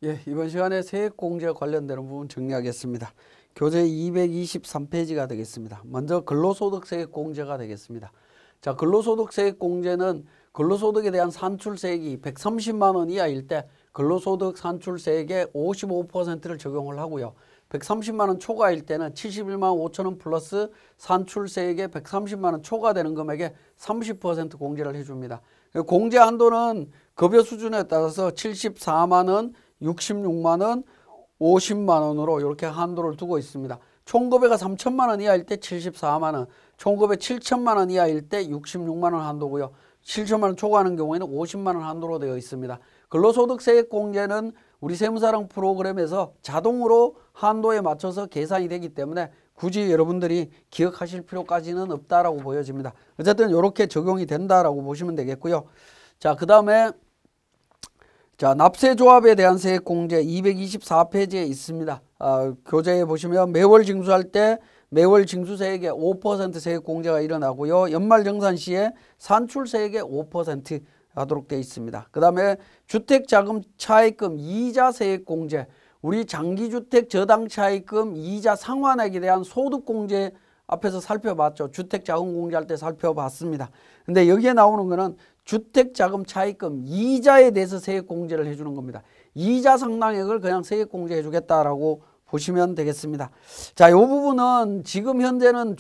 예, 이번 시간에 세액공제 관련되는 부분 정리하겠습니다. 교재 223페이지가 되겠습니다. 먼저 근로소득세액공제가 되겠습니다. 자, 근로소득세액공제는 근로소득에 대한 산출세액이 130만 원 이하일 때 근로소득 산출세액의 55%를 적용을 하고요. 130만 원 초과일 때는 71만 5천 원 플러스 산출세액의 130만 원 초과되는 금액에 30% 공제를 해줍니다. 공제 한도는 급여 수준에 따라서 74만 원, 66만 원, 50만 원으로 이렇게 한도를 두고 있습니다. 총급여가 3천만 원 이하일 때 74만 원, 총급여 7천만 원 이하일 때 66만 원 한도고요. 7천만 원 초과하는 경우에는 50만 원 한도로 되어 있습니다. 근로소득세액공제는 우리 세무사랑 프로그램에서 자동으로 한도에 맞춰서 계산이 되기 때문에 굳이 여러분들이 기억하실 필요까지는 없다라고 보여집니다. 어쨌든 이렇게 적용이 된다라고 보시면 되겠고요. 자, 그 다음에 자, 납세조합에 대한 세액공제 224페이지에 있습니다. 교재에 보시면 매월 징수할 때 매월 징수세액의 5% 세액공제가 일어나고요. 연말정산 시에 산출세액의 5% 하도록 되어 있습니다. 그 다음에 주택자금 차입금 이자 세액공제, 우리 장기주택 저당차입금 이자 상환액에 대한 소득공제 앞에서 살펴봤죠. 주택자금 공제할 때 살펴봤습니다. 근데 여기에 나오는 거는 주택자금 차입금 이자에 대해서 세액공제를 해주는 겁니다. 이자 상당액을 그냥 세액공제 해주겠다라고 보시면 되겠습니다. 자, 이 부분은 지금 현재는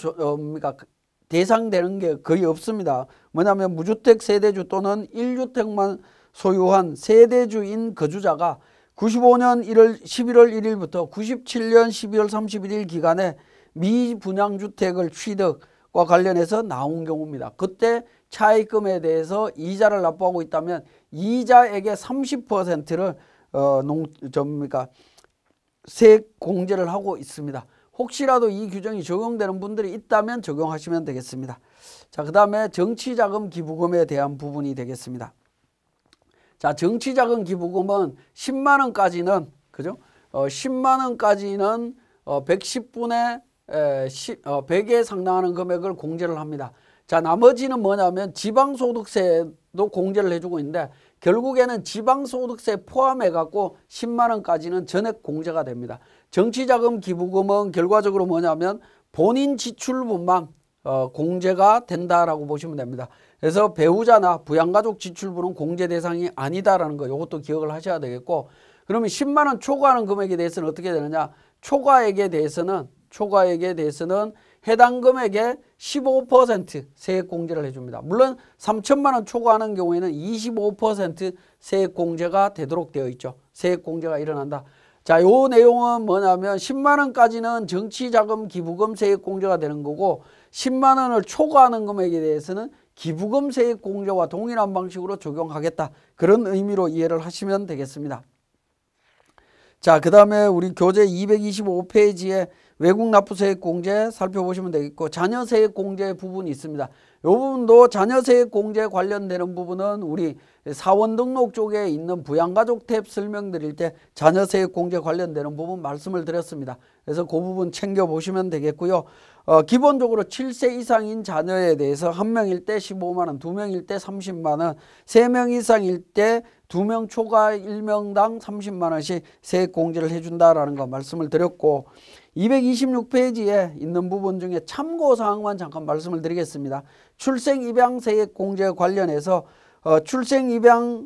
대상되는 게 거의 없습니다. 뭐냐면 무주택 세대주 또는 1주택만 소유한 세대주인 거주자가 95년 11월 1일부터 97년 12월 31일 기간에 미분양주택을 취득과 관련해서 나온 경우입니다. 그때 차입금에 대해서 이자를 납부하고 있다면 이자액의 30%를 세액 공제를 하고 있습니다. 혹시라도 이 규정이 적용되는 분들이 있다면 적용하시면 되겠습니다. 자, 그 다음에 정치자금 기부금에 대한 부분이 되겠습니다. 자, 정치자금 기부금은 10만 원까지는 그죠? 10만 원까지는 110분의 100에 상당하는 금액을 공제를 합니다. 자, 나머지는 뭐냐면 지방소득세도 공제를 해주고 있는데 결국에는 지방소득세 포함해 갖고 10만 원까지는 전액 공제가 됩니다. 정치자금 기부금은 결과적으로 뭐냐면 본인 지출분만 공제가 된다라고 보시면 됩니다. 그래서 배우자나 부양가족 지출분은 공제 대상이 아니다라는 거 이것도 기억을 하셔야 되겠고, 그러면 10만 원 초과하는 금액에 대해서는 어떻게 되느냐? 초과액에 대해서는 해당 금액의 15% 세액 공제를 해줍니다. 물론 3천만 원 초과하는 경우에는 25% 세액 공제가 되도록 되어 있죠. 세액 공제가 일어난다. 자, 요 내용은 뭐냐면 10만 원까지는 정치자금 기부금 세액 공제가 되는 거고 10만 원을 초과하는 금액에 대해서는 기부금 세액 공제와 동일한 방식으로 적용하겠다. 그런 의미로 이해를 하시면 되겠습니다. 자, 그 다음에 우리 교재 225페이지에 외국 납부세액 공제 살펴보시면 되겠고, 자녀세액 공제 부분이 있습니다. 이 부분도 자녀세액 공제 관련되는 부분은 우리 사원 등록 쪽에 있는 부양가족 탭 설명드릴 때 자녀세액 공제 관련되는 부분 말씀을 드렸습니다. 그래서 그 부분 챙겨보시면 되겠고요. 기본적으로 7세 이상인 자녀에 대해서 1명일 때 15만 원, 2명일 때 30만 원, 3명 이상일 때 2명 초과 1명당 30만 원씩 세액 공제를 해준다라는 거 말씀을 드렸고, 226페이지에 있는 부분 중에 참고사항만 잠깐 말씀을 드리겠습니다. 출생입양세액 공제 관련해서 출생입양한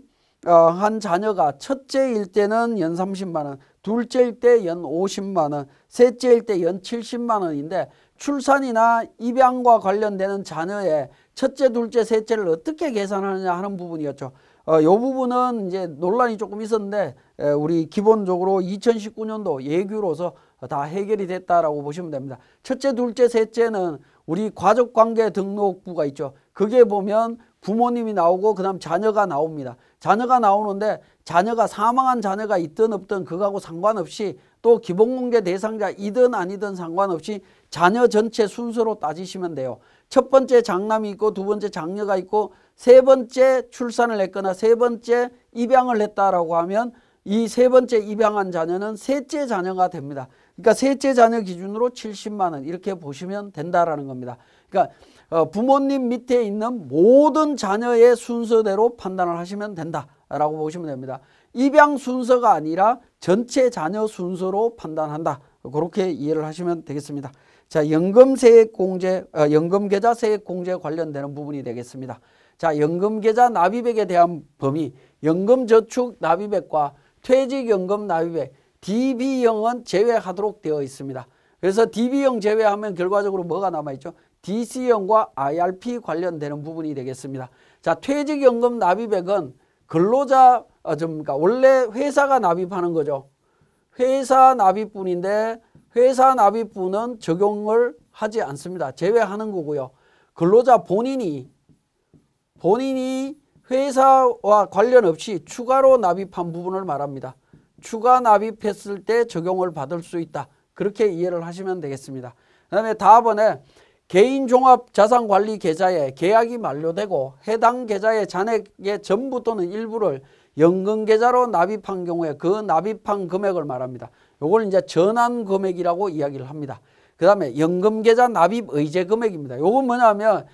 자녀가 첫째일 때는 연 30만 원, 둘째일 때 연 50만 원, 셋째일 때 연 70만 원인데 출산이나 입양과 관련되는 자녀의 첫째, 둘째, 셋째를 어떻게 계산하느냐 하는 부분이었죠. 이 부분은 이제 논란이 조금 있었는데 우리 기본적으로 2019년도 예규로서 다 해결이 됐다라고 보시면 됩니다. 첫째, 둘째, 셋째는 우리 가족관계 등록부가 있죠. 그게 보면 부모님이 나오고 그 다음 자녀가 나옵니다. 자녀가 나오는데 자녀가 사망한 자녀가 있든 없든 그거하고 상관없이 또 기본공제 대상자이든 아니든 상관없이 자녀 전체 순서로 따지시면 돼요. 첫 번째 장남이 있고 두 번째 장녀가 있고 세 번째 출산을 했거나 세 번째 입양을 했다라고 하면 이 세 번째 입양한 자녀는 셋째 자녀가 됩니다. 그러니까 셋째 자녀 기준으로 70만 원 이렇게 보시면 된다라는 겁니다. 그러니까 부모님 밑에 있는 모든 자녀의 순서대로 판단을 하시면 된다라고 보시면 됩니다. 입양 순서가 아니라 전체 자녀 순서로 판단한다. 그렇게 이해를 하시면 되겠습니다. 자, 연금계좌 세액공제 관련되는 부분이 되겠습니다. 자, 연금계좌 납입액에 대한 범위, 연금저축 납입액과 퇴직연금 납입액, DB형은 제외하도록 되어 있습니다. 그래서 DB형 제외하면 결과적으로 뭐가 남아있죠? DC형과 IRP 관련되는 부분이 되겠습니다. 자, 퇴직연금 납입액은 근로자, 원래 회사가 납입하는 거죠. 회사 납입분인데 회사 납입분은 적용을 하지 않습니다. 제외하는 거고요. 근로자 본인이 회사와 관련 없이 추가로 납입한 부분을 말합니다. 추가 납입했을 때 적용을 받을 수 있다. 그렇게 이해를 하시면 되겠습니다. 그 다음에 다음번에 개인종합자산관리계좌에 계약이 만료되고 해당 계좌의 잔액의 전부 또는 일부를 연금계좌로 납입한 경우에 그 납입한 금액을 말합니다. 요걸 이제 전환금액이라고 이야기를 합니다. 그 다음에 연금계좌 납입 의제 금액입니다. 요건 뭐냐면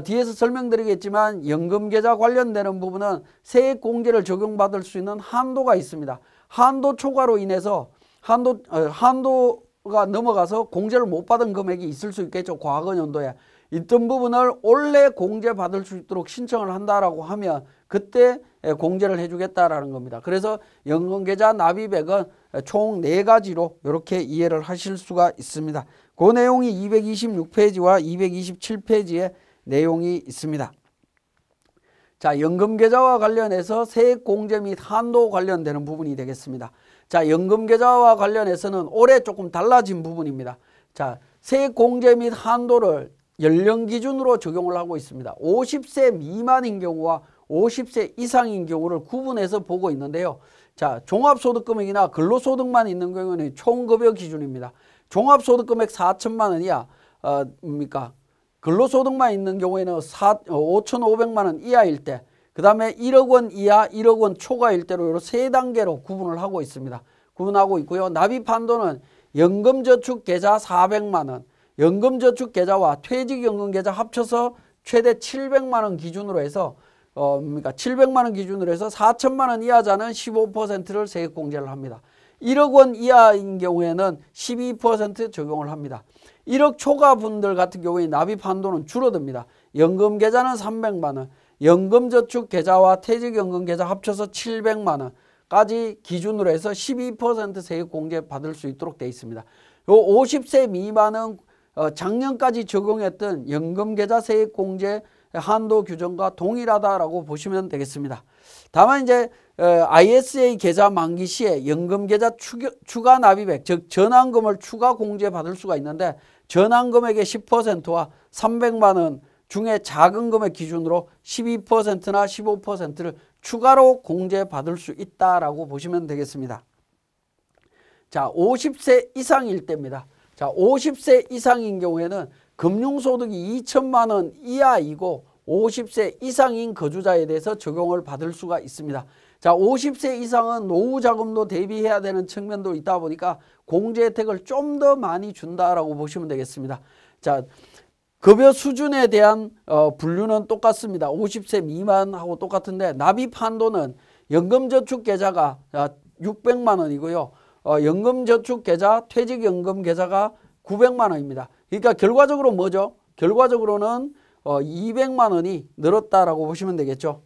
뒤에서 설명드리겠지만 연금계좌 관련되는 부분은 세액공제를 적용받을 수 있는 한도가 있습니다. 한도 초과로 인해서 한도가 넘어가서 공제를 못 받은 금액이 있을 수 있겠죠. 과거 연도에. 있던 부분을 올해 공제받을 수 있도록 신청을 한다라고 하면 그때 공제를 해주겠다라는 겁니다. 그래서 연금계좌 납입액은 총 4가지로 이렇게 이해를 하실 수가 있습니다. 그 내용이 226페이지와 227페이지에 내용이 있습니다. 자, 연금계좌와 관련해서 세액공제 및 한도 관련되는 부분이 되겠습니다. 자, 연금계좌와 관련해서는 올해 조금 달라진 부분입니다. 자, 세액공제 및 한도를 연령 기준으로 적용을 하고 있습니다. 50세 미만인 경우와 50세 이상인 경우를 구분해서 보고 있는데요. 자, 종합소득금액이나 근로소득만 있는 경우는 총급여 기준입니다. 종합소득금액 4천만 원 이하, 근로소득만 있는 경우에는 5,500만 원 이하일 때, 그 다음에 1억 원 이하, 1억 원 초과일 때로 이런 3단계로 구분을 하고 있습니다. 구분하고 있고요. 납입한도는 연금저축계좌 400만 원, 연금저축계좌와 퇴직연금계좌 합쳐서 최대 700만 원 기준으로 해서 700만 원 기준으로 해서 4천만 원 이하자는 15%를 세액공제를 합니다. 1억 원 이하인 경우에는 12% 적용을 합니다. 1억 초과 분들 같은 경우에 납입 한도는 줄어듭니다. 연금계좌는 300만 원, 연금저축계좌와 퇴직연금계좌 합쳐서 700만 원까지 기준으로 해서 12% 세액공제 받을 수 있도록 되어 있습니다. 요 50세 미만은 작년까지 적용했던 연금계좌 세액공제 한도 규정과 동일하다라고 보시면 되겠습니다. 다만 이제 ISA 계좌 만기 시에 연금계좌 추가 납입액, 즉 전환금을 추가 공제 받을 수가 있는데 전환금액의 10%와 300만 원 중에 작은 금액 기준으로 12%나 15%를 추가로 공제 받을 수 있다라고 보시면 되겠습니다. 자, 50세 이상일 때입니다. 자, 50세 이상인 경우에는 금융소득이 2천만 원 이하이고 50세 이상인 거주자에 대해서 적용을 받을 수가 있습니다. 자, 50세 이상은 노후자금도 대비해야 되는 측면도 있다 보니까 공제 혜택을 좀 더 많이 준다라고 보시면 되겠습니다. 자, 급여 수준에 대한 분류는 똑같습니다. 50세 미만하고 똑같은데 납입 한도는 연금저축계좌가 600만 원이고요. 연금저축계좌, 퇴직연금계좌가 900만 원입니다. 그러니까 결과적으로 뭐죠? 결과적으로는 200만 원이 늘었다라고 보시면 되겠죠.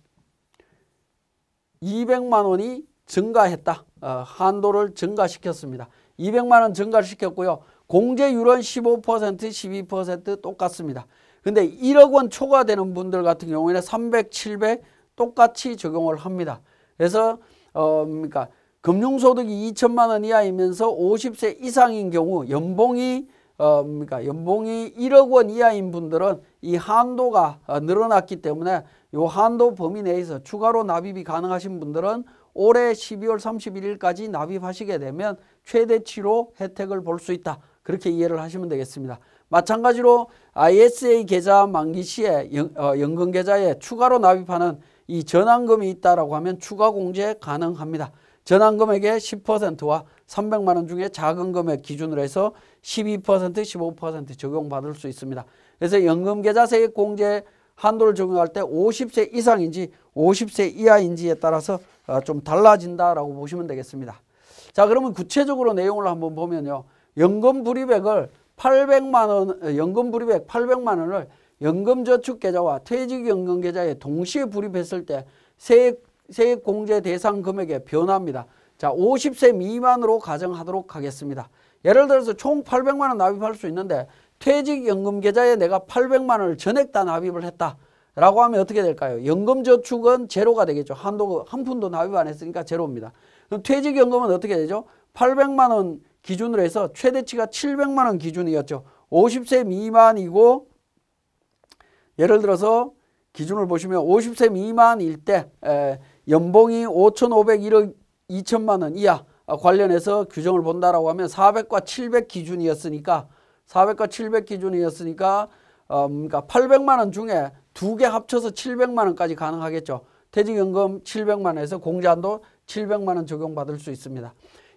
200만 원이 증가했다. 한도를 증가시켰습니다. 200만 원 증가시켰고요. 공제율은 15%, 12% 똑같습니다. 근데 1억 원 초과되는 분들 같은 경우에는 300, 700 똑같이 적용을 합니다. 그래서 금융소득이 2천만 원 이하이면서 50세 이상인 경우 연봉이 1억 원 이하인 분들은 이 한도가 늘어났기 때문에 이 한도 범위 내에서 추가로 납입이 가능하신 분들은 올해 12월 31일까지 납입하시게 되면 최대치로 혜택을 볼 수 있다. 그렇게 이해를 하시면 되겠습니다. 마찬가지로 ISA 계좌 만기 시에 연금계좌에 추가로 납입하는 이 전환금이 있다라고 하면 추가 공제 가능합니다. 전환금액의 10%와 300만 원 중에 작은 금액 기준으로 해서 12%, 15% 적용받을 수 있습니다. 그래서 연금계좌 세액공제 한도를 적용할 때 50세 이상인지 50세 이하인지에 따라서 좀 달라진다라고 보시면 되겠습니다. 자, 그러면 구체적으로 내용을 한번 보면요. 연금 불입액을 800만 원, 연금 불입액 800만 원을 연금저축계좌와 퇴직연금계좌에 동시에 불입했을 때 세액공제 대상 금액의 변화입니다. 자, 50세 미만으로 가정하도록 하겠습니다. 예를 들어서 총 800만 원 납입할 수 있는데 퇴직연금계좌에 내가 800만 원을 전액 다 납입을 했다라고 하면 어떻게 될까요? 연금저축은 제로가 되겠죠. 한도 한 푼도 납입 안 했으니까 제로입니다. 그럼 퇴직연금은 어떻게 되죠? 800만 원 기준으로 해서 최대치가 700만 원 기준이었죠. 50세 미만이고 예를 들어서 기준을 보시면 50세 미만일 때 연봉이 5,501억 2천만 원 이하 관련해서 규정을 본다라고 하면 400과 700 기준이었으니까 그러니까 800만 원 중에 두 개 합쳐서 700만 원까지 가능하겠죠. 퇴직연금 700만 원에서 공제한도 700만 원 적용받을 수 있습니다.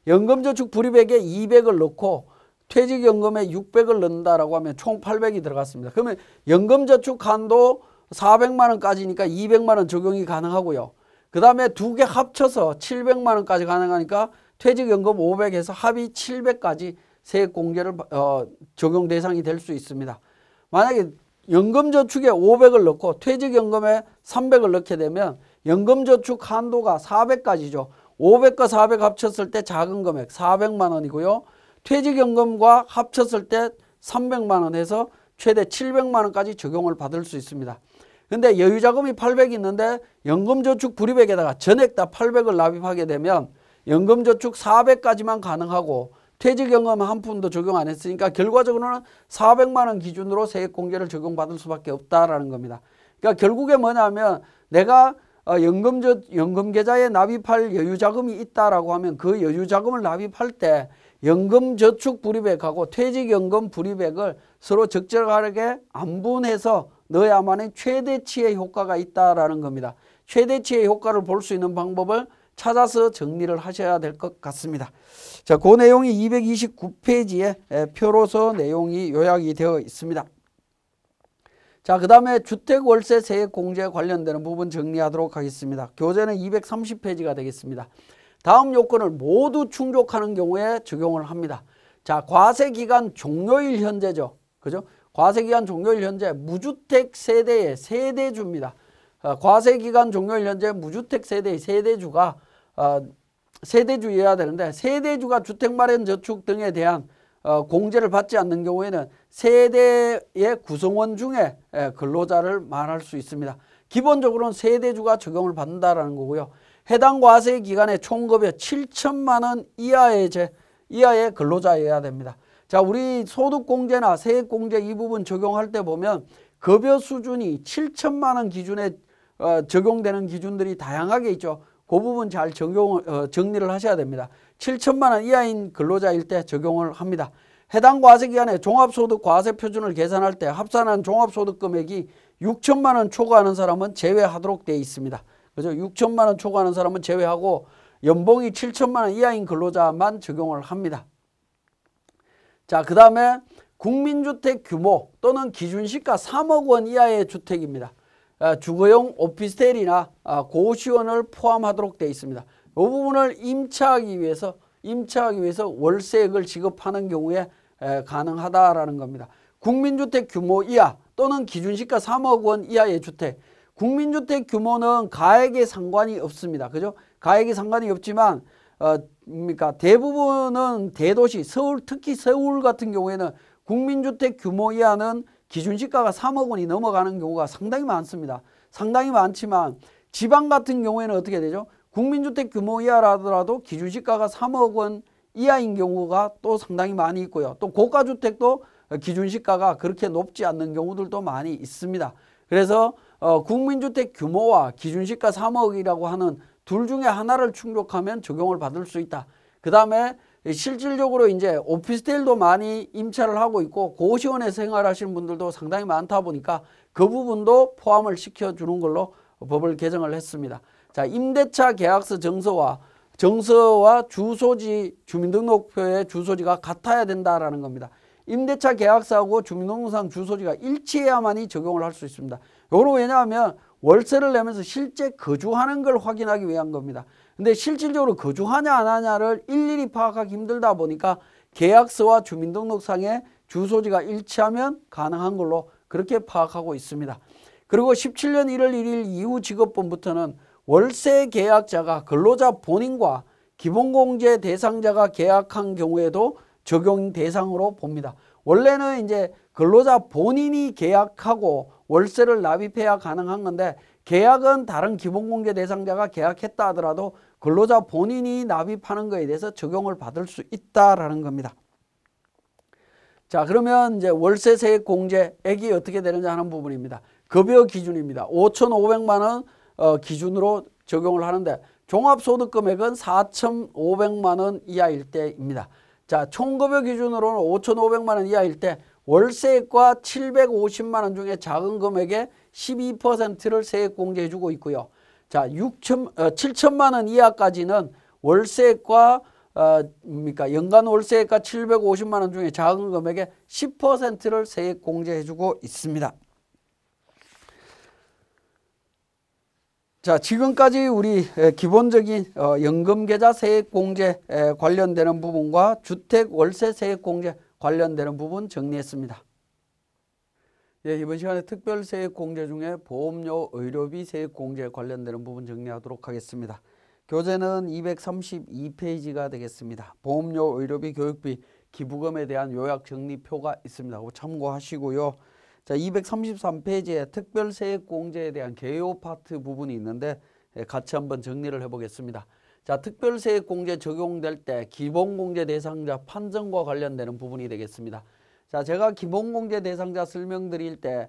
연금저축 불입액에 200을 넣고 퇴직연금에 600을 넣는다라고 하면 총 800이 들어갔습니다. 그러면 연금저축 한도 400만 원까지니까 200만 원 적용이 가능하고요. 그 다음에 두 개 합쳐서 700만 원까지 가능하니까 퇴직연금 500에서 합의 700까지 세액공제를 적용 대상이 될 수 있습니다. 만약에 연금저축에 500을 넣고 퇴직연금에 300을 넣게 되면 연금저축 한도가 400까지죠. 500과 400 합쳤을 때 작은 금액 400만 원이고요. 퇴직연금과 합쳤을 때 300만 원 해서 최대 700만 원까지 적용을 받을 수 있습니다. 근데 여유자금이 800이 있는데 연금저축 불입액에다가 전액 다 800을 납입하게 되면 연금저축 400까지만 가능하고 퇴직연금 한 푼도 적용 안 했으니까 결과적으로는 400만 원 기준으로 세액공제를 적용받을 수밖에 없다라는 겁니다. 그러니까 결국에 뭐냐면 내가 연금계좌에 납입할 여유자금이 있다라고 하면 그 여유자금을 납입할 때 연금저축 불입액하고 퇴직연금 불입액을 서로 적절하게 안분해서 넣어야만이 최대치의 효과가 있다라는 겁니다. 최대치의 효과를 볼 수 있는 방법을 찾아서 정리를 하셔야 될 것 같습니다. 자, 그 내용이 229페이지에 표로서 내용이 요약이 되어 있습니다. 자, 그 다음에 주택월세 세액공제에 관련되는 부분 정리하도록 하겠습니다. 교재는 230페이지가 되겠습니다. 다음 요건을 모두 충족하는 경우에 적용을 합니다. 자, 과세기간 종료일 현재죠. 그죠? 과세기간 종료일 현재 무주택 세대의 세대주입니다. 과세기간 종료일 현재 무주택 세대의 세대주가 세대주여야 되는데 세대주가 주택마련저축 등에 대한 공제를 받지 않는 경우에는 세대의 구성원 중에 근로자를 말할 수 있습니다. 기본적으로는 세대주가 적용을 받는다라는 거고요. 해당 과세 기간의 총급여 7천만 원 이하의 근로자여야 됩니다. 자, 우리 소득공제나 세액공제 이 부분 적용할 때 보면 급여 수준이 7천만 원 기준에 적용되는 기준들이 다양하게 있죠. 그 부분 잘 정리를 하셔야 됩니다. 7천만 원 이하인 근로자일 때 적용을 합니다. 해당 과세기간에 종합소득 과세표준을 계산할 때 합산한 종합소득 금액이 6천만 원 초과하는 사람은 제외하도록 되어 있습니다. 그죠? 6천만 원 초과하는 사람은 제외하고 연봉이 7천만 원 이하인 근로자만 적용을 합니다. 자, 그 다음에 국민주택 규모 또는 기준시가 3억 원 이하의 주택입니다. 주거용 오피스텔이나 고시원을 포함하도록 되어 있습니다. 이 부분을 임차하기 위해서 월세액을 지급하는 경우에 가능하다라는 겁니다. 국민주택 규모 이하 또는 기준시가 3억 원 이하의 주택. 국민주택 규모는 가액에 상관이 없습니다. 그죠? 가액에 상관이 없지만 대부분은 대도시, 서울, 특히 서울 같은 경우에는 국민주택 규모 이하는 기준시가가 3억 원이 넘어가는 경우가 상당히 많습니다. 상당히 많지만 지방 같은 경우에는 어떻게 되죠? 국민주택 규모 이하라 하더라도 기준시가가 3억 원 이하인 경우가 또 상당히 많이 있고요. 또 고가주택도 기준시가가 그렇게 높지 않는 경우들도 많이 있습니다. 그래서 국민주택 규모와 기준시가 3억이라고 하는 둘 중에 하나를 충족하면 적용을 받을 수 있다. 그 다음에 실질적으로 이제 오피스텔도 많이 임차를 하고 있고 고시원에 생활하시는 분들도 상당히 많다 보니까 그 부분도 포함을 시켜주는 걸로 법을 개정을 했습니다. 자, 임대차 계약서 정서와 주소지, 주민등록표의 주소지가 같아야 된다라는 겁니다. 임대차 계약서하고 주민등록상 주소지가 일치해야만이 적용을 할 수 있습니다. 요거는 왜냐하면 월세를 내면서 실제 거주하는 걸 확인하기 위한 겁니다. 근데 실질적으로 거주하냐 안 하냐를 일일이 파악하기 힘들다 보니까 계약서와 주민등록상의 주소지가 일치하면 가능한 걸로 그렇게 파악하고 있습니다. 그리고 17년 1월 1일 이후 직업본부터는 월세 계약자가 근로자 본인과 기본공제 대상자가 계약한 경우에도 적용 대상으로 봅니다. 원래는 이제 근로자 본인이 계약하고 월세를 납입해야 가능한 건데 계약은 다른 기본공제 대상자가 계약했다 하더라도 근로자 본인이 납입하는 것에 대해서 적용을 받을 수 있다라는 겁니다. 자, 그러면 이제 월세 세액 공제액이 어떻게 되는지 하는 부분입니다. 급여 기준입니다. 5,500만 원 기준으로 적용을 하는데 종합소득금액은 4,500만 원 이하일 때입니다. 자, 총급여 기준으로는 5,500만 원 이하일 때 월세액과 750만 원 중에 작은 금액의 12%를 세액 공제해 주고 있고요. 자, 7천만 원 이하까지는 월세액과 연간 월세액과 750만 원 중에 작은 금액의 10%를 세액 공제해 주고 있습니다. 자, 지금까지 우리 기본적인 연금계좌 세액공제 관련되는 부분과 주택 월세 세액공제 관련되는 부분 정리했습니다. 예, 이번 시간에 특별세액공제 중에 보험료 의료비 세액공제 관련되는 부분 정리하도록 하겠습니다. 교재는 232페이지가 되겠습니다. 보험료 의료비 교육비 기부금에 대한 요약 정리표가 있습니다. 참고하시고요. 자, 233페이지에 특별세액공제에 대한 개요 파트 부분이 있는데 같이 한번 정리를 해보겠습니다. 자, 특별세액공제 적용될 때 기본공제 대상자 판정과 관련되는 부분이 되겠습니다. 자, 제가 기본공제 대상자 설명드릴 때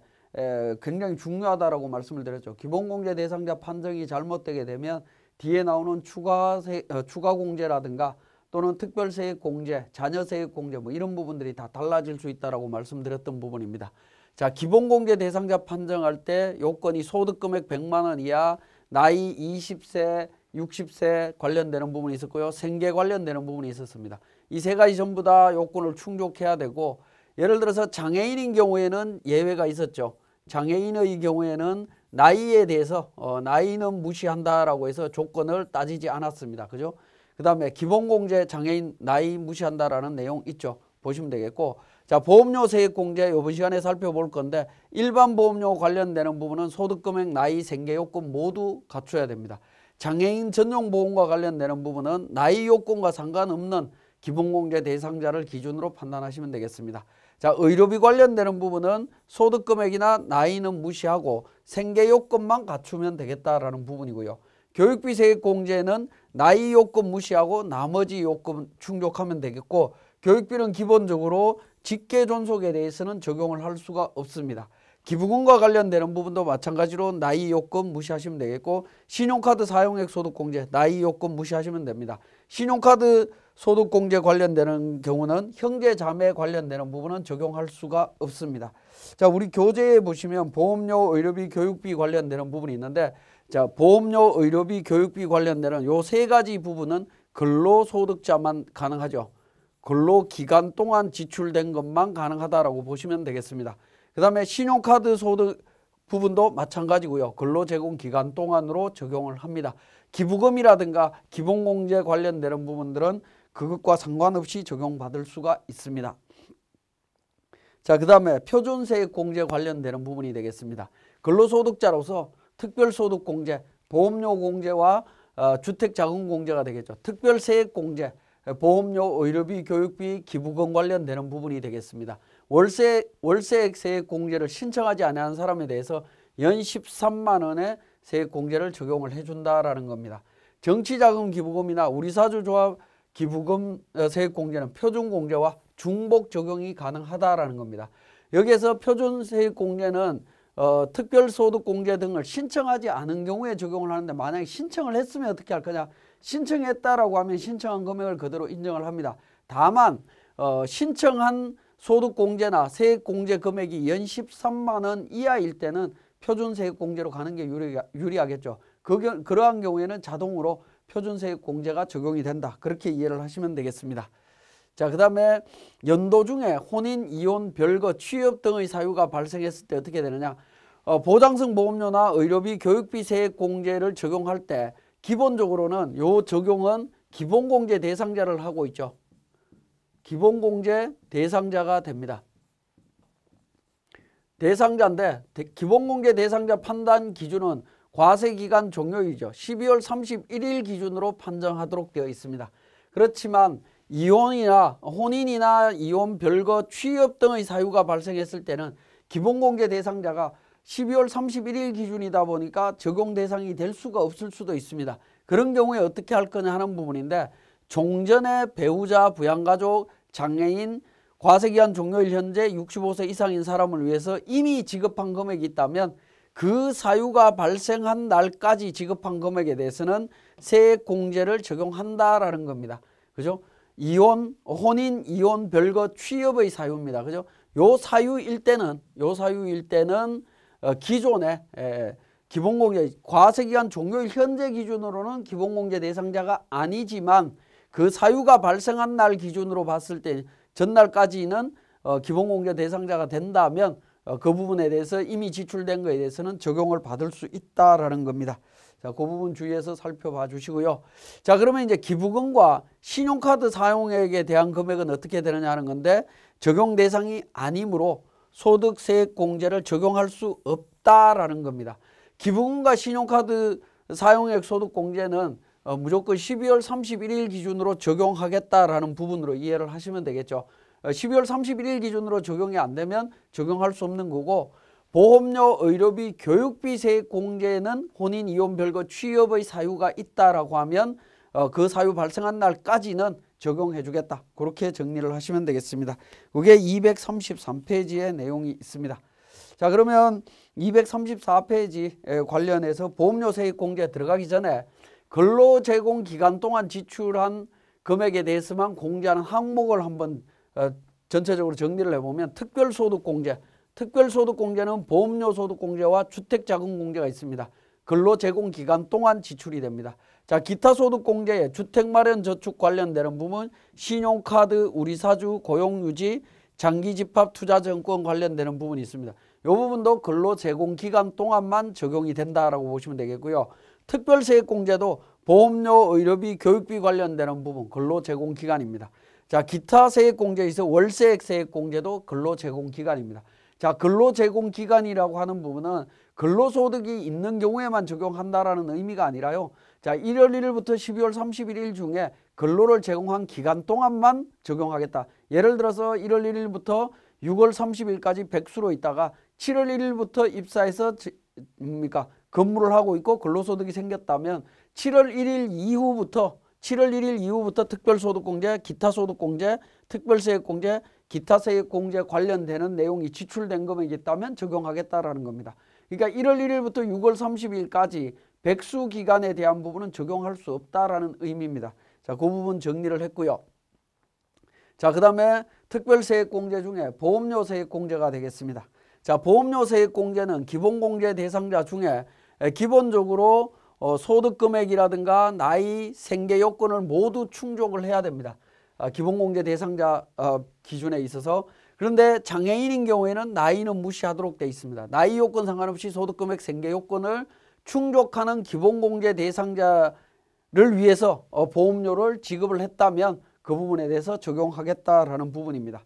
굉장히 중요하다라고 말씀을 드렸죠. 기본공제 대상자 판정이 잘못되게 되면 뒤에 나오는 추가공제라든가 또는 특별세액공제, 자녀세액공제 뭐 이런 부분들이 다 달라질 수 있다라고 말씀드렸던 부분입니다. 자, 기본공제 대상자 판정할 때 요건이 소득금액 100만 원 이하, 나이 20세, 60세 관련되는 부분이 있었고요. 생계 관련되는 부분이 있었습니다. 이 세 가지 전부 다 요건을 충족해야 되고, 예를 들어서 장애인인 경우에는 예외가 있었죠. 장애인의 경우에는 나이에 대해서 나이는 무시한다라고 해서 조건을 따지지 않았습니다. 그죠? 그 다음에 기본공제 장애인 나이 무시한다라는 내용 있죠. 보시면 되겠고, 자, 보험료 세액공제 이번 시간에 살펴볼 건데 일반 보험료 관련되는 부분은 소득금액, 나이, 생계 요건 모두 갖춰야 됩니다. 장애인 전용 보험과 관련되는 부분은 나이 요건과 상관없는 기본공제 대상자를 기준으로 판단하시면 되겠습니다. 자, 의료비 관련되는 부분은 소득금액이나 나이는 무시하고 생계 요건만 갖추면 되겠다라는 부분이고요. 교육비 세액공제는 나이 요건 무시하고 나머지 요건 충족하면 되겠고, 교육비는 기본적으로 직계존속에 대해서는 적용을 할 수가 없습니다. 기부금과 관련되는 부분도 마찬가지로 나이 요건 무시하시면 되겠고, 신용카드 사용액 소득공제 나이 요건 무시하시면 됩니다. 신용카드 소득공제 관련되는 경우는 형제 자매 관련되는 부분은 적용할 수가 없습니다. 자, 우리 교재에 보시면 보험료, 의료비, 교육비 관련되는 부분이 있는데, 자, 보험료, 의료비, 교육비 관련되는 요 세 가지 부분은 근로소득자만 가능하죠. 근로기간 동안 지출된 것만 가능하다라고 보시면 되겠습니다. 그 다음에 신용카드 소득 부분도 마찬가지고요. 근로제공기간 동안으로 적용을 합니다. 기부금이라든가 기본공제 관련되는 부분들은 그것과 상관없이 적용받을 수가 있습니다. 자, 그 다음에 표준세액공제 관련되는 부분이 되겠습니다. 근로소득자로서 특별소득공제, 보험료공제와 주택자금공제가 되겠죠. 특별세액공제, 보험료, 의료비, 교육비, 기부금 관련되는 부분이 되겠습니다. 월세액 세액공제를 신청하지 않은 사람에 대해서 연 13만 원의 세액공제를 적용을 해준다라는 겁니다. 정치자금 기부금이나 우리사주조합 기부금 세액공제는 표준공제와 중복 적용이 가능하다라는 겁니다. 여기에서 표준세액공제는 특별소득공제 등을 신청하지 않은 경우에 적용을 하는데, 만약에 신청을 했으면 어떻게 할 거냐? 신청했다라고 하면 신청한 금액을 그대로 인정을 합니다. 다만 신청한 소득공제나 세액공제 금액이 연 13만 원 이하일 때는 표준세액공제로 가는 게 유리하겠죠. 그러한 경우에는 자동으로 표준세액공제가 적용이 된다. 그렇게 이해를 하시면 되겠습니다. 자, 그 다음에 연도 중에 혼인, 이혼, 별거, 취업 등의 사유가 발생했을 때 어떻게 되느냐. 보장성 보험료나 의료비, 교육비 세액공제를 적용할 때 기본적으로는 요 적용은 기본공제 대상자를 하고 있죠. 기본공제 대상자가 됩니다. 대상자인데 기본공제 대상자 판단 기준은 과세기간 종료일이죠. 12월 31일 기준으로 판정하도록 되어 있습니다. 그렇지만 이혼이나 혼인이나 이혼, 별거, 취업 등의 사유가 발생했을 때는 기본공제 대상자가 12월 31일 기준이다 보니까 적용 대상이 될 수가 없을 수도 있습니다. 그런 경우에 어떻게 할 거냐 하는 부분인데 종전의 배우자, 부양가족, 장애인, 과세기한 종료일 현재 65세 이상인 사람을 위해서 이미 지급한 금액이 있다면 그 사유가 발생한 날까지 지급한 금액에 대해서는 세액공제를 적용한다라는 겁니다. 그죠? 이혼, 혼인, 이혼, 별거, 취업의 사유입니다. 그죠? 요 사유일 때는 기존의 기본공제, 과세기간 종료일 현재 기준으로는 기본공제 대상자가 아니지만 그 사유가 발생한 날 기준으로 봤을 때 전날까지는 기본공제 대상자가 된다면 그 부분에 대해서 이미 지출된 것에 대해서는 적용을 받을 수 있다라는 겁니다. 자, 그 부분 주의해서 살펴봐 주시고요. 자, 그러면 이제 기부금과 신용카드 사용액에 대한 금액은 어떻게 되느냐 하는 건데 적용 대상이 아니므로 소득세액공제를 적용할 수 없다라는 겁니다. 기부금과 신용카드 사용액 소득공제는 무조건 12월 31일 기준으로 적용하겠다라는 부분으로 이해를 하시면 되겠죠. 12월 31일 기준으로 적용이 안 되면 적용할 수 없는 거고 보험료, 의료비, 교육비 세액 공제는 혼인, 이혼, 별거, 취업의 사유가 있다라고 하면 그 사유 발생한 날까지는 적용해 주겠다. 그렇게 정리를 하시면 되겠습니다. 그게 233페이지의 내용이 있습니다. 자, 그러면 234페이지 관련해서 보험료 세액 공제 들어가기 전에 근로제공 기간 동안 지출한 금액에 대해서만 공제하는 항목을 한번 전체적으로 정리를 해보면 특별소득공제, 특별소득공제는 보험료 소득공제와 주택자금공제가 있습니다. 근로제공 기간 동안 지출이 됩니다. 자, 기타소득공제에 주택마련저축 관련되는 부분, 신용카드, 우리사주, 고용유지, 장기집합 투자증권 관련되는 부분이 있습니다. 이 부분도 근로제공 기간 동안만 적용이 된다라고 보시면 되겠고요. 특별세액공제도 보험료, 의료비, 교육비 관련되는 부분 근로제공기간입니다. 자, 기타 세액공제에 있어 월세액 세액공제도 근로제공기간입니다. 자, 근로제공기간이라고 하는 부분은 근로소득이 있는 경우에만 적용한다라는 의미가 아니라요. 자, 1월 1일부터 12월 31일 중에 근로를 제공한 기간 동안만 적용하겠다. 예를 들어서 1월 1일부터 6월 30일까지 백수로 있다가 7월 1일부터 입사해서 근무를 하고 있고 근로소득이 생겼다면 7월 1일 이후부터 특별소득공제, 기타소득공제, 특별세액공제, 기타세액공제 관련되는 내용이 지출된 금액이 있다면 적용하겠다라는 겁니다. 그러니까 1월 1일부터 6월 30일까지 백수 기간에 대한 부분은 적용할 수 없다라는 의미입니다. 자, 그 부분 정리를 했고요. 자, 그 다음에 특별세액공제 중에 보험료세액공제가 되겠습니다. 자, 보험료세액공제는 기본공제 대상자 중에 기본적으로 소득금액이라든가 나이, 생계요건을 모두 충족을 해야 됩니다. 기본공제 대상자 기준에 있어서. 그런데 장애인인 경우에는 나이는 무시하도록 되어 있습니다. 나이 요건 상관없이 소득금액, 생계요건을 충족하는 기본공제 대상자를 위해서 보험료를 지급을 했다면 그 부분에 대해서 적용하겠다라는 부분입니다.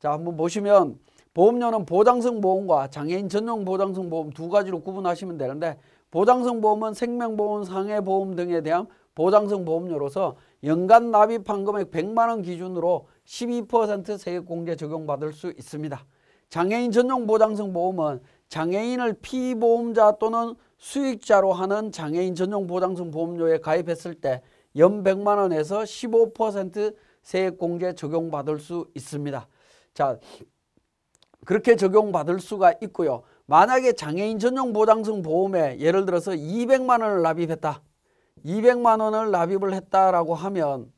자, 한번 보시면 보험료는 보장성 보험과 장애인 전용 보장성 보험 두 가지로 구분하시면 되는데 보장성 보험은 생명보험, 상해보험 등에 대한 보장성 보험료로서 연간 납입한 금액 100만 원 기준으로 12% 세액공제 적용받을 수 있습니다. 장애인 전용 보장성 보험은 장애인을 피보험자 또는 수익자로 하는 장애인 전용 보장성 보험료에 가입했을 때 연 100만 원에서 15% 세액공제 적용받을 수 있습니다. 자, 그렇게 적용받을 수가 있고요. 만약에 장애인 전용 보장성 보험에 예를 들어서 200만 원을 납입했다. 200만 원을 납입을 했다라고 하면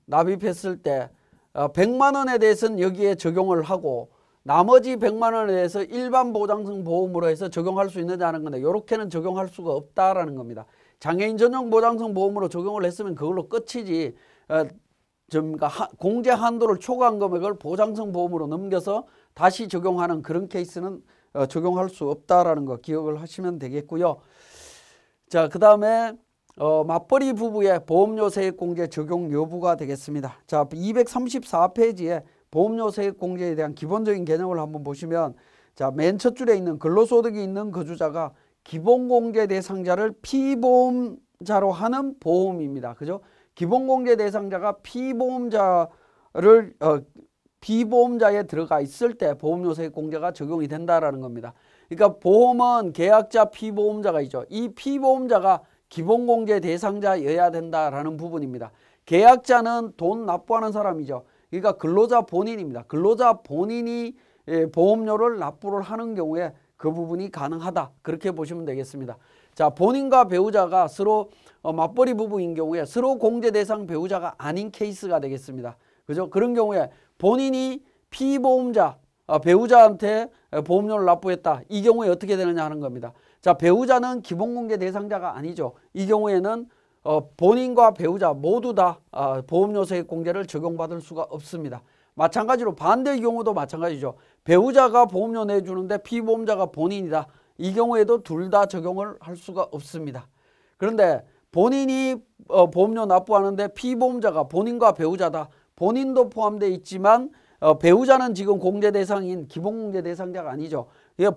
납입했을 때 100만 원에 대해서는 여기에 적용을 하고 나머지 100만 원에 대해서 일반 보장성 보험으로 해서 적용할 수 있느냐는 건데 이렇게는 적용할 수가 없다라는 겁니다. 장애인 전용 보장성 보험으로 적용을 했으면 그걸로 끝이지 공제 한도를 초과한 금액을 보장성 보험으로 넘겨서 다시 적용하는 그런 케이스는 적용할 수 없다라는 거 기억을 하시면 되겠고요. 자, 그 다음에 맞벌이 부부의 보험료 세액공제 적용 여부가 되겠습니다. 자, 234페이지에 보험료 세액공제에 대한 기본적인 개념을 한번 보시면, 자, 맨 첫 줄에 있는 근로소득이 있는 거주자가 기본공제 대상자를 피보험자로 하는 보험입니다. 그죠? 기본공제 대상자가 피보험자에 들어가 있을 때 보험료 세액공제가 적용이 된다라는 겁니다. 그러니까 보험은 계약자 피보험자가 있죠. 이 피보험자가 기본공제 대상자여야 된다라는 부분입니다. 계약자는 돈 납부하는 사람이죠. 그러니까 근로자 본인입니다. 근로자 본인이 보험료를 납부를 하는 경우에 그 부분이 가능하다. 그렇게 보시면 되겠습니다. 자, 본인과 배우자가 서로 맞벌이 부부인 경우에 서로 공제 대상 배우자가 아닌 케이스가 되겠습니다. 그죠? 그런 경우에 본인이 피보험자, 배우자한테 보험료를 납부했다. 이 경우에 어떻게 되느냐 하는 겁니다. 자, 배우자는 기본공제 대상자가 아니죠. 이 경우에는 본인과 배우자 모두 다 보험료 세액공제를 적용받을 수가 없습니다. 마찬가지로 반대의 경우도 마찬가지죠. 배우자가 보험료 내주는데 피보험자가 본인이다. 이 경우에도 둘 다 적용을 할 수가 없습니다. 그런데 본인이 보험료 납부하는데 피보험자가 본인과 배우자다. 본인도 포함되어 있지만 배우자는 지금 공제 대상인 기본공제 대상자가 아니죠.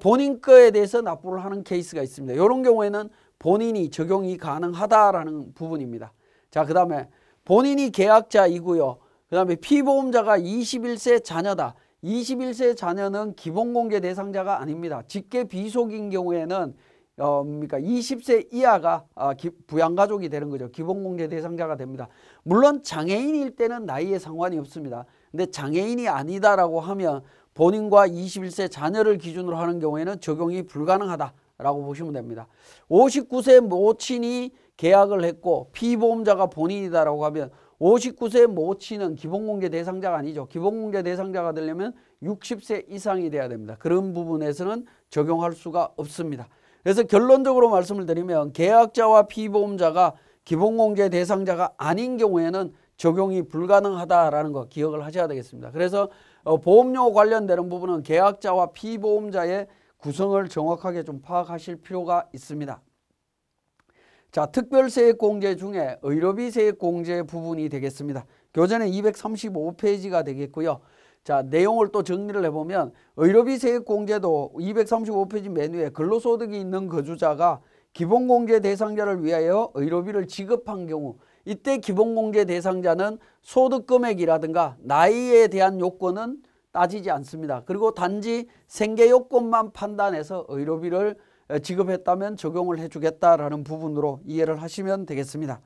본인 거에 대해서 납부를 하는 케이스가 있습니다. 이런 경우에는 본인이 적용이 가능하다라는 부분입니다. 자, 그 다음에 본인이 계약자이고요. 그 다음에 피보험자가 21세 자녀다. 21세 자녀는 기본공제 대상자가 아닙니다. 직계 비속인 경우에는 20세 이하가 부양가족이 되는 거죠. 기본공제 대상자가 됩니다. 물론 장애인일 때는 나이에 상관이 없습니다. 근데 장애인이 아니다라고 하면 본인과 21세 자녀를 기준으로 하는 경우에는 적용이 불가능하다라고 보시면 됩니다. 59세 모친이 계약을 했고 피보험자가 본인이다라고 하면 59세 모친은 기본공제 대상자가 아니죠. 기본공제 대상자가 되려면 60세 이상이 돼야 됩니다. 그런 부분에서는 적용할 수가 없습니다. 그래서 결론적으로 말씀을 드리면 계약자와 피보험자가 기본공제 대상자가 아닌 경우에는 적용이 불가능하다라는 거 기억을 하셔야 되겠습니다. 그래서 보험료 관련되는 부분은 계약자와 피보험자의 구성을 정확하게 좀 파악하실 필요가 있습니다. 자, 특별세액공제 중에 의료비 세액공제 부분이 되겠습니다. 교재는 235페이지가 되겠고요. 자, 내용을 또 정리를 해보면 의료비 세액공제도 235페이지 맨 위에 근로소득이 있는 거주자가 기본공제 대상자를 위하여 의료비를 지급한 경우 이때 기본공제 대상자는 소득금액이라든가 나이에 대한 요건은 따지지 않습니다. 그리고 단지 생계요건만 판단해서 의료비를 지급했다면 적용을 해주겠다라는 부분으로 이해를 하시면 되겠습니다.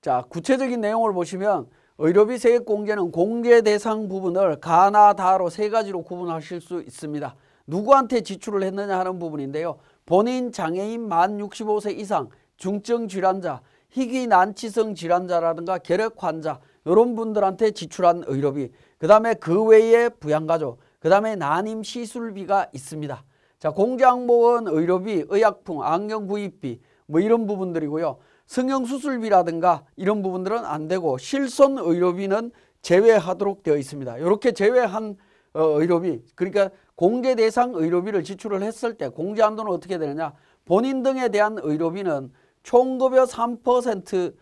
자, 구체적인 내용을 보시면 의료비 세액공제는 공제 대상 부분을 가나 다로 세 가지로 구분하실 수 있습니다. 누구한테 지출을 했느냐 하는 부분인데요. 본인, 장애인, 만 65세 이상, 중증 질환자, 희귀 난치성 질환자라든가 결핵 환자 이런 분들한테 지출한 의료비, 그 다음에 그 외에 부양가족, 그 다음에 난임 시술비가 있습니다. 자, 공제항목은 의료비, 의약품, 안경 구입비 뭐 이런 부분들이고요. 성형수술비라든가 이런 부분들은 안 되고 실손 의료비는 제외하도록 되어 있습니다. 이렇게 제외한 의료비, 그러니까 공제 대상 의료비를 지출을 했을 때 공제 한도는 어떻게 되느냐. 본인 등에 대한 의료비는 총급여 3%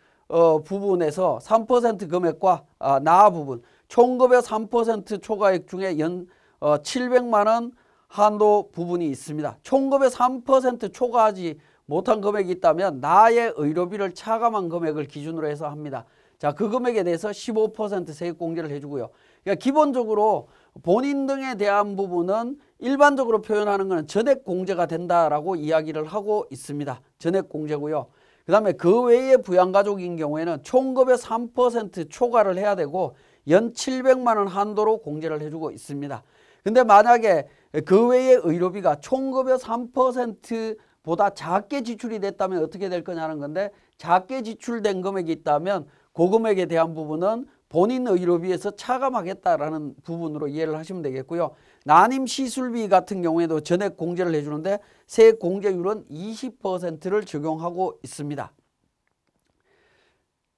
부분에서 3% 금액과 나아 부분 총급여 3% 초과액 중에 연 700만 원 한도 부분이 있습니다. 총급여 3% 초과하지 못한 금액이 있다면 나의 의료비를 차감한 금액을 기준으로 해서 합니다. 자, 그 금액에 대해서 15% 세액공제를 해주고요. 그러니까 기본적으로 본인 등에 대한 부분은 일반적으로 표현하는 것은 전액공제가 된다라고 이야기를 하고 있습니다. 전액공제고요. 그 다음에 그 외에 부양가족인 경우에는 총급여 3% 초과를 해야 되고 연 700만 원 한도로 공제를 해주고 있습니다. 근데 만약에 그 외에 의료비가 총급여 3%보다 작게 지출이 됐다면 어떻게 될 거냐는 건데, 작게 지출된 금액이 있다면 그 금액에 대한 부분은 본인 의료비에서 차감하겠다라는 부분으로 이해를 하시면 되겠고요. 난임 시술비 같은 경우에도 전액 공제를 해주는데 세액 공제율은 20%를 적용하고 있습니다.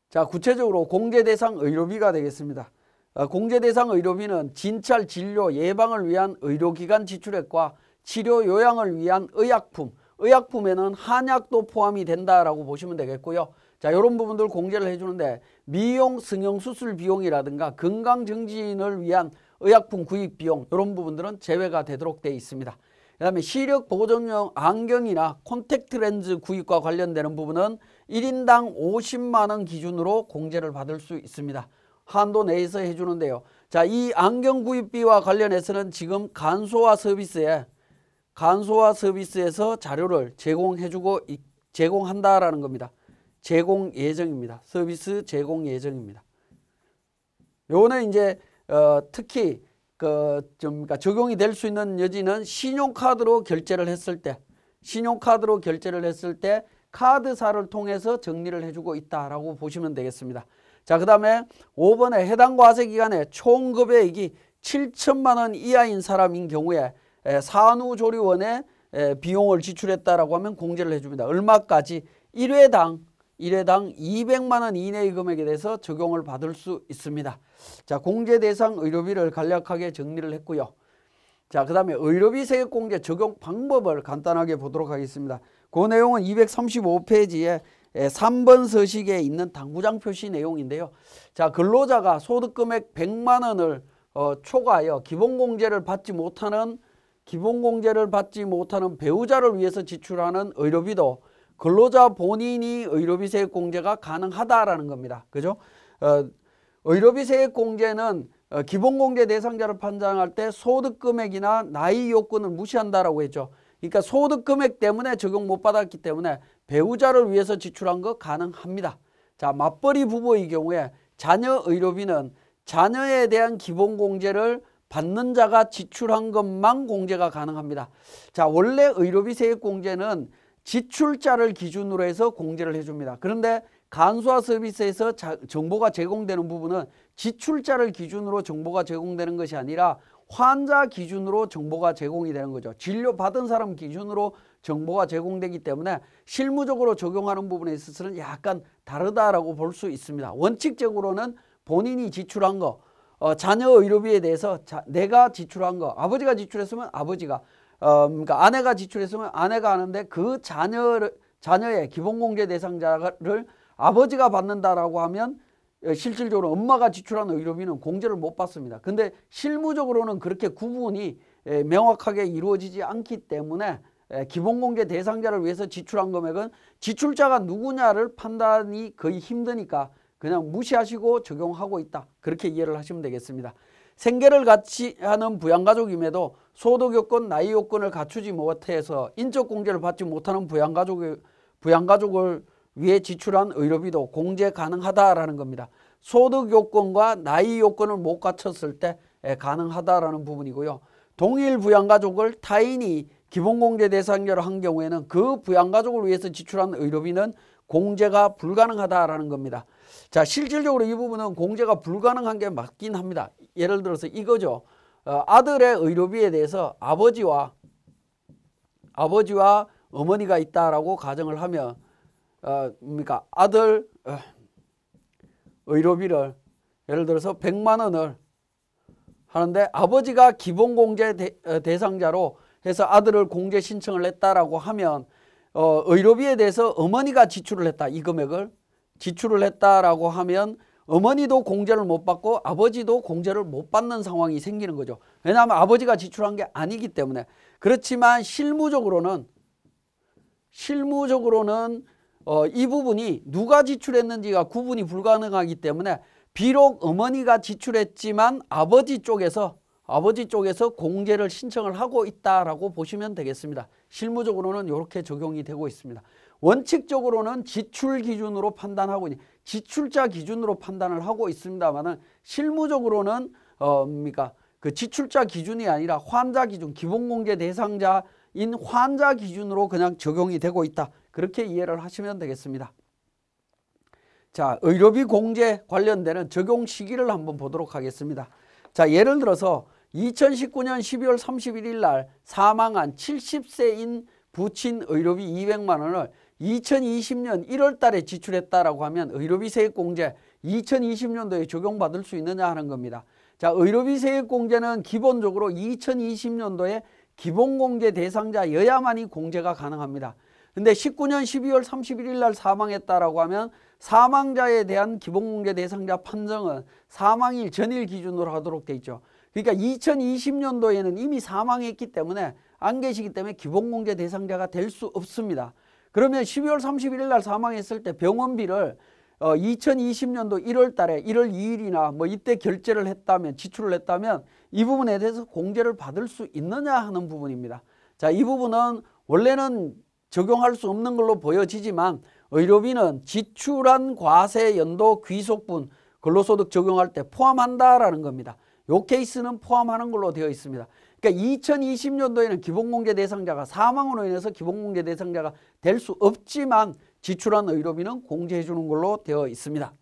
자, 구체적으로 공제 대상 의료비가 되겠습니다. 공제 대상 의료비는 진찰, 진료, 예방을 위한 의료기관 지출액과 치료, 요양을 위한 의약품, 의약품에는 한약도 포함이 된다라고 보시면 되겠고요. 자, 이런 부분들 공제를 해주는데 미용, 성형수술 비용이라든가 건강증진을 위한 의약품 구입 비용 이런 부분들은 제외가 되도록 되어 있습니다. 그 다음에 시력 보정용 안경이나 콘택트 렌즈 구입과 관련되는 부분은 1인당 50만 원 기준으로 공제를 받을 수 있습니다. 한도 내에서 해주는데요. 자, 이 안경 구입비와 관련해서는 지금 간소화 서비스에서 자료를 제공한다라는 겁니다. 제공 예정입니다. 서비스 제공 예정입니다. 요거는 이제 특히 적용이 될 수 있는 여지는 신용카드로 결제를 했을 때, 카드사를 통해서 정리를 해주고 있다라고 보시면 되겠습니다. 자, 그 다음에 5번에 해당 과세기간에 총 급여액이 7천만 원 이하인 사람인 경우에 산후조리원에 비용을 지출했다라고 하면 공제를 해줍니다. 얼마까지? 1회당 200만 원 이내의 금액에 대해서 적용을 받을 수 있습니다. 자, 공제 대상 의료비를 간략하게 정리를 했고요. 자, 그 다음에 의료비 세액공제 적용 방법을 간단하게 보도록 하겠습니다. 그 내용은 235페이지에 3번 서식에 있는 당구장 표시 내용인데요. 자, 근로자가 소득금액 100만 원을 초과하여 기본공제를 받지 못하는 배우자를 위해서 지출하는 의료비도 근로자 본인이 의료비 세액공제가 가능하다라는 겁니다. 그죠? 의료비 세액공제는 기본공제 대상자를 판단할 때 소득금액이나 나이 요건을 무시한다라고 했죠. 그러니까 소득금액 때문에 적용 못 받았기 때문에 배우자를 위해서 지출한 거 가능합니다. 자, 맞벌이 부부의 경우에 자녀 의료비는 자녀에 대한 기본공제를 받는 자가 지출한 것만 공제가 가능합니다. 자, 원래 의료비 세액공제는 지출자를 기준으로 해서 공제를 해줍니다. 그런데 간소화 서비스에서 정보가 제공되는 부분은 지출자를 기준으로 정보가 제공되는 것이 아니라 환자 기준으로 정보가 제공이 되는 거죠. 진료받은 사람 기준으로 정보가 제공되기 때문에 실무적으로 적용하는 부분에 있어서는 약간 다르다라고 볼 수 있습니다. 원칙적으로는 본인이 지출한 거, 자녀 의료비에 대해서 내가 지출한 거, 아버지가 지출했으면 아버지가, 그러니까 아내가 지출했으면 아내가 하는데 그 자녀의 기본공제 대상자를 아버지가 받는다라고 하면 실질적으로 엄마가 지출한 의료비는 공제를 못 받습니다. 근데 실무적으로는 그렇게 구분이 명확하게 이루어지지 않기 때문에 기본공제 대상자를 위해서 지출한 금액은 지출자가 누구냐를 판단이 거의 힘드니까 그냥 무시하시고 적용하고 있다. 그렇게 이해를 하시면 되겠습니다. 생계를 같이 하는 부양가족임에도 소득요건, 나이 요건을 갖추지 못해서 인적공제를 받지 못하는 부양가족을 위해 지출한 의료비도 공제 가능하다라는 겁니다. 소득요건과 나이 요건을 못 갖췄을 때 가능하다라는 부분이고요. 동일 부양가족을 타인이 기본공제 대상자로 한 경우에는 그 부양가족을 위해서 지출한 의료비는 공제가 불가능하다라는 겁니다. 자, 실질적으로 이 부분은 공제가 불가능한 게 맞긴 합니다. 예를 들어서 이거죠. 아들의 의료비에 대해서 아버지와 어머니가 있다라고 가정을 하면 그러니까 아들 의료비를 예를 들어서 100만 원을 하는데 아버지가 기본공제 대상자로 해서 아들을 공제 신청을 했다라고 하면 의료비에 대해서 어머니가 지출을 했다. 이 금액을 지출을 했다라고 하면 어머니도 공제를 못 받고 아버지도 공제를 못 받는 상황이 생기는 거죠. 왜냐하면 아버지가 지출한 게 아니기 때문에. 그렇지만 실무적으로는 이 부분이 누가 지출했는지가 구분이 불가능하기 때문에 비록 어머니가 지출했지만 아버지 쪽에서 공제를 신청을 하고 있다라고 보시면 되겠습니다. 실무적으로는 이렇게 적용이 되고 있습니다. 원칙적으로는 지출 기준으로 판단하고 지출자 기준으로 판단을 하고 있습니다만은 실무적으로는 그 지출자 기준이 아니라 환자 기준, 기본공제 대상자인 환자 기준으로 그냥 적용이 되고 있다. 그렇게 이해를 하시면 되겠습니다. 자, 의료비 공제 관련되는 적용 시기를 한번 보도록 하겠습니다. 자, 예를 들어서 2019년 12월 31일 날 사망한 70세인 부친 의료비 200만 원을 2020년 1월 달에 지출했다라고 하면 의료비 세액공제 2020년도에 적용받을 수 있느냐 하는 겁니다. 자, 의료비 세액공제는 기본적으로 2020년도에 기본공제 대상자여야만이 공제가 가능합니다. 근데 19년 12월 31일 날 사망했다라고 하면 사망자에 대한 기본공제 대상자 판정은 사망일 전일 기준으로 하도록 돼 있죠. 그러니까 2020년도에는 이미 사망했기 때문에 안 계시기 때문에 기본공제 대상자가 될 수 없습니다. 그러면 12월 31일 날 사망했을 때 병원비를 2020년도 1월 달에 1월 2일이나 뭐 이때 결제를 했다면 지출을 했다면 이 부분에 대해서 공제를 받을 수 있느냐 하는 부분입니다. 자, 이 부분은 원래는 적용할 수 없는 걸로 보여지지만 의료비는 지출한 과세 연도 귀속분 근로소득 적용할 때 포함한다라는 겁니다. 이 케이스는 포함하는 걸로 되어 있습니다. 그러니까 2020년도에는 기본공제 대상자가 사망으로 인해서 기본공제 대상자가 될 수 없지만 지출한 의료비는 공제해 주는 걸로 되어 있습니다.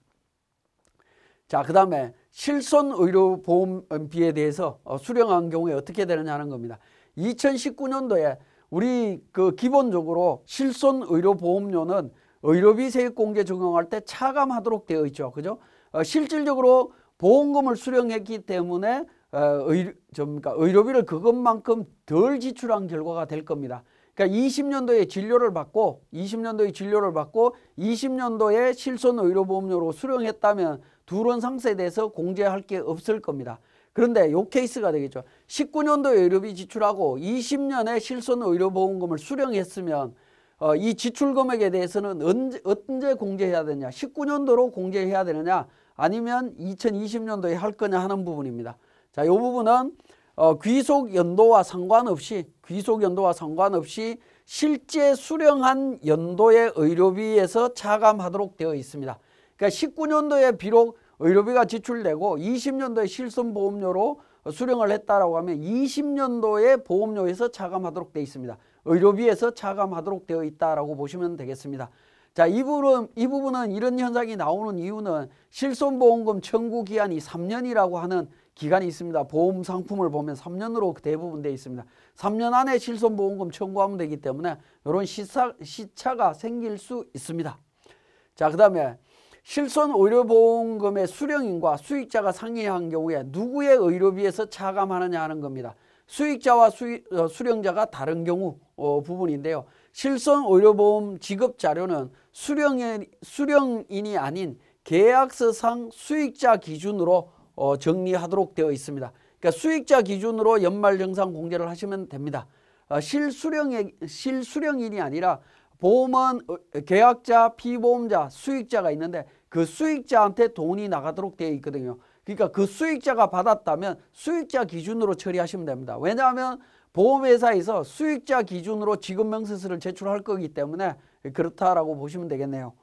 자, 그 다음에 실손의료보험비에 대해서 수령한 경우에 어떻게 되느냐 하는 겁니다. 2019년도에 우리 기본적으로 실손의료보험료는 의료비 세액공제 적용할 때 차감하도록 되어 있죠. 그죠? 실질적으로 보험금을 수령했기 때문에 의료비를 그것만큼 덜 지출한 결과가 될 겁니다. 그러니까 20년도에 진료를 받고 20년도에 실손의료보험료로 수령했다면 둘은 상세돼서 공제할 게 없을 겁니다. 그런데 요 케이스가 되겠죠. 19년도에 의료비 지출하고 20년에 실손의료보험금을 수령했으면 이 지출 금액에 대해서는 언제 공제해야 되냐, 19년도로 공제해야 되느냐 아니면 2020년도에 할 거냐 하는 부분입니다. 자, 이 부분은 귀속 연도와 상관없이 실제 수령한 연도의 의료비에서 차감하도록 되어 있습니다. 그러니까 19년도에 비록 의료비가 지출되고 20년도에 실손보험료로 수령을 했다라고 하면 20년도에 보험료에서 차감하도록 되어 있습니다. 의료비에서 차감하도록 되어 있다라고 보시면 되겠습니다. 자, 이 부분은 이런 현상이 나오는 이유는 실손보험금 청구 기한이 3년이라고 하는 기간이 있습니다. 보험 상품을 보면 3년으로 대부분 되어 있습니다. 3년 안에 실손보험금 청구하면 되기 때문에 이런 시차가 생길 수 있습니다. 자, 그 다음에 실손의료보험금의 수령인과 수익자가 상이한 경우에 누구의 의료비에서 차감하느냐 하는 겁니다. 수익자와 수령자가 다른 경우 부분인데요. 실손의료보험 지급자료는 수령인이 아닌 계약서상 수익자 기준으로 정리하도록 되어 있습니다. 그러니까 수익자 기준으로 연말정산 공제를 하시면 됩니다. 실수령인이 아니라 보험은 계약자, 피보험자, 수익자가 있는데 그 수익자한테 돈이 나가도록 되어 있거든요. 그러니까 그 수익자가 받았다면 수익자 기준으로 처리하시면 됩니다. 왜냐하면 보험회사에서 수익자 기준으로 지급명세서를 제출할 거기 때문에 그렇다라고 보시면 되겠네요.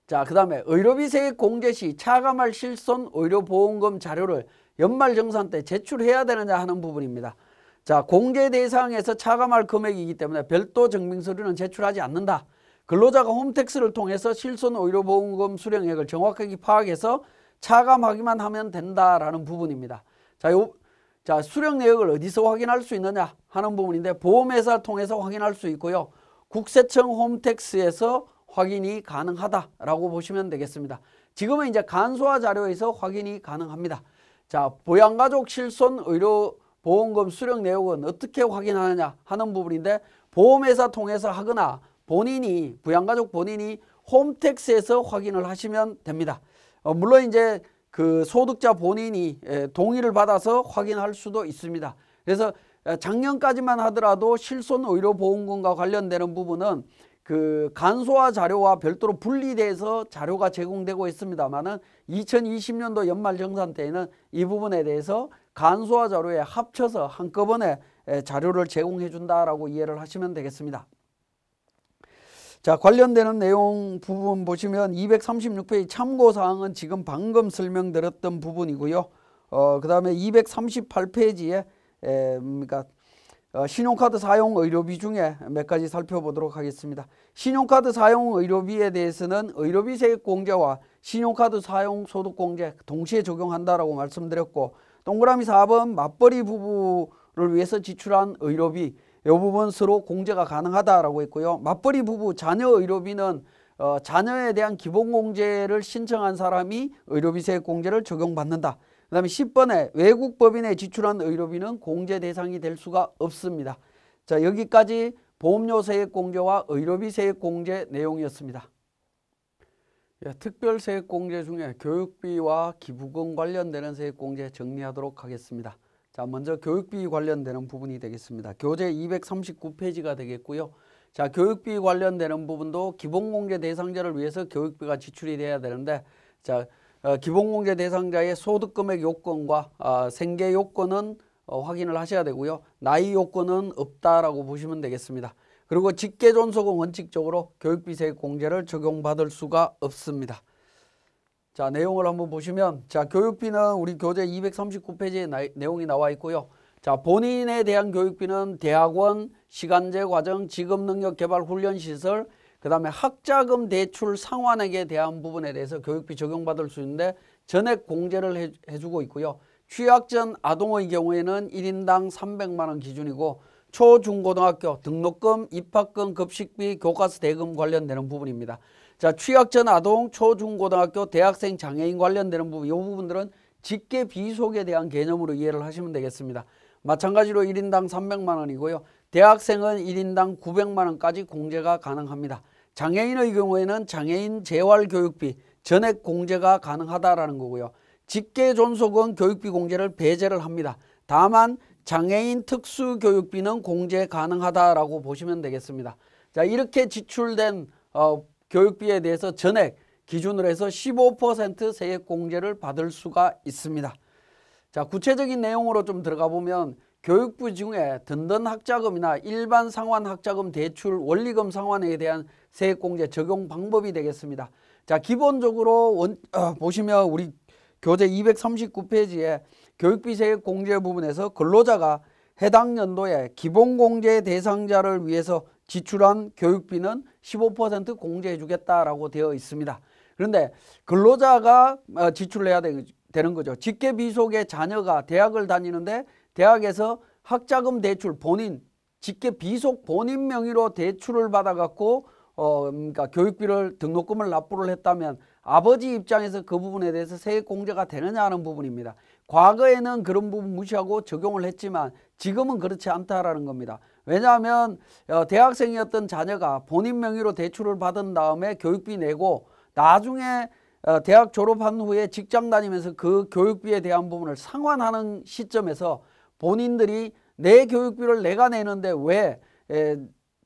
자, 그 다음에 의료비 세액 공제 시 차감할 실손의료보험금 자료를 연말정산 때 제출해야 되느냐 하는 부분입니다. 자, 공제 대상에서 차감할 금액이기 때문에 별도 증빙서류는 제출하지 않는다. 근로자가 홈택스를 통해서 실손의료보험금 수령액을 정확하게 파악해서 차감하기만 하면 된다라는 부분입니다. 자, 수령 내역을 어디서 확인할 수 있느냐 하는 부분인데 보험회사를 통해서 확인할 수 있고요. 국세청 홈택스에서 확인이 가능하다라고 보시면 되겠습니다. 지금은 이제 간소화 자료에서 확인이 가능합니다. 자, 부양가족 실손의료보험금 수령 내역은 어떻게 확인하느냐 하는 부분인데 보험회사 통해서 하거나 부양가족 본인이 홈택스에서 확인을 하시면 됩니다. 물론 이제 그 소득자 본인이 동의를 받아서 확인할 수도 있습니다. 그래서 작년까지만 하더라도 실손의료보험금과 관련되는 부분은 그 간소화 자료와 별도로 분리돼서 자료가 제공되고 있습니다만은 2020년도 연말정산 때에는 이 부분에 대해서 간소화 자료에 합쳐서 한꺼번에 자료를 제공해 준다라고 이해를 하시면 되겠습니다. 자, 관련되는 내용 부분 보시면 236페이지 참고사항은 지금 방금 설명드렸던 부분이고요. 그 다음에 238페이지에 신용카드 사용 의료비 중에 몇 가지 살펴보도록 하겠습니다. 신용카드 사용 의료비에 대해서는 의료비 세액 공제와 신용카드 사용 소득 공제 동시에 적용한다라고 말씀드렸고, 동그라미 4번 맞벌이 부부를 위해서 지출한 의료비 이 부분 서로 공제가 가능하다라고 했고요. 맞벌이 부부 자녀 의료비는 자녀에 대한 기본공제를 신청한 사람이 의료비 세액공제를 적용받는다. 그 다음에 10번에 외국 법인에 지출한 의료비는 공제 대상이 될 수가 없습니다. 자, 여기까지 보험료 세액공제와 의료비 세액공제 내용이었습니다. 예, 특별 세액공제 중에 교육비와 기부금 관련되는 세액공제 정리하도록 하겠습니다. 자, 먼저 교육비 관련되는 부분이 되겠습니다. 교재 239페이지가 되겠고요. 자, 교육비 관련되는 부분도 기본공제 대상자를 위해서 교육비가 지출이 돼야 되는데, 자, 기본공제 대상자의 소득금액 요건과 생계 요건은 확인을 하셔야 되고요. 나이 요건은 없다라고 보시면 되겠습니다. 그리고 직계존속은 원칙적으로 교육비 세액공제를 적용받을 수가 없습니다. 자, 내용을 한번 보시면, 자, 교육비는 우리 교재 239페이지에 내용이 나와 있고요. 자, 본인에 대한 교육비는 대학원, 시간제 과정, 직업능력개발훈련시설, 그 다음에 학자금 대출 상환액에 대한 부분에 대해서 교육비 적용받을 수 있는데 전액 공제를 해주고 있고요. 취학 전 아동의 경우에는 1인당 300만 원 기준이고 초, 중, 고등학교 등록금, 입학금, 급식비, 교과서 대금 관련되는 부분입니다. 자, 취학 전 아동, 초, 중, 고등학교, 대학생, 장애인 관련되는 부분, 이 부분들은 직계 비속에 대한 개념으로 이해를 하시면 되겠습니다. 마찬가지로 1인당 300만 원이고요. 대학생은 1인당 900만 원까지 공제가 가능합니다. 장애인의 경우에는 장애인 재활교육비 전액 공제가 가능하다라는 거고요. 직계존속은 교육비 공제를 배제를 합니다. 다만 장애인 특수교육비는 공제 가능하다라고 보시면 되겠습니다. 자, 이렇게 지출된 교육비에 대해서 전액 기준으로 해서 15% 세액 공제를 받을 수가 있습니다. 자, 구체적인 내용으로 좀 들어가 보면 교육부 중에 든든 학자금이나 일반 상환 학자금 대출 원리금 상환에 대한 세액공제 적용 방법이 되겠습니다. 자, 기본적으로 보시면 우리 교재 239페이지에 교육비 세액공제 부분에서 근로자가 해당 연도에 기본공제 대상자를 위해서 지출한 교육비는 15% 공제해 주겠다라고 되어 있습니다. 그런데 근로자가 지출을 해야 되는 거죠. 직계비속의 자녀가 대학을 다니는데 대학에서 학자금 대출 본인 직계비속 본인 명의로 대출을 받아갖고 그러니까 교육비를 등록금을 납부를 했다면 아버지 입장에서 그 부분에 대해서 세액 공제가 되느냐 하는 부분입니다. 과거에는 그런 부분 무시하고 적용을 했지만 지금은 그렇지 않다라는 겁니다. 왜냐하면 대학생이었던 자녀가 본인 명의로 대출을 받은 다음에 교육비 내고 나중에 대학 졸업한 후에 직장 다니면서 그 교육비에 대한 부분을 상환하는 시점에서 본인들이 내 교육비를 내가 내는데 왜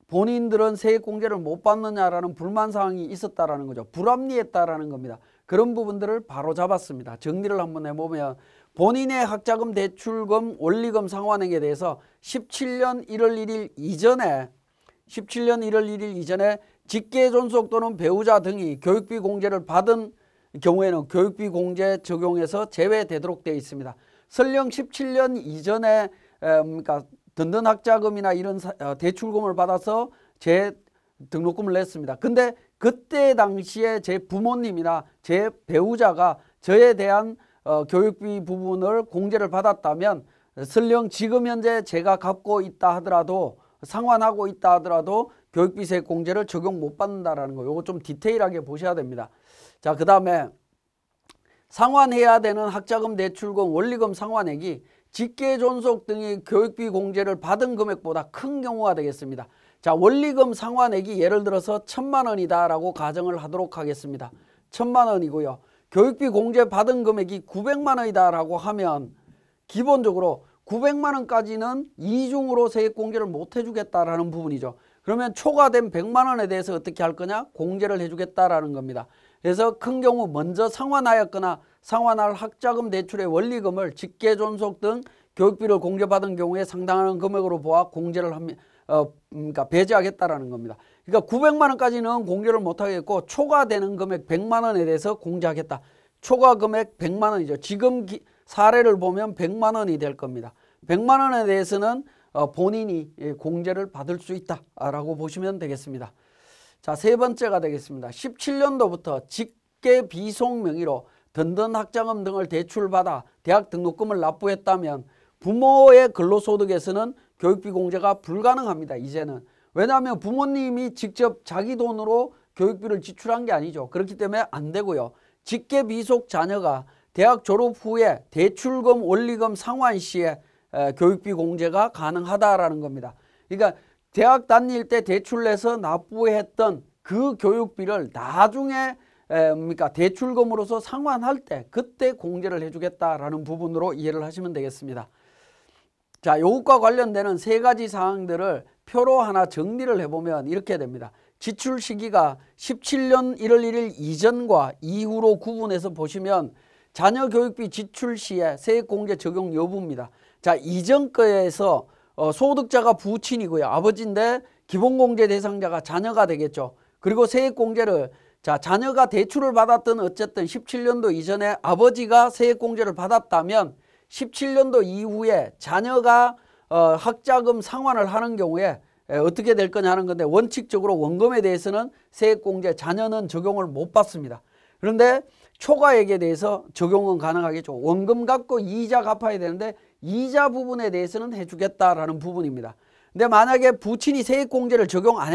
본인들은 세액공제를 못 받느냐라는 불만사항이 있었다라는 거죠. 불합리했다라는 겁니다. 그런 부분들을 바로 잡았습니다. 정리를 한번 해보면 본인의 학자금 대출금 원리금 상환액에 대해서 17년 1월 1일 이전에 직계존속 또는 배우자 등이 교육비 공제를 받은 경우에는 교육비 공제 적용에서 제외되도록 되어 있습니다. 설령 17년 이전에 그러니까 든든 학자금이나 이런 대출금을 받아서 제 등록금을 냈습니다. 근데 그때 당시에 제 부모님이나 제 배우자가 저에 대한 교육비 부분을 공제를 받았다면 설령 지금 현재 제가 갚고 있다 하더라도 상환하고 있다 하더라도 교육비 세액 공제를 적용 못 받는다라는 거, 요거 좀 디테일하게 보셔야 됩니다. 자, 그 다음에 상환해야 되는 학자금 대출금 원리금 상환액이 직계존속 등의 교육비 공제를 받은 금액보다 큰 경우가 되겠습니다. 자, 원리금 상환액이 예를 들어서 1,000만 원이다 라고 가정을 하도록 하겠습니다. 1,000만 원이고요. 교육비 공제 받은 금액이 900만 원이다 라고 하면 기본적으로 900만 원까지는 이중으로 세액 공제를 못 해주겠다라는 부분이죠. 그러면 초과된 100만 원에 대해서 어떻게 할 거냐? 공제를 해주겠다라는 겁니다. 그래서 큰 경우 먼저 상환하였거나 상환할 학자금 대출의 원리금을 직계존속 등 교육비를 공제받은 경우에 상당한 금액으로 보아 공제를 그러니까 배제하겠다라는 겁니다. 그러니까 900만 원까지는 공제를 못하겠고 초과되는 금액 100만 원에 대해서 공제하겠다. 초과 금액 100만 원이죠. 지금 사례를 보면 100만 원이 될 겁니다. 100만 원에 대해서는 본인이 공제를 받을 수 있다라고 보시면 되겠습니다. 자, 세 번째가 되겠습니다. 17년도부터 직계 비속 명의로 든든 학자금 등을 대출받아 대학 등록금을 납부했다면 부모의 근로소득에서는 교육비 공제가 불가능합니다. 이제는. 왜냐하면 부모님이 직접 자기 돈으로 교육비를 지출한 게 아니죠. 그렇기 때문에 안 되고요. 직계비속 자녀가 대학 졸업 후에 대출금, 원리금 상환 시에 교육비 공제가 가능하다라는 겁니다. 그러니까 대학 다닐 때 대출 내서 납부했던 그 교육비를 나중에 대출금으로서 상환할 때 그때 공제를 해주겠다라는 부분으로 이해를 하시면 되겠습니다. 자, 요것과 관련되는 세 가지 사항들을 표로 하나 정리를 해보면 이렇게 됩니다. 지출 시기가 17년 1월 1일 이전과 이후로 구분해서 보시면 자녀 교육비 지출 시에 세액공제 적용 여부입니다. 자, 이전 거에서 소득자가 부친이고요. 아버지인데 기본공제 대상자가 자녀가 되겠죠. 그리고 세액공제를 자, 자녀가 대출을 받았던 어쨌든 17년도 이전에 아버지가 세액공제를 받았다면 17년도 이후에 자녀가 학자금 상환을 하는 경우에 어떻게 될 거냐 하는 건데 원칙적으로 원금에 대해서는 세액공제 자녀는 적용을 못 받습니다. 그런데 초과액에 대해서 적용은 가능하겠죠. 원금 갚고 이자 갚아야 되는데 이자 부분에 대해서는 해주겠다라는 부분입니다. 근데 만약에 부친이 세액공제를 적용 안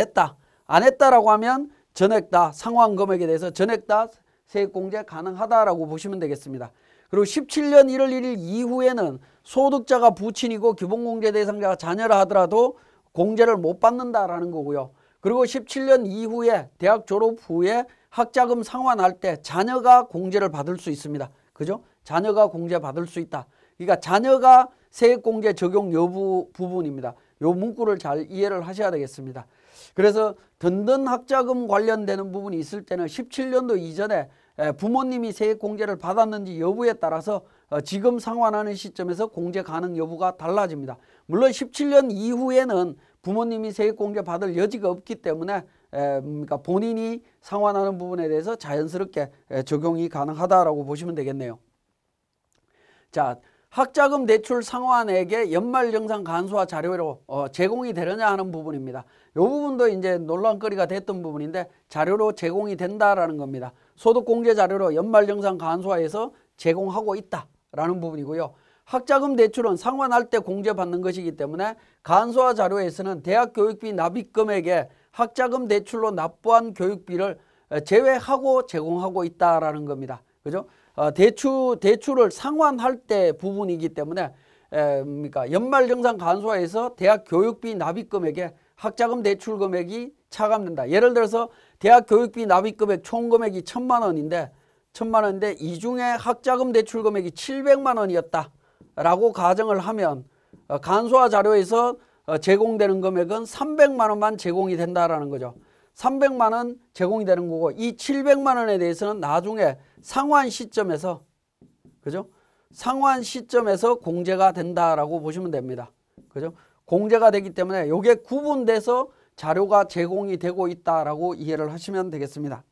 했다라고 하면 전액 다 상환금액에 대해서 전액 다 세액공제 가능하다라고 보시면 되겠습니다. 그리고 17년 1월 1일 이후에는 소득자가 부친이고 기본공제 대상자가 자녀라 하더라도 공제를 못 받는다라는 거고요. 그리고 17년 이후에 대학 졸업 후에 학자금 상환할 때 자녀가 공제를 받을 수 있습니다. 그죠? 자녀가 공제 받을 수 있다. 그러니까 자녀가 세액공제 적용 여부 부분입니다. 요 문구를 잘 이해를 하셔야 되겠습니다. 그래서 든든 학자금 관련되는 부분이 있을 때는 17년도 이전에 부모님이 세액공제를 받았는지 여부에 따라서 지금 상환하는 시점에서 공제 가능 여부가 달라집니다. 물론 17년 이후에는 부모님이 세액공제 받을 여지가 없기 때문에 그러니까 본인이 상환하는 부분에 대해서 자연스럽게 적용이 가능하다라고 보시면 되겠네요. 자, 학자금 대출 상환액의 연말정산 간소화 자료로 제공이 되느냐 하는 부분입니다. 이 부분도 이제 논란거리가 됐던 부분인데 자료로 제공이 된다라는 겁니다. 소득공제 자료로 연말정산 간소화해서 제공하고 있다라는 부분이고요. 학자금 대출은 상환할 때 공제받는 것이기 때문에 간소화 자료에서는 대학 교육비 납입금액에 학자금 대출로 납부한 교육비를 제외하고 제공하고 있다라는 겁니다. 그죠? 대출을 상환할 때 부분이기 때문에 그러니까 연말정산 간소화에서 대학 교육비 납입금액에 학자금 대출 금액이 차감된다. 예를 들어서 대학 교육비 납입금액 총 금액이 1,000만 원인데 이 중에 학자금 대출 금액이 700만 원이었다라고 가정을 하면 간소화 자료에서 제공되는 금액은 300만 원만 제공이 된다라는 거죠. 300만 원 제공이 되는 거고 이 700만 원에 대해서는 나중에 상환 시점에서 그죠? 상환 시점에서 공제가 된다라고 보시면 됩니다. 그죠? 공제가 되기 때문에 이게 구분돼서 자료가 제공이 되고 있다라고 이해를 하시면 되겠습니다.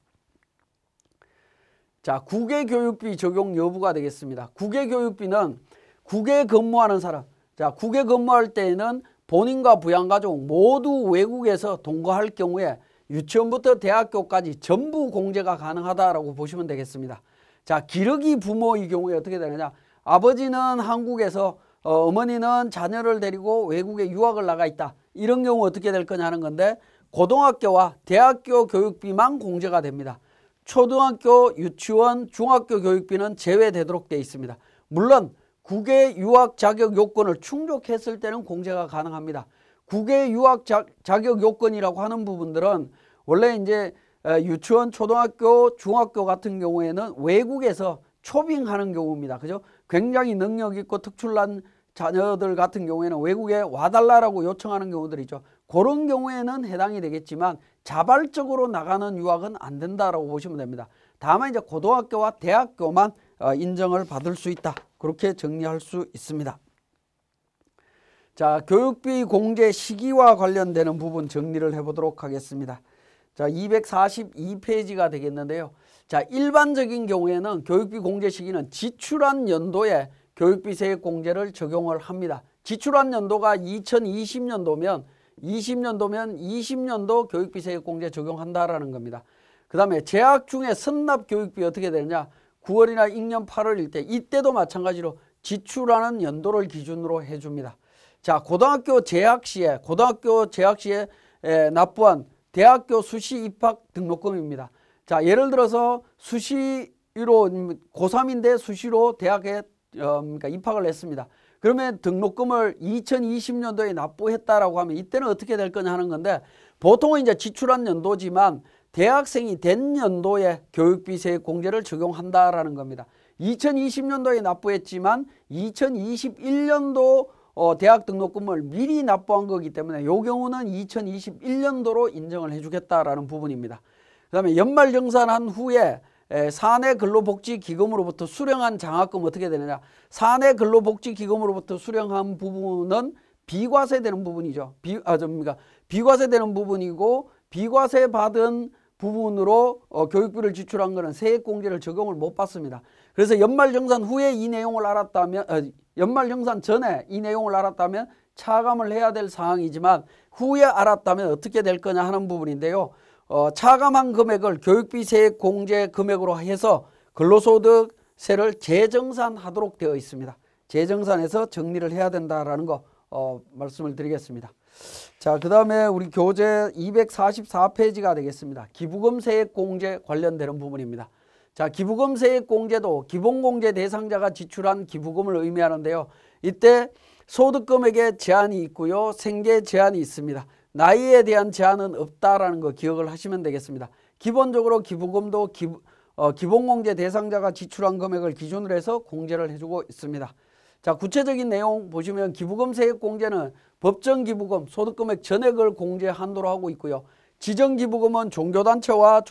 자, 국외교육비 적용 여부가 되겠습니다. 국외교육비는 국외에 근무하는 사람, 자, 국외 근무할 때에는 본인과 부양가족 모두 외국에서 동거할 경우에 유치원부터 대학교까지 전부 공제가 가능하다라고 보시면 되겠습니다. 자, 기러기 부모의 경우에 어떻게 되느냐? 아버지는 한국에서 어머니는 자녀를 데리고 외국에 유학을 나가 있다. 이런 경우 어떻게 될 거냐 하는 건데 고등학교와 대학교 교육비만 공제가 됩니다. 초등학교, 유치원, 중학교 교육비는 제외되도록 되어 있습니다. 물론 국외 유학 자격 요건을 충족했을 때는 공제가 가능합니다. 국외 유학 자격 요건이라고 하는 부분들은 원래 이제 유치원, 초등학교, 중학교 같은 경우에는 외국에서 초빙하는 경우입니다. 그죠? 굉장히 능력 있고 특출난 자녀들 같은 경우에는 외국에 와달라고 요청하는 경우들이죠. 그런 경우에는 해당이 되겠지만 자발적으로 나가는 유학은 안 된다라고 보시면 됩니다. 다만 이제 고등학교와 대학교만 인정을 받을 수 있다. 그렇게 정리할 수 있습니다. 자, 교육비 공제 시기와 관련되는 부분 정리를 해보도록 하겠습니다. 자, 242페이지가 되겠는데요. 자, 일반적인 경우에는 교육비 공제 시기는 지출한 연도에 교육비 세액 공제를 적용을 합니다. 지출한 연도가 2020년도면 20년도 교육비 세액 공제 적용한다라는 겁니다. 그 다음에 재학 중에 선납 교육비 어떻게 되느냐? 9월이나 익년 8월일 때 이때도 마찬가지로 지출하는 연도를 기준으로 해줍니다. 자, 고등학교 재학 시에 납부한 대학교 수시 입학 등록금입니다. 자, 예를 들어서 수시로 고3인데 수시로 대학에 그러니까 입학을 했습니다. 그러면 등록금을 2020년도에 납부했다라고 하면 이때는 어떻게 될 거냐 하는 건데, 보통은 이제 지출한 연도지만 대학생이 된 연도에 교육비 세액 공제를 적용한다라는 겁니다. 2020년도에 납부했지만 2021년도 대학 등록금을 미리 납부한 거기 때문에 이 경우는 2021년도로 인정을 해주겠다라는 부분입니다. 그 다음에 연말정산한 후에 사내근로복지기금으로부터 수령한 장학금 어떻게 되느냐. 사내근로복지기금으로부터 수령한 부분은 비과세되는 부분이죠. 비과세되는 부분이고, 비과세 받은 부분으로 교육비를 지출한 것은 세액공제를 적용을 못 받습니다. 그래서 연말정산 후에 이 내용을 알았다면, 연말정산 전에 이 내용을 알았다면 차감을 해야 될 사항이지만 후에 알았다면 어떻게 될 거냐 하는 부분인데요. 차감한 금액을 교육비 세액 공제 금액으로 해서 근로소득세를 재정산하도록 되어 있습니다. 재정산해서 정리를 해야 된다라는 거 말씀을 드리겠습니다. 자, 그 다음에 우리 교재 244페이지가 되겠습니다. 기부금 세액 공제 관련되는 부분입니다. 자, 기부금 세액 공제도 기본공제 대상자가 지출한 기부금을 의미하는데요. 이때 소득금액에 제한이 있고요. 생계 제한이 있습니다. 나이에 대한 제한은 없다라는 거 기억을 하시면 되겠습니다. 기본적으로 기부금도 기본공제 대상자가 지출한 금액을 기준으로 해서 공제를 해주고 있습니다. 자, 구체적인 내용 보시면 기부금 세액 공제는 법정 기부금, 소득금액 전액을 공제 한도로 하고 있고요. 지정 기부금은 종교단체와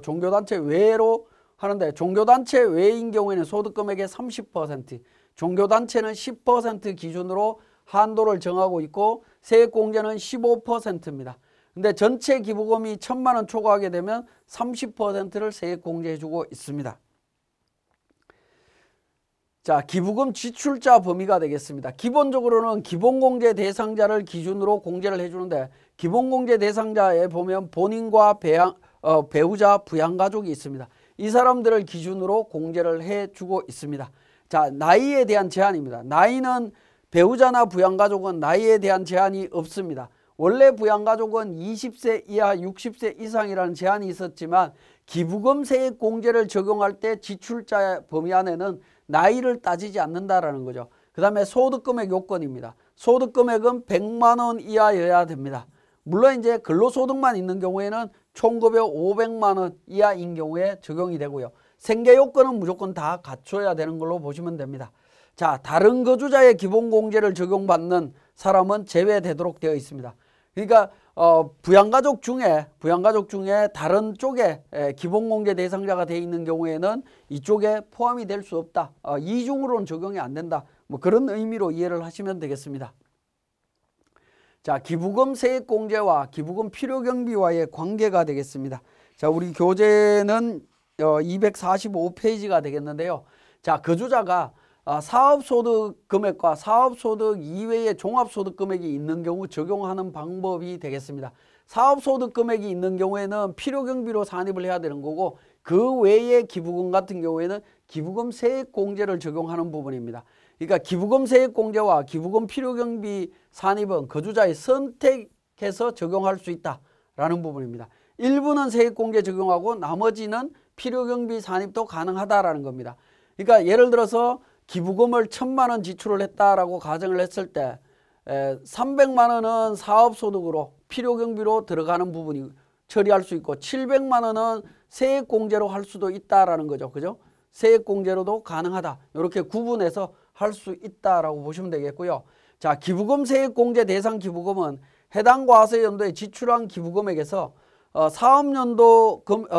종교단체 외로 하는데, 종교단체 외인 경우에는 소득금액의 30%, 종교단체는 10% 기준으로 한도를 정하고 있고, 세액공제는 15%입니다. 근데 전체 기부금이 1,000만 원 초과하게 되면 30%를 세액공제해주고 있습니다. 자, 기부금 지출자 범위가 되겠습니다. 기본적으로는 기본공제 대상자를 기준으로 공제를 해주는데, 기본공제 대상자에 보면 본인과 배우자, 부양가족이 있습니다. 이 사람들을 기준으로 공제를 해주고 있습니다. 자, 나이에 대한 제한입니다. 나이는 배우자나 부양가족은 나이에 대한 제한이 없습니다. 원래 부양가족은 20세 이하 60세 이상이라는 제한이 있었지만 기부금 세액 공제를 적용할 때 지출자 범위 안에는 나이를 따지지 않는다라는 거죠. 그 다음에 소득금액 요건입니다. 소득금액은 100만 원 이하여야 됩니다. 물론 이제 근로소득만 있는 경우에는 총급여 500만 원 이하인 경우에 적용이 되고요. 생계 요건은 무조건 다 갖춰야 되는 걸로 보시면 됩니다. 자, 다른 거주자의 기본공제를 적용받는 사람은 제외되도록 되어 있습니다. 그러니까 부양가족 중에 다른 쪽에 기본공제 대상자가 되어 있는 경우에는 이쪽에 포함이 될 수 없다. 이중으로는 적용이 안 된다. 뭐 그런 의미로 이해를 하시면 되겠습니다. 자, 기부금 세액공제와 기부금 필요경비와의 관계가 되겠습니다. 자, 우리 교재는 245페이지가 되겠는데요. 자, 거주자가 사업소득 금액과 사업소득 이외의 종합소득 금액이 있는 경우 적용하는 방법이 되겠습니다. 사업소득 금액이 있는 경우에는 필요경비로 산입을 해야 되는 거고, 그 외의 기부금 같은 경우에는 기부금 세액공제를 적용하는 부분입니다. 그러니까 기부금 세액공제와 기부금 필요경비 산입은 거주자의 선택해서 적용할 수 있다라는 부분입니다. 일부는 세액공제 적용하고 나머지는 필요경비 산입도 가능하다라는 겁니다. 그러니까 예를 들어서 기부금을 1,000만 원 지출을 했다라고 가정을 했을 때 300만 원은 사업소득으로 필요경비로 들어가는 부분이 처리할 수 있고, 700만 원은 세액공제로 할 수도 있다라는 거죠. 그죠? 세액공제로도 가능하다. 이렇게 구분해서 할 수 있다라고 보시면 되겠고요. 자, 기부금 세액공제 대상 기부금은 해당 과세연도에 지출한 기부금액에서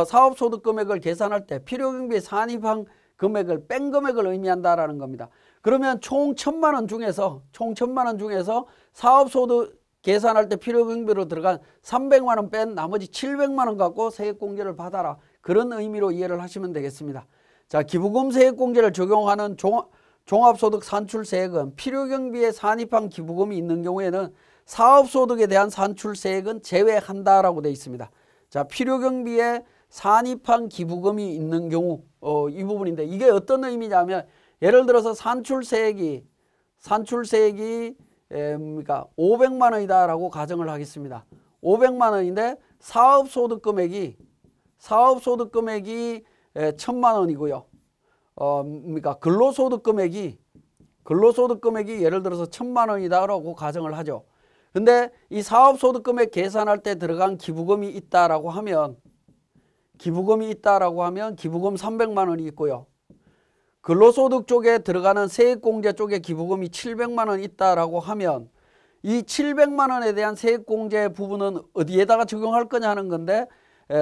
사업소득 금액을 계산할 때 필요경비에 산입한 금액을 뺀 금액을 의미한다라는 겁니다. 그러면 총 1,000만 원 중에서 사업소득 계산할 때 필요경비로 들어간 300만 원 뺀 나머지 700만 원 갖고 세액공제를 받아라. 그런 의미로 이해를 하시면 되겠습니다. 자, 기부금 세액공제를 적용하는 종합소득 산출세액은 필요경비에 산입한 기부금이 있는 경우에는 사업소득에 대한 산출세액은 제외한다라고 되어 있습니다. 자, 필요경비에 산입한 기부금이 있는 경우 이 부분인데, 이게 어떤 의미냐면, 예를 들어서 산출세액이 그러니까 500만 원이다라고 가정을 하겠습니다. 500만 원인데 사업소득 금액이 1,000만 원이고요. 그러니까 근로소득 금액이 예를 들어서 1,000만 원이다라고 가정을 하죠. 근데 이 사업소득 금액 계산할 때 들어간 기부금이 있다라고 하면 기부금 300만 원이 있고요. 근로소득 쪽에 들어가는 세액공제 쪽에 기부금이 700만 원 있다라고 하면 이 700만 원에 대한 세액공제 부분은 어디에다가 적용할 거냐 하는 건데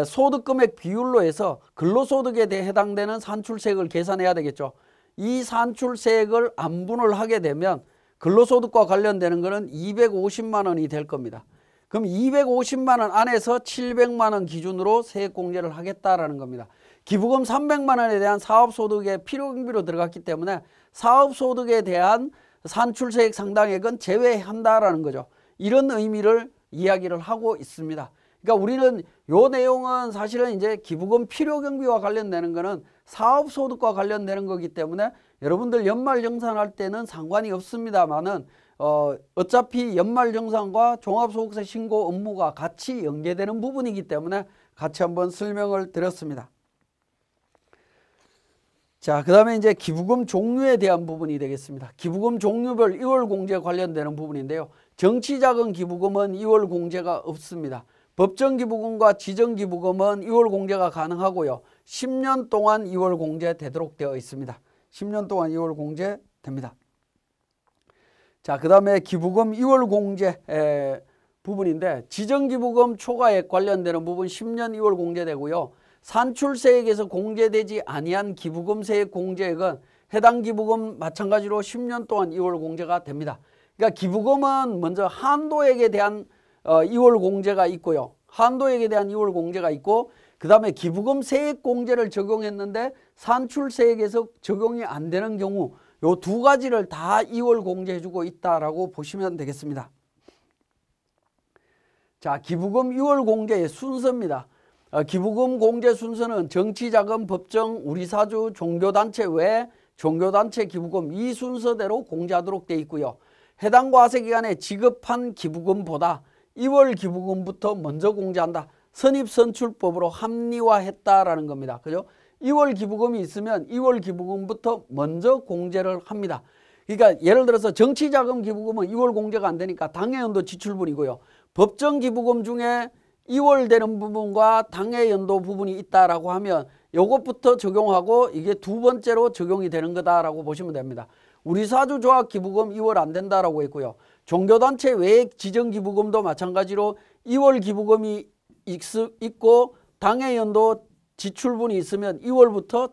소득금액 비율로 해서 근로소득에 대해 해당되는 산출세액을 계산해야 되겠죠. 이 산출세액을 안분을 하게 되면 근로소득과 관련되는 것은 250만 원이 될 겁니다. 그럼 250만 원 안에서 700만 원 기준으로 세액공제를 하겠다라는 겁니다. 기부금 300만 원에 대한 사업소득의 필요경비로 들어갔기 때문에 사업소득에 대한 산출세액 상당액은 제외한다라는 거죠. 이런 의미를 이야기를 하고 있습니다. 그러니까 우리는 요 내용은 사실은 이제 기부금 필요경비와 관련되는 거는 사업소득과 관련되는 거기 때문에 여러분들 연말정산할 때는 상관이 없습니다만은 어차피 연말정산과 종합소득세 신고 업무가 같이 연계되는 부분이기 때문에 같이 한번 설명을 드렸습니다. 자, 그 다음에 이제 기부금 종류에 대한 부분이 되겠습니다. 기부금 종류별 2월 공제 관련되는 부분인데요. 정치자금 기부금은 2월 공제가 없습니다. 법정기부금과 지정기부금은 2월 공제가 가능하고요. 10년 동안 2월 공제 되도록 되어 있습니다. 10년 동안 2월 공제 됩니다. 자, 그 다음에 기부금 2월 공제 부분인데 지정기부금 초과액 관련되는 부분 10년 2월 공제되고요. 산출세액에서 공제되지 아니한 기부금 세액 공제액은 해당 기부금 마찬가지로 10년 동안 2월 공제가 됩니다. 그러니까 기부금은 먼저 한도액에 대한 2월 공제가 있고요. 한도액에 대한 2월 공제가 있고 그 다음에 기부금 세액 공제를 적용했는데 산출세액에서 적용이 안 되는 경우 요 두 가지를 다 2월 공제해주고 있다라고 보시면 되겠습니다. 자, 기부금 2월 공제의 순서입니다. 기부금 공제 순서는 정치자금, 법정, 우리사주, 종교단체 외 종교단체 기부금 이 순서대로 공제하도록 되어 있고요. 해당 과세기간에 지급한 기부금보다 2월 기부금부터 먼저 공제한다. 선입선출법으로 합리화했다라는 겁니다. 그죠? 2월 기부금이 있으면 2월 기부금부터 먼저 공제를 합니다. 그러니까 예를 들어서 정치자금 기부금은 2월 공제가 안 되니까 당해연도 지출분이고요. 법정 기부금 중에 2월 되는 부분과 당해연도 부분이 있다라고 하면 이것부터 적용하고 이게 두 번째로 적용이 되는 거다라고 보시면 됩니다. 우리사주조합 기부금 2월 안 된다라고 했고요. 종교단체 외 지정기부금도 마찬가지로 2월 기부금이 있고 당해연도 지출분이 있으면 2월부터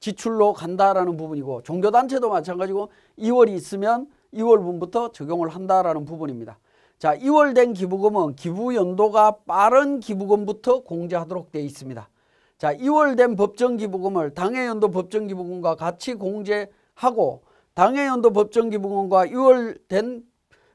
지출로 간다라는 부분이고 종교단체도 마찬가지고 2월이 있으면 2월분부터 적용을 한다라는 부분입니다. 자, 2월 된 기부금은 기부연도가 빠른 기부금부터 공제하도록 되어 있습니다. 자, 2월 된 법정기부금을 당해연도 법정기부금과 같이 공제하고 당해연도 법정기부금과 2월 된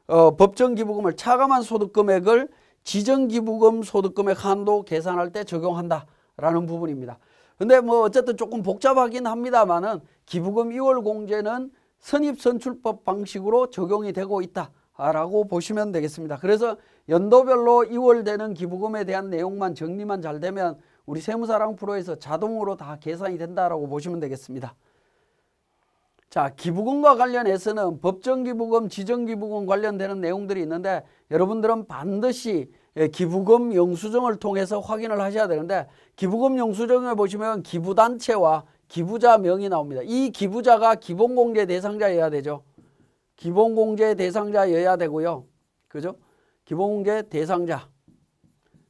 법정기부금을 차감한 소득금액을 지정기부금 소득금액 한도 계산할 때 적용한다라는 부분입니다. 근데 뭐 어쨌든 조금 복잡하긴 합니다만은 기부금 2월 공제는 선입선출법 방식으로 적용이 되고 있다라고 보시면 되겠습니다. 그래서 연도별로 2월 되는 기부금에 대한 내용만 정리만 잘 되면 우리 세무사랑 프로에서 자동으로 다 계산이 된다라고 보시면 되겠습니다. 자, 기부금과 관련해서는 법정기부금, 지정기부금 관련되는 내용들이 있는데 여러분들은 반드시 기부금 영수증을 통해서 확인을 하셔야 되는데 기부금 영수증에 보시면 기부단체와 기부자 명이 나옵니다. 이 기부자가 기본공제 대상자여야 되죠. 기본공제 대상자여야 되고요. 그죠? 기본공제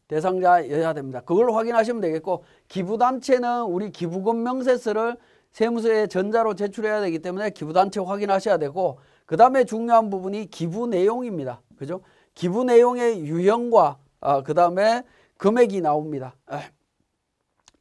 대상자여야 됩니다. 그걸 확인하시면 되겠고 기부단체는 우리 기부금 명세서를 세무서에 전자로 제출해야 되기 때문에 기부단체 확인하셔야 되고 그 다음에 중요한 부분이 기부 내용입니다. 그죠? 기부 내용의 유형과 그 다음에 금액이 나옵니다.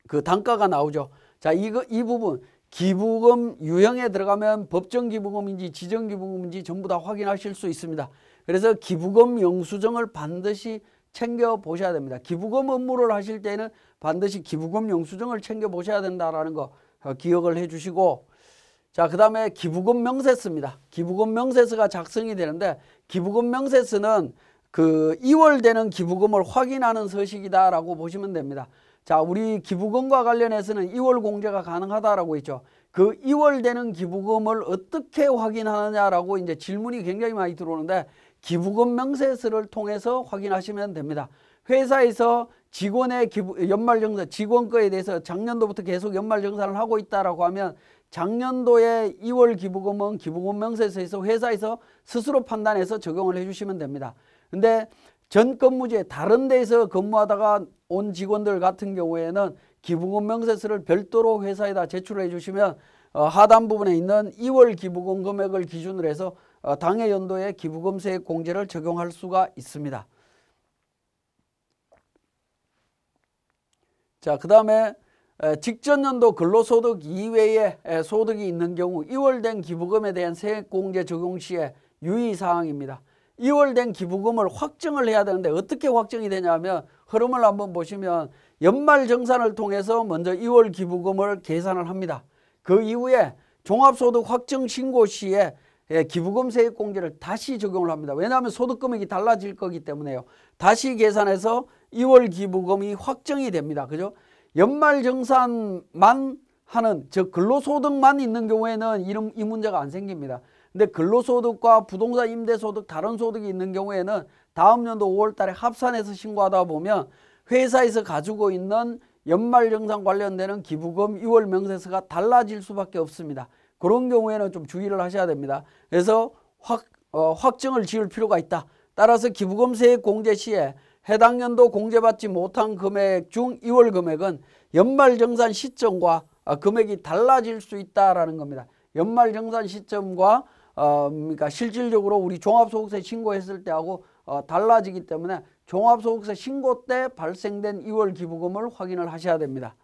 그 단가가 나오죠. 자, 이 부분 기부금 유형에 들어가면 법정기부금인지 지정기부금인지 전부 다 확인하실 수 있습니다. 그래서 기부금 영수증을 반드시 챙겨 보셔야 됩니다. 기부금 업무를 하실 때는 반드시 기부금 영수증을 챙겨 보셔야 된다라는 거 기억을 해 주시고 자, 그 다음에 기부금 명세서입니다. 기부금 명세서가 작성이 되는데 기부금 명세서는 그 2월 되는 기부금을 확인하는 서식이다라고 보시면 됩니다. 자, 우리 기부금과 관련해서는 2월 공제가 가능하다라고 했죠. 그 2월 되는 기부금을 어떻게 확인하느냐라고 이제 질문이 굉장히 많이 들어오는데 기부금 명세서를 통해서 확인하시면 됩니다. 회사에서 직원의 연말정산, 직원 거에 대해서 작년도부터 계속 연말정산을 하고 있다라고 하면 작년도에 2월 기부금은 기부금 명세서에서 회사에서 스스로 판단해서 적용을 해주시면 됩니다. 근데 전 근무지에 다른 데에서 근무하다가 온 직원들 같은 경우에는 기부금 명세서를 별도로 회사에다 제출해 주시면 하단 부분에 있는 2월 기부금 금액을 기준으로 해서 당해 연도에 기부금 세액 공제를 적용할 수가 있습니다. 자, 그 다음에 직전 연도 근로소득 이외에 소득이 있는 경우 2월 된 기부금에 대한 세액 공제 적용 시에 유의사항입니다. 2월 된 기부금을 확정을 해야 되는데 어떻게 확정이 되냐면 흐름을 한번 보시면 연말정산을 통해서 먼저 2월 기부금을 계산을 합니다. 그 이후에 종합소득 확정 신고 시에 기부금 세액 공제를 다시 적용을 합니다. 왜냐하면 소득 금액이 달라질 거기 때문에요. 다시 계산해서 2월 기부금이 확정이 됩니다. 그죠? 연말정산만 하는, 즉 근로소득만 있는 경우에는 이 문제가 안 생깁니다. 근데 근로소득과 부동산 임대소득, 다른 소득이 있는 경우에는 다음 연도 5월 달에 합산해서 신고하다 보면 회사에서 가지고 있는 연말정산 관련되는 기부금 2월 명세서가 달라질 수밖에 없습니다. 그런 경우에는 좀 주의를 하셔야 됩니다. 그래서 확정을 지을 필요가 있다. 따라서 기부금 세액 공제 시에 해당 연도 공제받지 못한 금액 중 2월 금액은 연말정산 시점과 금액이 달라질 수 있다라는 겁니다. 연말정산 시점과 그러니까 실질적으로 우리 종합소득세 신고했을 때하고 달라지기 때문에 종합소득세 신고 때 발생된 2월 기부금을 확인을 하셔야 됩니다.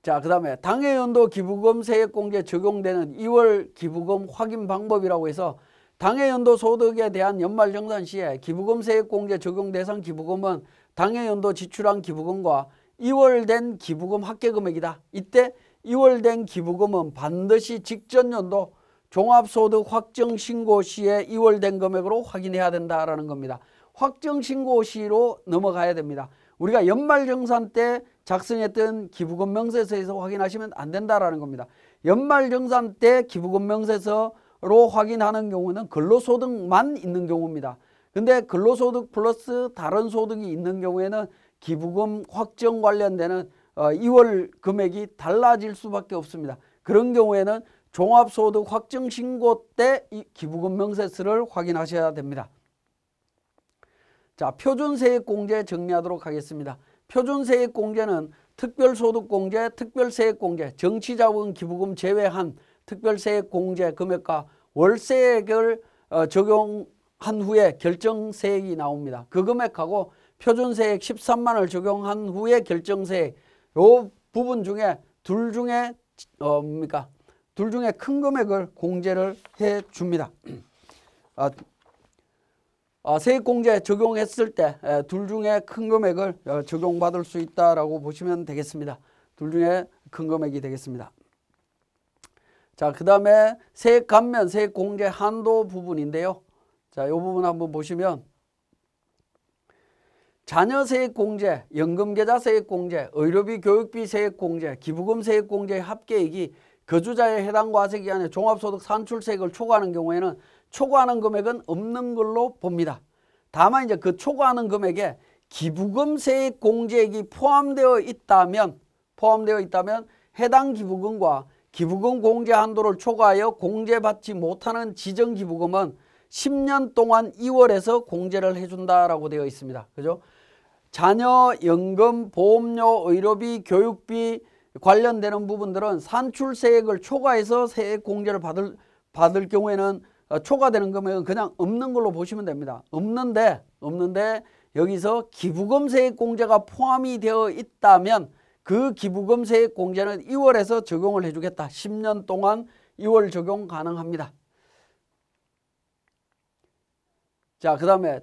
자, 그 다음에 당해연도 기부금 세액공제 적용되는 2월 기부금 확인 방법이라고 해서 당해연도 소득에 대한 연말정산 시에 기부금 세액공제 적용 대상 기부금은 당해연도 지출한 기부금과 2월 된 기부금 합계금액이다. 이때 2월 된 기부금은 반드시 직전 연도 종합소득 확정 신고 시에 2월 된 금액으로 확인해야 된다라는 겁니다. 확정 신고 시로 넘어가야 됩니다. 우리가 연말정산 때 작성했던 기부금 명세서에서 확인하시면 안 된다라는 겁니다. 연말정산 때 기부금 명세서로 확인하는 경우는 근로소득만 있는 경우입니다. 근데 근로소득 플러스 다른 소득이 있는 경우에는 기부금 확정 관련되는 2월 금액이 달라질 수밖에 없습니다. 그런 경우에는 종합소득 확정 신고 때 이 기부금 명세서를 확인하셔야 됩니다. 자, 표준세액공제 정리하도록 하겠습니다. 표준세액공제는 특별소득공제, 특별세액공제, 정치자본 기부금 제외한 특별세액공제 금액과 월세액을 적용한 후에 결정세액이 나옵니다. 그 금액하고 표준세액 13만 원을 적용한 후에 결정세액, 요 부분 중에 둘 중에 큰 금액을 공제를 해 줍니다. 세액공제 적용했을 때 둘 중에 큰 금액을 적용받을 수 있다라고 보시면 되겠습니다. 둘 중에 큰 금액이 되겠습니다. 자, 그 다음에 세액 감면, 세액공제 한도 부분인데요. 자, 이 부분 한번 보시면 자녀세액공제, 연금계좌 세액공제, 의료비 교육비 세액공제, 기부금 세액공제의 합계액이 거주자의 해당 과세기간에 종합소득 산출세액을 초과하는 경우에는 초과하는 금액은 없는 걸로 봅니다. 다만 이제 그 초과하는 금액에 기부금 세액 공제액이 포함되어 있다면 해당 기부금과 기부금 공제 한도를 초과하여 공제받지 못하는 지정 기부금은 10년 동안 2월에서 공제를 해준다라고 되어 있습니다. 그죠? 자녀, 연금, 보험료, 의료비, 교육비 관련되는 부분들은 산출세액을 초과해서 세액 공제를 받을 경우에는 초과되는 금액은 그냥 없는 걸로 보시면 됩니다. 없는데 여기서 기부금 세액 공제가 포함이 되어 있다면 그 기부금 세액 공제는 2월에서 적용을 해주겠다. 10년 동안 2월 적용 가능합니다. 자, 그 다음에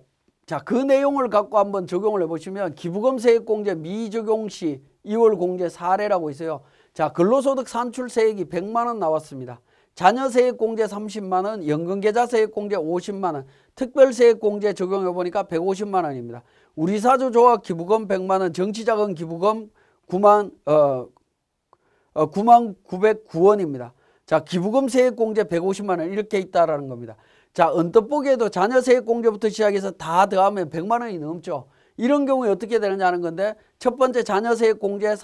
그 내용을 갖고 한번 적용을 해보시면 기부금 세액 공제 미적용 시 2월 공제 사례라고 있어요. 자, 근로소득 산출세액이 100만 원 나왔습니다. 자녀세액공제 30만 원, 연금계좌세액공제 50만 원, 특별세액공제 적용해 보니까 150만 원입니다. 우리사주조합 기부금 100만 원, 정치자금 기부금 9,909원입니다. 자, 기부금 세액공제 150만 원 이렇게 있다라는 겁니다. 자, 언뜻 보기에도 자녀세액공제부터 시작해서 다 더하면 100만 원이 넘죠. 이런 경우에 어떻게 되느냐 하는 건데, 첫 번째 자녀세액공제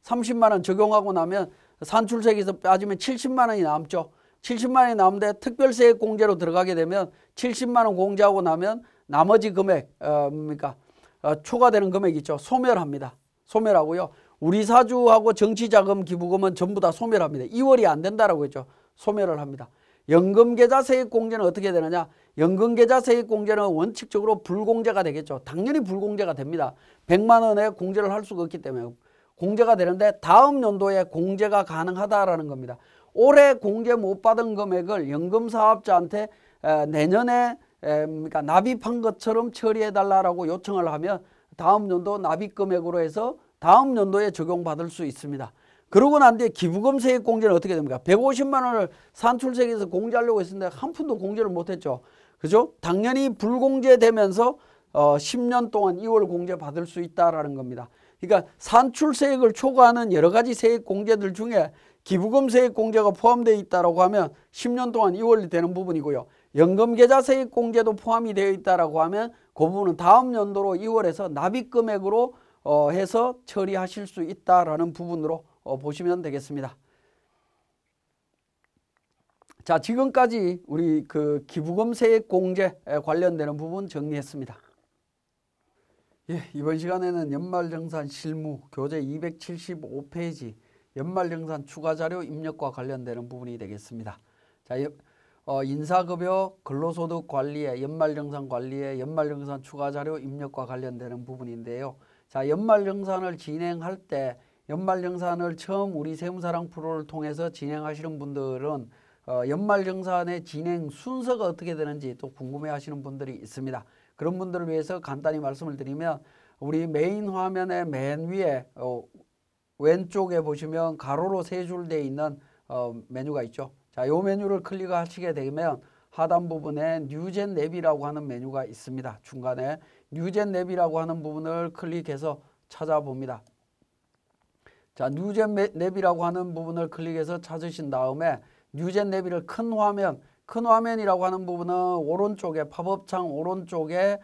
30만 원 적용하고 나면 산출세액에서 빠지면 70만 원이 남죠. 70만 원이 남는데 특별세액공제로 들어가게 되면 70만 원 공제하고 나면 나머지 금액 초과되는 금액 있죠. 소멸합니다. 소멸하고요. 우리사주하고 정치자금 기부금은 전부 다 소멸합니다. 2월이 안 된다라고 했죠. 소멸을 합니다. 연금계좌세액공제는 어떻게 되느냐? 연금계좌세액공제는 원칙적으로 불공제가 되겠죠. 당연히 불공제가 됩니다. 100만 원에 공제를 할 수가 없기 때문에 공제가 되는데 다음 연도에 공제가 가능하다라는 겁니다. 올해 공제 못 받은 금액을 연금사업자한테 내년에 납입한 것처럼 처리해달라고 요청을 하면 다음 연도 납입금액으로 해서 다음 연도에 적용받을 수 있습니다. 그러고 난 뒤에 기부금 세액공제는 어떻게 됩니까? 150만 원을 산출세액에서 공제하려고 했는데 한 푼도 공제를 못했죠. 그죠? 당연히 불공제되면서 10년 동안 2월 공제 받을 수 있다라는 겁니다. 그러니까 산출세액을 초과하는 여러 가지 세액공제들 중에 기부금 세액공제가 포함되어 있다고 하면 10년 동안 2월이 되는 부분이고요. 연금계좌세액공제도 포함이 되어 있다고 하면 그 부분은 다음 연도로 2월에서 납입금액으로 해서 처리하실 수 있다라는 부분으로 보시면 되겠습니다. 자, 지금까지 우리 그 기부금 세액공제 관련되는 부분 정리했습니다. 예, 이번 시간에는 연말정산 실무 교재 275페이지 연말정산 추가자료 입력과 관련되는 부분이 되겠습니다. 자, 인사급여 근로소득 관리에 연말정산 관리에 연말정산 추가자료 입력과 관련되는 부분인데요. 자, 연말정산을 진행할 때 연말정산을 처음 우리 세무사랑 프로를 통해서 진행하시는 분들은 연말정산의 진행 순서가 어떻게 되는지 또 궁금해 하시는 분들이 있습니다. 그런 분들을 위해서 간단히 말씀을 드리면 우리 메인 화면의 맨 위에 왼쪽에 보시면 가로로 세 줄 되어 있는 메뉴가 있죠. 자, 이 메뉴를 클릭하시게 되면 하단 부분에 뉴젠 랩이라고 하는 메뉴가 있습니다. 중간에 뉴젠 랩이라고 하는 부분을 클릭해서 찾아봅니다. 자, 뉴젠 랩이라고 하는 부분을 클릭해서 찾으신 다음에 뉴젠 랩을 큰 화면이라고 하는 부분은 오른쪽에 팝업창 오른쪽에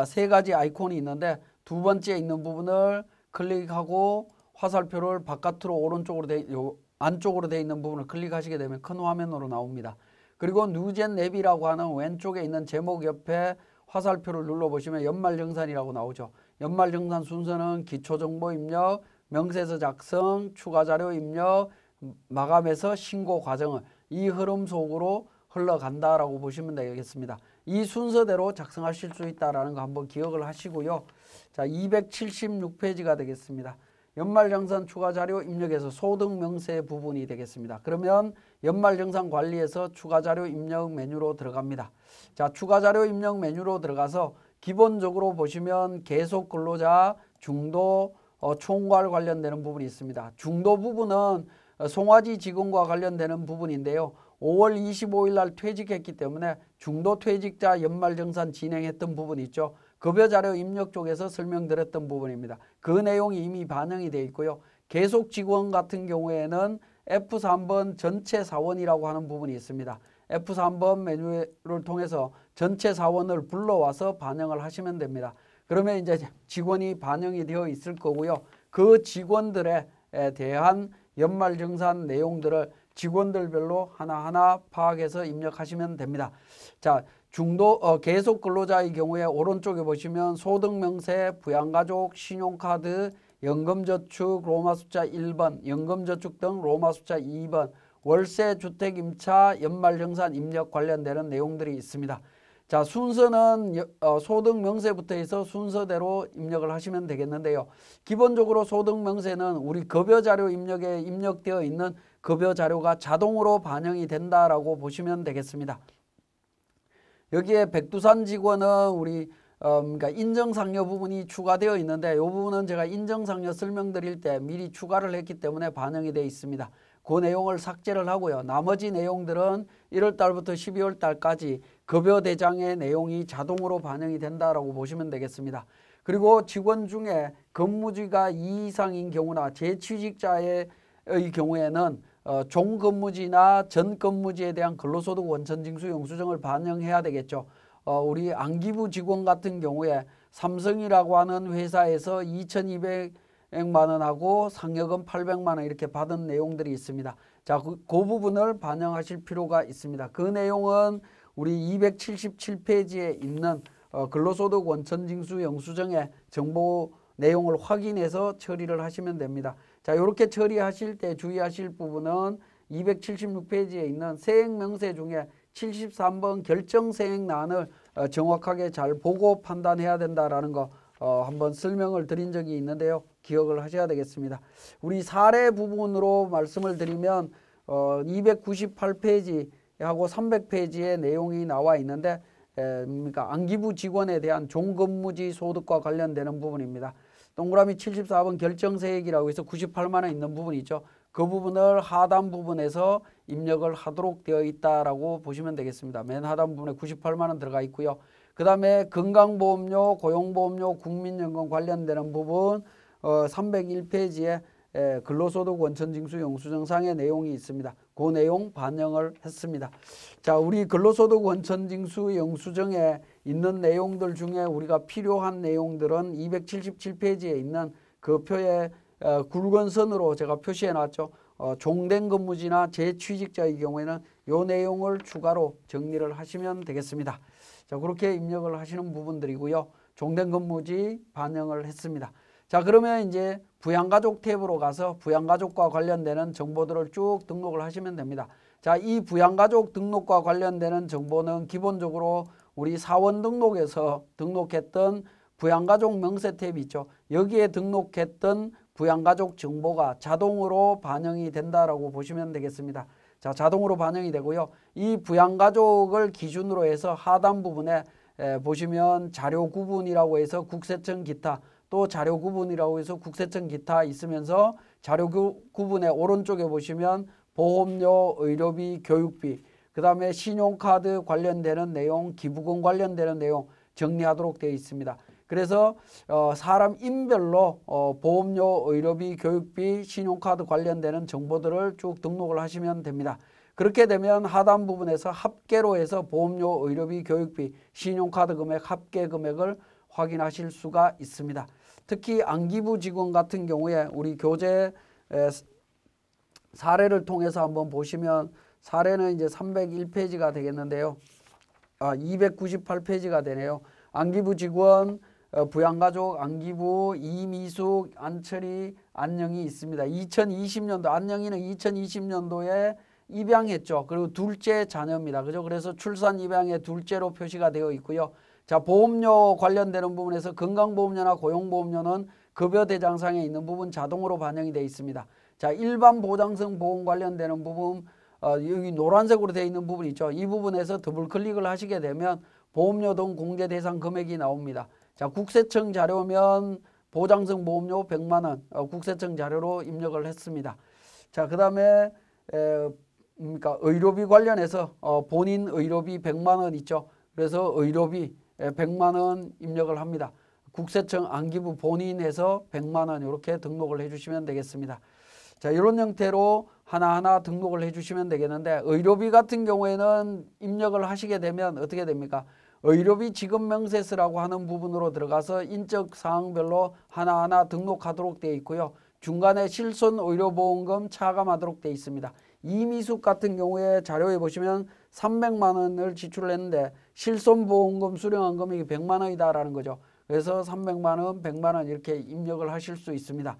세 가지 아이콘이 있는데 두 번째 있는 부분을 클릭하고 화살표를 바깥으로 오른쪽으로 안쪽으로 되어 있는 부분을 클릭하시게 되면 큰 화면으로 나옵니다. 그리고 뉴젠 랩이라고 하는 왼쪽에 있는 제목 옆에 화살표를 눌러보시면 연말정산이라고 나오죠. 연말정산 순서는 기초정보 입력, 명세서 작성, 추가자료 입력, 마감해서 신고 과정을 이 흐름 속으로 흘러간다라고 보시면 되겠습니다. 이 순서대로 작성하실 수 있다는 거 한번 기억을 하시고요. 자, 276페이지가 되겠습니다. 연말정산 추가자료 입력에서 소득명세 부분이 되겠습니다. 그러면 연말정산 관리에서 추가자료 입력 메뉴로 들어갑니다. 자, 추가자료 입력 메뉴로 들어가서 기본적으로 보시면 계속근로자, 중도, 총괄 관련되는 부분이 있습니다. 중도 부분은 송화지 직원과 관련되는 부분인데요. 5월 25일 날 퇴직했기 때문에 중도 퇴직자 연말정산 진행했던 부분이 있죠. 급여자료 입력 쪽에서 설명드렸던 부분입니다. 그 내용이 이미 반영이 되어 있고요. 계속 직원 같은 경우에는 F3번 전체 사원이라고 하는 부분이 있습니다. F3번 메뉴를 통해서 전체 사원을 불러와서 반영을 하시면 됩니다. 그러면 이제 직원이 반영이 되어 있을 거고요. 그 직원들에 대한 연말정산 내용들을 직원들별로 하나하나 파악해서 입력하시면 됩니다. 자, 중도 계속 근로자의 경우에 오른쪽에 보시면 소득명세, 부양가족, 신용카드, 연금저축 로마 숫자 1번, 연금저축 등 로마 숫자 2번, 월세, 주택, 임차, 연말정산 입력 관련되는 내용들이 있습니다. 자, 순서는 소득명세부터 해서 순서대로 입력을 하시면 되겠는데요. 기본적으로 소득명세는 우리 급여자료 입력에 입력되어 있는 급여자료가 자동으로 반영이 된다라고 보시면 되겠습니다. 여기에 백두산 직원은 우리 그러니까 인정상여 부분이 추가되어 있는데 이 부분은 제가 인정상여 설명드릴 때 미리 추가를 했기 때문에 반영이 되어 있습니다. 그 내용을 삭제를 하고요. 나머지 내용들은 1월 달부터 12월 달까지 급여 대장의 내용이 자동으로 반영이 된다라고 보시면 되겠습니다. 그리고 직원 중에 근무지가 2 이상인 경우나 재취직자의 경우에는 종근무지나 전근무지에 대한 근로소득 원천징수 영수증을 반영해야 되겠죠. 우리 안기부 직원 같은 경우에 삼성이라고 하는 회사에서 2,200만 원하고 상여금 800만 원 이렇게 받은 내용들이 있습니다. 자, 그 부분을 반영하실 필요가 있습니다. 그 내용은 우리 277페이지에 있는 근로소득 원천징수 영수증의 정보 내용을 확인해서 처리를 하시면 됩니다. 자, 이렇게 처리하실 때 주의하실 부분은 276페이지에 있는 세액명세 중에 73번 결정세액란을 정확하게 잘 보고 판단해야 된다라는 거 한번 설명을 드린 적이 있는데요. 기억을 하셔야 되겠습니다. 우리 사례 부분으로 말씀을 드리면 298페이지하고 300페이지의 내용이 나와 있는데 그러니까 안기부 직원에 대한 종근무지 소득과 관련되는 부분입니다. 동그라미 74번 결정세액이라고 해서 98만 원 있는 부분이 있죠. 그 부분을 하단 부분에서 입력을 하도록 되어 있다라고 보시면 되겠습니다. 맨 하단 부분에 98만 원 들어가 있고요. 그 다음에 건강보험료, 고용보험료, 국민연금 관련되는 부분 301페이지에 근로소득 원천징수 영수증상의 내용이 있습니다. 그 내용 반영을 했습니다. 자, 우리 근로소득 원천징수 영수증에 있는 내용들 중에 우리가 필요한 내용들은 277페이지에 있는 그 표에 굵은 선으로 제가 표시해 놨죠. 종된 근무지나 재취직자의 경우에는 이 내용을 추가로 정리를 하시면 되겠습니다. 자, 그렇게 입력을 하시는 부분들이고요. 종된 근무지 반영을 했습니다. 자, 그러면 이제 부양가족 탭으로 가서 부양가족과 관련되는 정보들을 쭉 등록을 하시면 됩니다. 자, 이 부양가족 등록과 관련되는 정보는 기본적으로 우리 사원 등록에서 등록했던 부양가족 명세 탭이 있죠. 여기에 등록했던 부양가족 정보가 자동으로 반영이 된다라고 보시면 되겠습니다. 자, 자동으로 반영이 되고요. 이 부양가족을 기준으로 해서 하단 부분에 보시면 자료 구분이라고 해서 국세청 기타 또 자료 구분이라고 해서 국세청 기타 있으면서 자료 구분의 오른쪽에 보시면 보험료, 의료비, 교육비, 그 다음에 신용카드 관련되는 내용, 기부금 관련되는 내용 정리하도록 되어 있습니다. 그래서 사람 인별로 보험료, 의료비, 교육비, 신용카드 관련되는 정보들을 쭉 등록을 하시면 됩니다. 그렇게 되면 하단 부분에서 합계로 해서 보험료, 의료비, 교육비, 신용카드 금액, 합계 금액을 확인하실 수가 있습니다. 특히 안기부 직원 같은 경우에 우리 교재 사례를 통해서 한번 보시면 사례는 이제 301페이지가 되겠는데요. 298페이지가 되네요. 안기부 직원, 부양가족, 안기부, 이미숙, 안철이, 안영이 있습니다. 2020년도, 안영이는 2020년도에 입양했죠. 그리고 둘째 자녀입니다. 그죠? 그래서 출산 입양의 둘째로 표시가 되어 있고요. 자, 보험료 관련되는 부분에서 건강보험료나 고용보험료는 급여 대장상에 있는 부분 자동으로 반영이 되어 있습니다. 자, 일반 보장성 보험 관련되는 부분, 여기 노란색으로 되어 있는 부분 있죠. 이 부분에서 더블 클릭을 하시게 되면 보험료 등 공제 대상 금액이 나옵니다. 자, 국세청 자료면 보장성 보험료 100만 원 국세청 자료로 입력을 했습니다. 자, 그 다음에 그러니까 의료비 관련해서 본인 의료비 100만 원 있죠. 그래서 의료비 100만 원 입력을 합니다. 국세청 안기부 본인에서 100만 원 이렇게 등록을 해주시면 되겠습니다. 자, 이런 형태로 하나하나 등록을 해주시면 되겠는데 의료비 같은 경우에는 입력을 하시게 되면 어떻게 됩니까? 의료비 지급명세서라고 하는 부분으로 들어가서 인적 사항별로 하나하나 등록하도록 되어 있고요. 중간에 실손의료보험금 차감하도록 되어 있습니다. 이미숙 같은 경우에 자료에 보시면 300만 원을 지출했는데 실손보험금 수령한 금액이 100만 원이다라는 거죠. 그래서 300만 원, 100만 원 이렇게 입력을 하실 수 있습니다.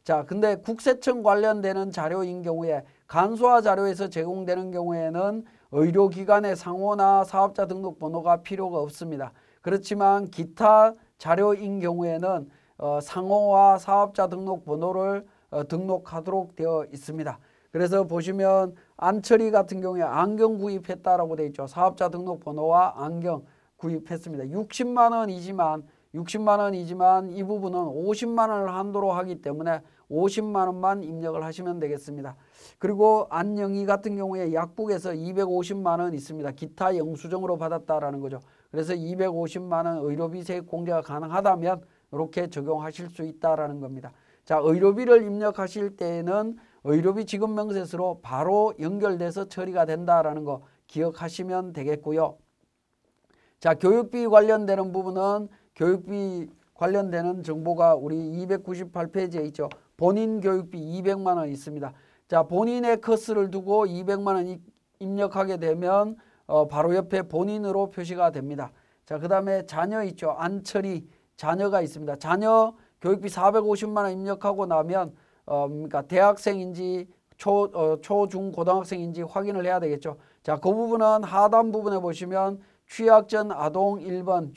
자, 근데 국세청 관련되는 자료인 경우에 간소화 자료에서 제공되는 경우에는 의료기관의 상호나 사업자 등록 번호가 필요가 없습니다. 그렇지만 기타 자료인 경우에는 상호와 사업자 등록 번호를 등록하도록 되어 있습니다. 그래서 보시면 안철이 같은 경우에 안경 구입했다라고 되어 있죠. 사업자 등록 번호와 안경 구입했습니다. 60만 원이지만 이 부분은 50만 원을 한도로 하기 때문에 50만 원만 입력을 하시면 되겠습니다. 그리고 안영희 같은 경우에 약국에서 250만 원 있습니다. 기타 영수증으로 받았다라는 거죠. 그래서 250만 원 의료비 세액 공제가 가능하다면 이렇게 적용하실 수 있다라는 겁니다. 자, 의료비를 입력하실 때에는 의료비 지급 명세서로 바로 연결돼서 처리가 된다라는 거 기억하시면 되겠고요. 자, 교육비 관련되는 부분은 교육비 관련되는 정보가 우리 298페이지에 있죠. 본인 교육비 200만 원 있습니다. 자, 본인의 커스를 두고 200만 원 입력하게 되면 바로 옆에 본인으로 표시가 됩니다. 자, 그 다음에 자녀 있죠. 안철이 자녀가 있습니다. 자녀 교육비 450만 원 입력하고 나면 그러니까 대학생인지 초, 중, 고등학생인지 확인을 해야 되겠죠. 자, 그 부분은 하단 부분에 보시면 취약 전 아동 1번,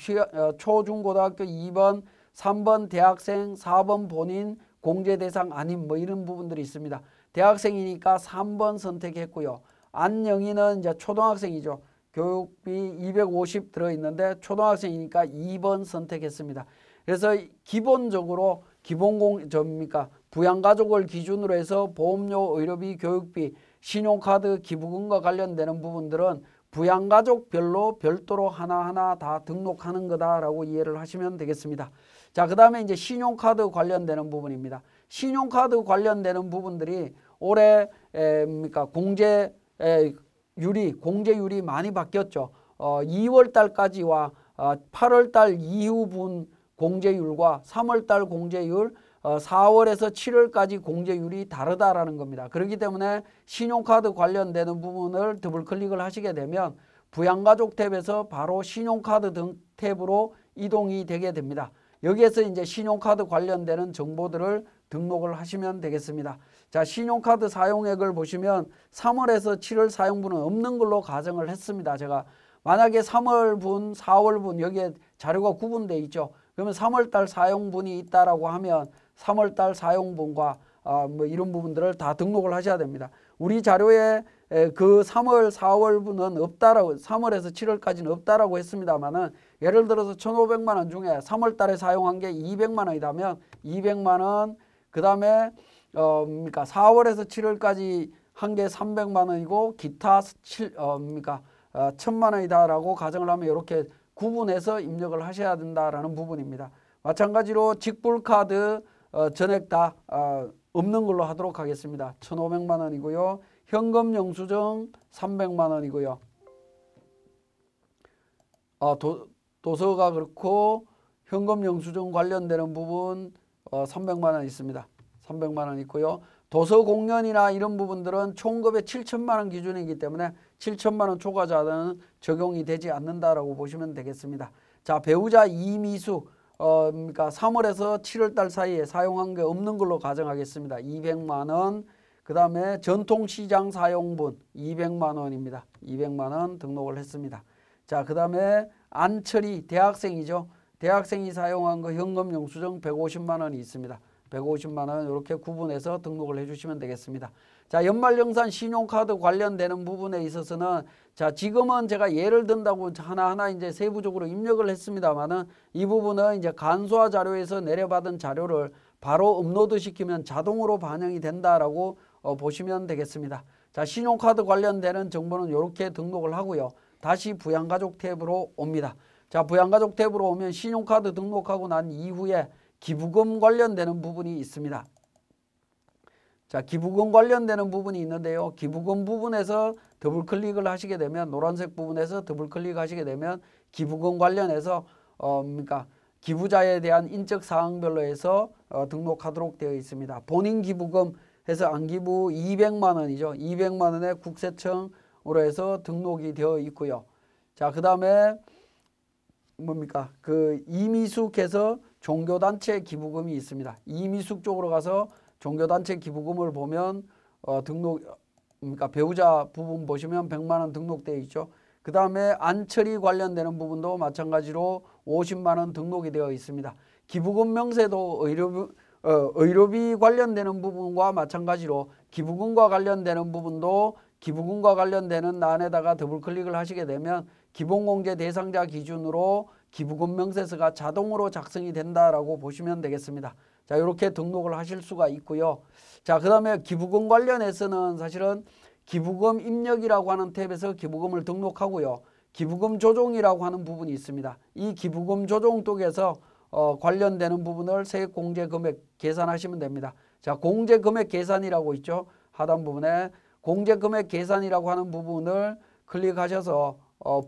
초, 중, 고등학교 2번, 3번 대학생, 4번 본인, 공제 대상 아닌 뭐 이런 부분들이 있습니다. 대학생이니까 3번 선택했고요. 안영희는 이제 초등학생이죠. 교육비 250 들어있는데 초등학생이니까 2번 선택했습니다. 그래서 기본적으로 부양가족을 기준으로 해서 보험료, 의료비, 교육비, 신용카드, 기부금과 관련되는 부분들은 부양가족별로 별도로 하나하나 다 등록하는 거다라고 이해를 하시면 되겠습니다. 자, 그 다음에 이제 신용카드 관련되는 부분입니다. 신용카드 관련되는 부분들이 올해 공제율이 많이 바뀌었죠. 2월 달까지와 8월 달 이후 분 공제율과 3월 달 공제율, 4월에서 7월까지 공제율이 다르다라는 겁니다. 그렇기 때문에 신용카드 관련되는 부분을 더블 클릭을 하시게 되면 부양가족 탭에서 바로 신용카드 등 탭으로 이동이 되게 됩니다. 여기에서 이제 신용카드 관련되는 정보들을 등록을 하시면 되겠습니다. 자, 신용카드 사용액을 보시면 3월에서 7월 사용분은 없는 걸로 가정을 했습니다. 제가 만약에 3월분, 4월분 여기에 자료가 구분되어 있죠. 그러면 3월달 사용분이 있다라고 하면 3월달 사용분과 뭐 이런 부분들을 다 등록을 하셔야 됩니다. 우리 자료에 그 3월, 4월분은 없다라고 3월에서 7월까지는 없다라고 했습니다만은 예를 들어서 1,500만 원 중에 3월달에 사용한 게 200만 원이라면 200만 원, 그 다음에 4월에서 7월까지 한 게 300만 원이고 기타 1,000만 원이다라고 가정을 하면 이렇게 구분해서 입력을 하셔야 된다라는 부분입니다. 마찬가지로 직불카드 전액 다 없는 걸로 하도록 하겠습니다. 1,500만 원이고요. 현금 영수증 300만 원이고요. 도서가 그렇고 현금 영수증 관련되는 부분 300만 원 있습니다. 300만 원 있고요. 도서 공연이나 이런 부분들은 총급의 7천만 원 기준이기 때문에 7천만 원 초과자는 적용이 되지 않는다라고 보시면 되겠습니다. 자, 배우자 이미수 3월에서 7월 달 사이에 사용한 게 없는 걸로 가정하겠습니다. 200만 원. 그 다음에 전통시장 사용분 200만 원입니다. 200만 원 등록을 했습니다. 자, 그 다음에 안철이 대학생이죠. 대학생이 사용한 거 현금 영수증 150만 원이 있습니다. 150만 원 이렇게 구분해서 등록을 해주시면 되겠습니다. 자, 연말정산 신용카드 관련되는 부분에 있어서는 자, 지금은 제가 예를 든다고 하나하나 이제 세부적으로 입력을 했습니다만은 이 부분은 이제 간소화 자료에서 내려받은 자료를 바로 업로드 시키면 자동으로 반영이 된다라고 보시면 되겠습니다. 자, 신용카드 관련되는 정보는 이렇게 등록을 하고요. 다시 부양가족 탭으로 옵니다. 자, 부양가족 탭으로 오면 신용카드 등록하고 난 이후에 기부금 관련되는 부분이 있습니다. 자, 기부금 관련되는 부분이 있는데요. 기부금 부분에서 더블 클릭을 하시게 되면 노란색 부분에서 더블 클릭하시게 되면 기부금 관련해서 기부자에 대한 인적 사항별로 해서 등록하도록 되어 있습니다. 본인 기부금 해서 안기부 200만 원이죠. 200만 원에 국세청으로 해서 등록이 되어 있고요. 자, 그 다음에 이미숙해서 종교단체 기부금이 있습니다. 이미숙 쪽으로 가서 종교단체 기부금을 보면 배우자 부분 보시면 100만 원 등록되어 있죠. 그 다음에 안철이 관련되는 부분도 마찬가지로 50만 원 등록이 되어 있습니다. 기부금 명세도 의료비 관련되는 부분과 마찬가지로 기부금과 관련되는 부분도 기부금과 관련되는 란에다가 더블 클릭을 하시게 되면 기본공제 대상자 기준으로 기부금 명세서가 자동으로 작성이 된다라고 보시면 되겠습니다. 자, 이렇게 등록을 하실 수가 있고요. 자, 그 다음에 기부금 관련해서는 사실은 기부금 입력이라고 하는 탭에서 기부금을 등록하고요. 기부금 조정이라고 하는 부분이 있습니다. 이 기부금 조정 쪽에서 관련되는 부분을 세액공제 금액 계산하시면 됩니다. 자, 공제 금액 계산이라고 있죠. 하단 부분에 공제 금액 계산이라고 하는 부분을 클릭하셔서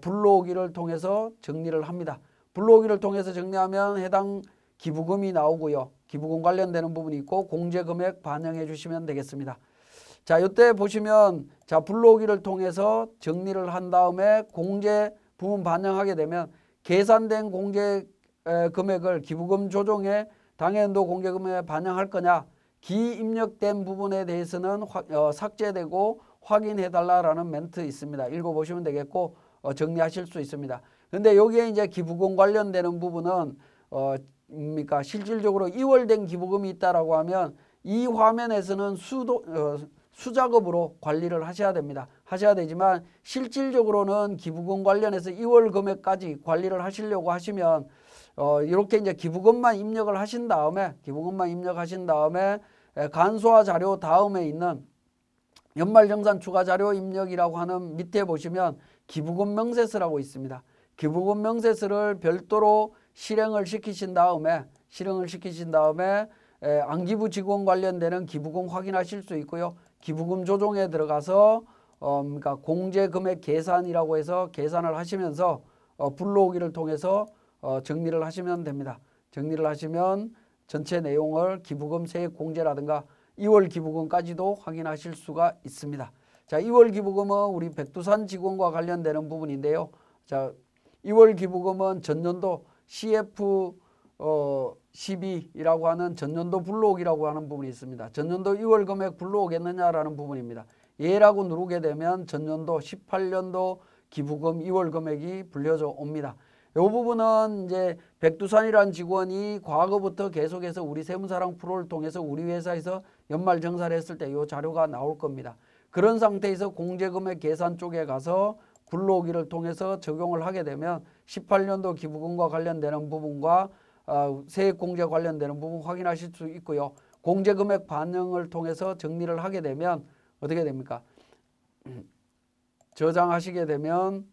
불러오기를 통해서 정리를 합니다. 불러오기를 통해서 정리하면 해당 기부금이 나오고요. 기부금 관련되는 부분이 있고 공제 금액 반영해 주시면 되겠습니다. 자, 이때 보시면 자, 불러오기를 통해서 정리를 한 다음에 공제 부분 반영하게 되면 계산된 공제 금액을 기부금 조정에 당해연도 공제 금액에 반영할 거냐, 기입력된 부분에 대해서는 삭제되고 확인해 달라라는 멘트 있습니다. 읽어보시면 되겠고 정리하실 수 있습니다. 그런데 여기에 이제 기부금 관련되는 부분은 실질적으로 이월된 기부금이 있다라고 하면 이 화면에서는 수작업으로 관리를 하셔야 됩니다. 하셔야 되지만 실질적으로는 기부금 관련해서 2월 금액까지 관리를 하시려고 하시면 이렇게 이제 기부금만 입력을 하신 다음에 간소화 자료 다음에 있는 연말정산 추가자료 입력이라고 하는 밑에 보시면 기부금 명세서라고 있습니다. 기부금 명세서를 별도로 실행을 시키신 다음에 안기부 직원 관련되는 기부금 확인하실 수 있고요. 기부금 조정에 들어가서 공제 금액 계산이라고 해서 계산을 하시면서 불러오기를 통해서 정리를 하시면 됩니다. 정리를 하시면 전체 내용을 기부금 세액 공제라든가 2월 기부금까지도 확인하실 수가 있습니다. 자, 2월 기부금은 우리 백두산 직원과 관련되는 부분인데요. 자, 2월 기부금은 전년도 CF12이라고 하는 전년도 불러오기라고 하는 부분이 있습니다. 전년도 2월 금액 불러오겠느냐라는 부분입니다. 예라고 누르게 되면 전년도 18년도 기부금 2월 금액이 불려져 옵니다. 이 부분은 이제 백두산이라는 직원이 과거부터 계속해서 우리 세무사랑 프로를 통해서 우리 회사에서 연말 정산을 했을 때 이 자료가 나올 겁니다. 그런 상태에서 공제금액 계산 쪽에 가서 불러오기를 통해서 적용을 하게 되면 18년도 기부금과 관련되는 부분과 세액공제 관련되는 부분 확인하실 수 있고요. 공제금액 반영을 통해서 정리를 하게 되면 어떻게 됩니까? 저장하시게 되면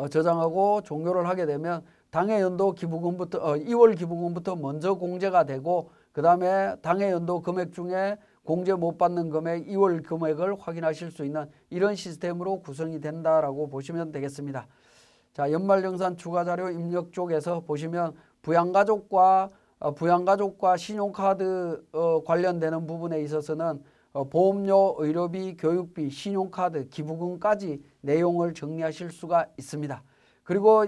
저장하고 종료를 하게 되면 당해 연도 기부금부터 2월 기부금부터 먼저 공제가 되고 그 다음에 당해 연도 금액 중에 공제 못 받는 금액 2월 금액을 확인하실 수 있는 이런 시스템으로 구성이 된다라고 보시면 되겠습니다. 자, 연말정산 추가자료 입력 쪽에서 보시면 부양가족과 신용카드 관련되는 부분에 있어서는 보험료, 의료비, 교육비, 신용카드, 기부금까지 내용을 정리하실 수가 있습니다. 그리고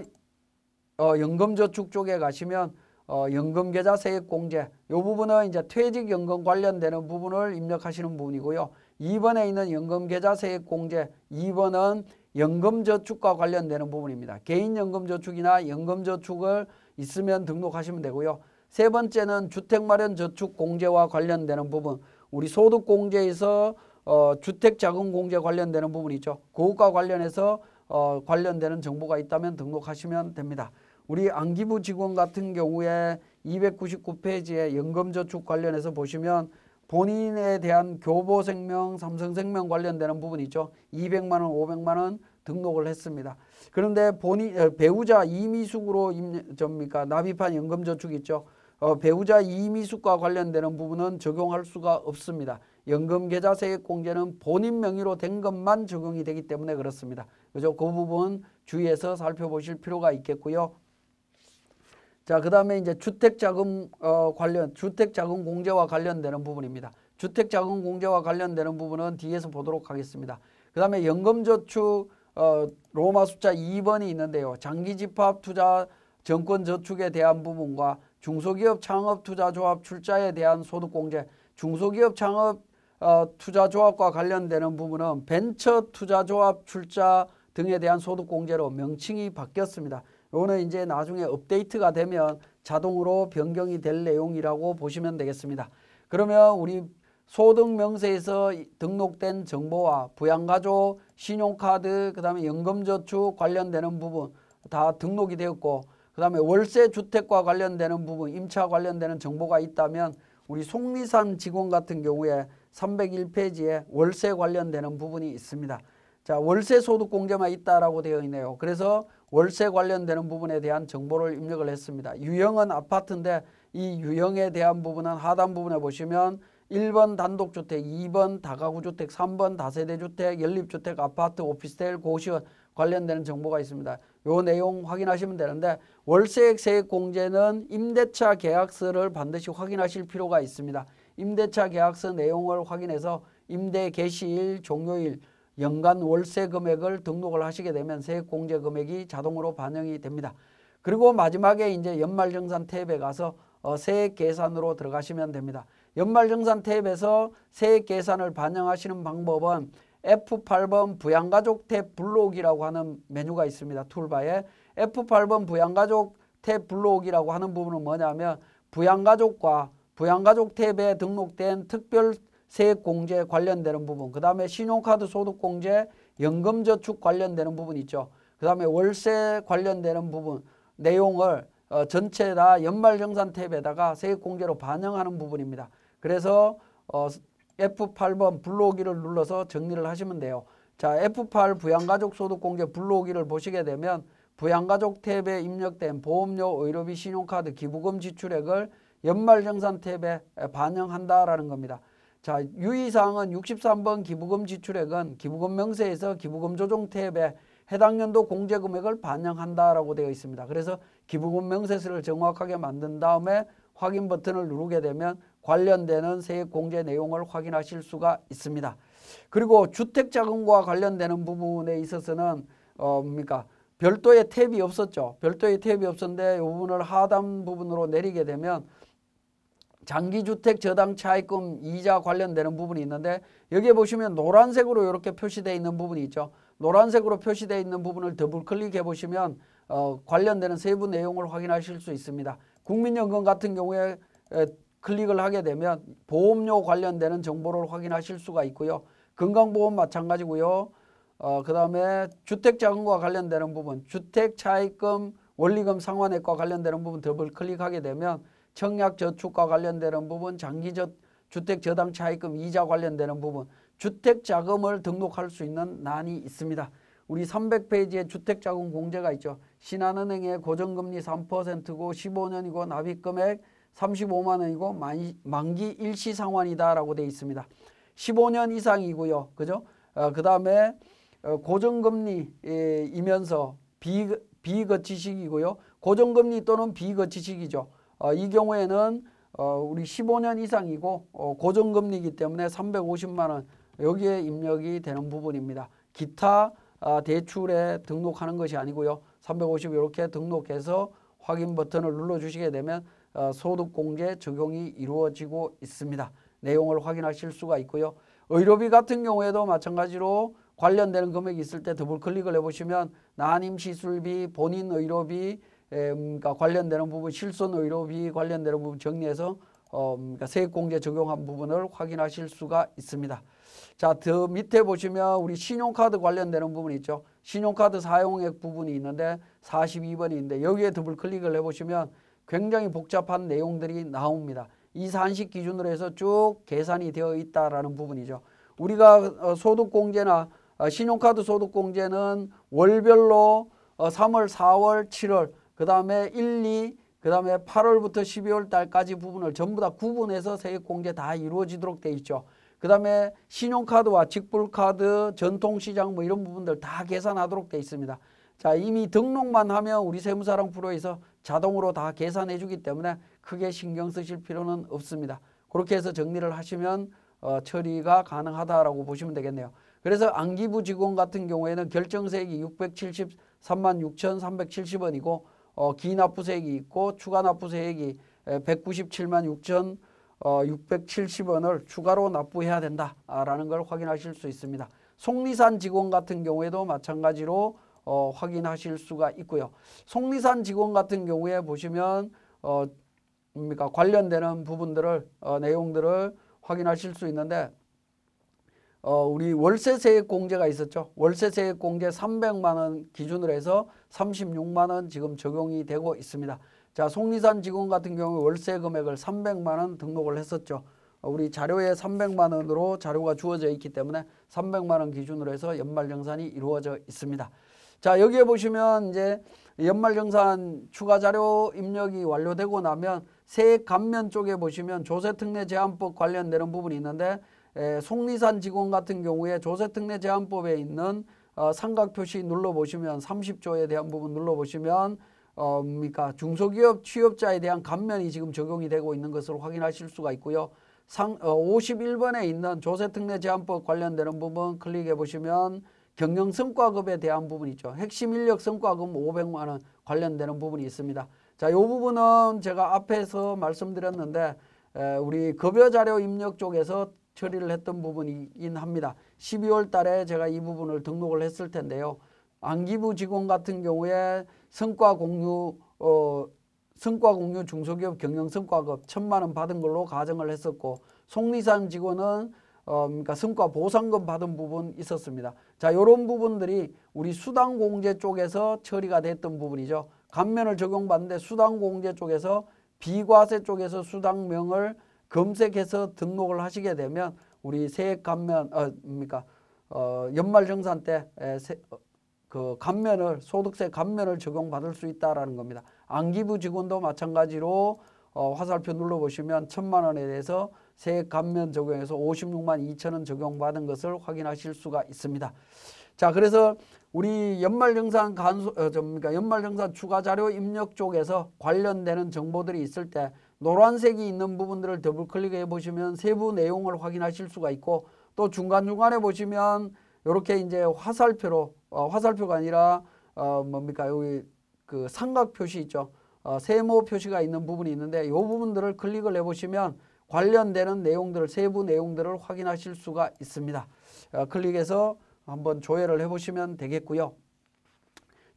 연금저축 쪽에 가시면 연금계좌 세액공제 이 부분은 이제 퇴직연금 관련되는 부분을 입력하시는 부분이고요. 2번에 있는 연금계좌 세액공제 2번은 연금저축과 관련되는 부분입니다. 개인연금저축이나 연금저축을 있으면 등록하시면 되고요. 세 번째는 주택마련저축공제와 관련되는 부분 우리 소득공제에서 주택자금공제 관련되는 부분이 있죠. 그것과 관련해서 관련되는 정보가 있다면 등록하시면 됩니다. 우리 안기부 직원 같은 경우에 299페이지에 연금저축 관련해서 보시면 본인에 대한 교보생명, 삼성생명 관련되는 부분이 있죠. 200만 원, 500만 원 등록을 했습니다. 그런데 배우자 이미숙으로 납입한 연금저축 있죠. 배우자 이미숙과 관련되는 부분은 적용할 수가 없습니다. 연금계좌 세액공제는 본인 명의로 된 것만 적용이 되기 때문에 그렇습니다. 그죠? 그 부분 주의해서 살펴보실 필요가 있겠고요. 자, 그 다음에 이제 주택자금 공제와 관련되는 부분입니다. 주택자금 공제와 관련되는 부분은 뒤에서 보도록 하겠습니다. 그 다음에 연금저축 로마 숫자 2번이 있는데요. 장기집합 투자 정권저축에 대한 부분과 중소기업 창업투자조합 출자에 대한 소득공제, 중소기업 창업 투자조합과 관련되는 부분은 벤처투자조합 출자 등에 대한 소득공제로 명칭이 바뀌었습니다. 이거는 이제 나중에 업데이트가 되면 자동으로 변경이 될 내용이라고 보시면 되겠습니다. 그러면 우리 소득명세에서 등록된 정보와 부양가족, 신용카드, 그 다음에 연금저축 관련되는 부분 다 등록이 되었고, 그 다음에 월세주택과 관련되는 부분, 임차 관련되는 정보가 있다면 우리 속리산 직원 같은 경우에 301페이지에 월세 관련되는 부분이 있습니다. 자, 월세 소득 공제만 있다라고 되어 있네요. 그래서 월세 관련되는 부분에 대한 정보를 입력을 했습니다. 유형은 아파트인데 이 유형에 대한 부분은 하단 부분에 보시면 1번 단독주택, 2번 다가구주택, 3번 다세대주택, 연립주택, 아파트, 오피스텔, 고시원 관련되는 정보가 있습니다. 요 내용 확인하시면 되는데 월세액 세액공제는 임대차 계약서를 반드시 확인하실 필요가 있습니다. 임대차 계약서 내용을 확인해서 임대 개시일, 종료일, 연간 월세 금액을 등록을 하시게 되면 세액공제 금액이 자동으로 반영이 됩니다. 그리고 마지막에 이제 연말정산 탭에 가서 세액 계산으로 들어가시면 됩니다. 연말정산 탭에서 세액 계산을 반영하시는 방법은 F8번 부양가족 탭 불러오기라고 하는 메뉴가 있습니다. 툴바에 F8번 부양가족 탭 불러오기라고 하는 부분은 뭐냐면 부양가족과 부양가족 탭에 등록된 특별 세액공제 관련되는 부분, 그 다음에 신용카드 소득공제, 연금저축 관련되는 부분 있죠. 그 다음에 월세 관련되는 부분 내용을 전체 다 연말정산 탭에다가 세액공제로 반영하는 부분입니다. 그래서 F8번 불러오기를 눌러서 정리를 하시면 돼요. 자, F8 부양가족 소득공제 불러오기를 보시게 되면 부양가족 탭에 입력된 보험료, 의료비, 신용카드, 기부금 지출액을 연말정산 탭에 반영한다라는 겁니다. 자, 유의사항은 63번 기부금 지출액은 기부금 명세에서 기부금 조정 탭에 해당 연도 공제금액을 반영한다라고 되어 있습니다. 그래서 기부금 명세서를 정확하게 만든 다음에 확인 버튼을 누르게 되면 관련되는 세액 공제 내용을 확인하실 수가 있습니다. 그리고 주택자금과 관련되는 부분에 있어서는 별도의 탭이 없었죠. 별도의 탭이 없었는데 이 부분을 하단 부분으로 내리게 되면 장기주택 저당 차입금 이자 관련되는 부분이 있는데 여기에 보시면 노란색으로 이렇게 표시되어 있는 부분이 있죠. 노란색으로 표시되어 있는 부분을 더블 클릭해 보시면 관련되는 세부 내용을 확인하실 수 있습니다. 국민연금 같은 경우에 클릭을 하게 되면 보험료 관련되는 정보를 확인하실 수가 있고요. 건강보험 마찬가지고요. 그 다음에 주택자금과 관련되는 부분, 주택차입금, 원리금 상환액과 관련되는 부분 더블 클릭하게 되면 청약저축과 관련되는 부분, 장기주택저당차입금 이자 관련되는 부분, 주택자금을 등록할 수 있는 난이 있습니다. 우리 300페이지에 주택자금 공제가 있죠. 신한은행의 고정금리 3%고 15년이고 납입금액 35만 원이고 만기 일시상환이다라고 되어 있습니다. 15년 이상이고요. 그죠? 그 다음에 고정금리이면서 비거치식이고요. 고정금리 또는 비거치식이죠. 이 경우에는 우리 15년 이상이고 고정금리이기 때문에 350만 원 여기에 입력이 되는 부분입니다. 기타 대출에 등록하는 것이 아니고요. 350 이렇게 등록해서 확인 버튼을 눌러주시게 되면 소득공제 적용이 이루어지고 있습니다. 내용을 확인하실 수가 있고요. 의료비 같은 경우에도 마찬가지로 관련되는 금액이 있을 때 더블 클릭을 해보시면 난임시술비, 본인 의료비, 관련되는 부분, 실손 의료비 관련되는 부분 정리해서 세액공제 적용한 부분을 확인하실 수가 있습니다. 자, 더 밑에 보시면 우리 신용카드 관련되는 부분이 있죠. 신용카드 사용액 부분이 있는데 42번이 있는데 여기에 더블 클릭을 해보시면 굉장히 복잡한 내용들이 나옵니다. 이산식 기준으로 해서 쭉 계산이 되어 있다라는 부분이죠. 우리가 소득공제나 신용카드 소득공제는 월별로 3월, 4월, 7월, 그 다음에 1, 2, 그 다음에 8월부터 12월 달까지 부분을 전부 다 구분해서 세액공제 다 이루어지도록 되어 있죠. 그 다음에 신용카드와 직불카드, 전통시장 뭐 이런 부분들 다 계산하도록 되어 있습니다. 자, 이미 등록만 하면 우리 세무사랑 프로에서 자동으로 다 계산해 주기 때문에 크게 신경 쓰실 필요는 없습니다. 그렇게 해서 정리를 하시면 처리가 가능하다라고 보시면 되겠네요. 그래서 안기부 직원 같은 경우에는 결정세액이 673만 6,370원이고 기납부세액이 있고 추가납부세액이 197만 6,670원을 추가로 납부해야 된다라는 걸 확인하실 수 있습니다. 속리산 직원 같은 경우에도 마찬가지로 확인하실 수가 있고요. 속리산 직원 같은 경우에 보시면 관련되는 부분들을 내용들을 확인하실 수 있는데 우리 월세 세액 공제가 있었죠. 월세 세액 공제 300만 원 기준으로 해서 36만 원 지금 적용이 되고 있습니다. 자, 속리산 직원 같은 경우 월세 금액을 300만 원 등록을 했었죠. 우리 자료에 300만 원으로 자료가 주어져 있기 때문에 300만 원 기준으로 해서 연말정산이 이루어져 있습니다. 자, 여기에 보시면 이제 연말정산 추가 자료 입력이 완료되고 나면 세액 감면 쪽에 보시면 조세특례제한법 관련되는 부분이 있는데 속리산 직원 같은 경우에 조세특례제한법에 있는 삼각표시 눌러보시면 30조에 대한 부분 눌러보시면 그러니까 중소기업 취업자에 대한 감면이 지금 적용이 되고 있는 것을 확인하실 수가 있고요. 51번에 있는 조세특례제한법 관련되는 부분 클릭해 보시면 경영성과급에 대한 부분이 있죠. 핵심 인력 성과급 500만 원 관련되는 부분이 있습니다. 자, 이 부분은 제가 앞에서 말씀드렸는데 우리 급여자료 입력 쪽에서 처리를 했던 부분이긴 합니다. 12월 달에 제가 이 부분을 등록을 했을 텐데요. 안기부 직원 같은 경우에 성과공유 중소기업 경영성과급 1,000만 원 받은 걸로 가정을 했었고 속리산 직원은 그러니까 성과 보상금 받은 부분 있었습니다. 자, 이런 부분들이 우리 수당공제 쪽에서 처리가 됐던 부분이죠. 감면을 적용받는데 수당공제 쪽에서 비과세 쪽에서 수당명을 검색해서 등록을 하시게 되면 우리 세액 감면 연말정산 때 그 감면을 소득세 감면을 적용받을 수 있다라는 겁니다. 안기부 직원도 마찬가지로 화살표 눌러보시면 1,000만 원에 대해서 세액 감면 적용해서 56만 2천 원 적용받은 것을 확인하실 수가 있습니다. 자, 그래서 우리 연말정산 연말정산 추가 자료 입력 쪽에서 관련되는 정보들이 있을 때 노란색이 있는 부분들을 더블 클릭해 보시면 세부 내용을 확인하실 수가 있고 또 중간중간에 보시면 이렇게 이제 화살표로 화살표가 아니라 여기 그 삼각 표시 있죠. 세모 표시가 있는 부분이 있는데 이 부분들을 클릭을 해 보시면 관련되는 내용들을 세부 내용들을 확인하실 수가 있습니다. 클릭해서 한번 조회를 해 보시면 되겠고요.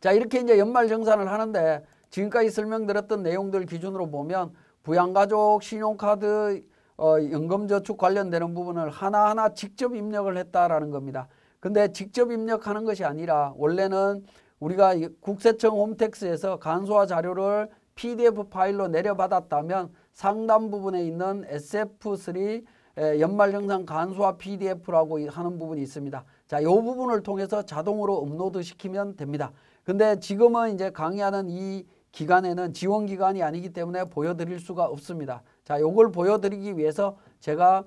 자, 이렇게 이제 연말정산을 하는데 지금까지 설명드렸던 내용들 기준으로 보면 부양가족, 신용카드, 연금저축 관련되는 부분을 하나하나 직접 입력을 했다라는 겁니다. 근데 직접 입력하는 것이 아니라 원래는 우리가 국세청 홈택스에서 간소화 자료를 PDF 파일로 내려받았다면 상단 부분에 있는 SF3 연말정산 간소화 PDF라고 하는 부분이 있습니다. 자, 이 부분을 통해서 자동으로 업로드 시키면 됩니다. 근데 지금은 이제 강의하는 이 기간에는 지원 기간이 아니기 때문에 보여드릴 수가 없습니다. 자, 요걸 보여드리기 위해서 제가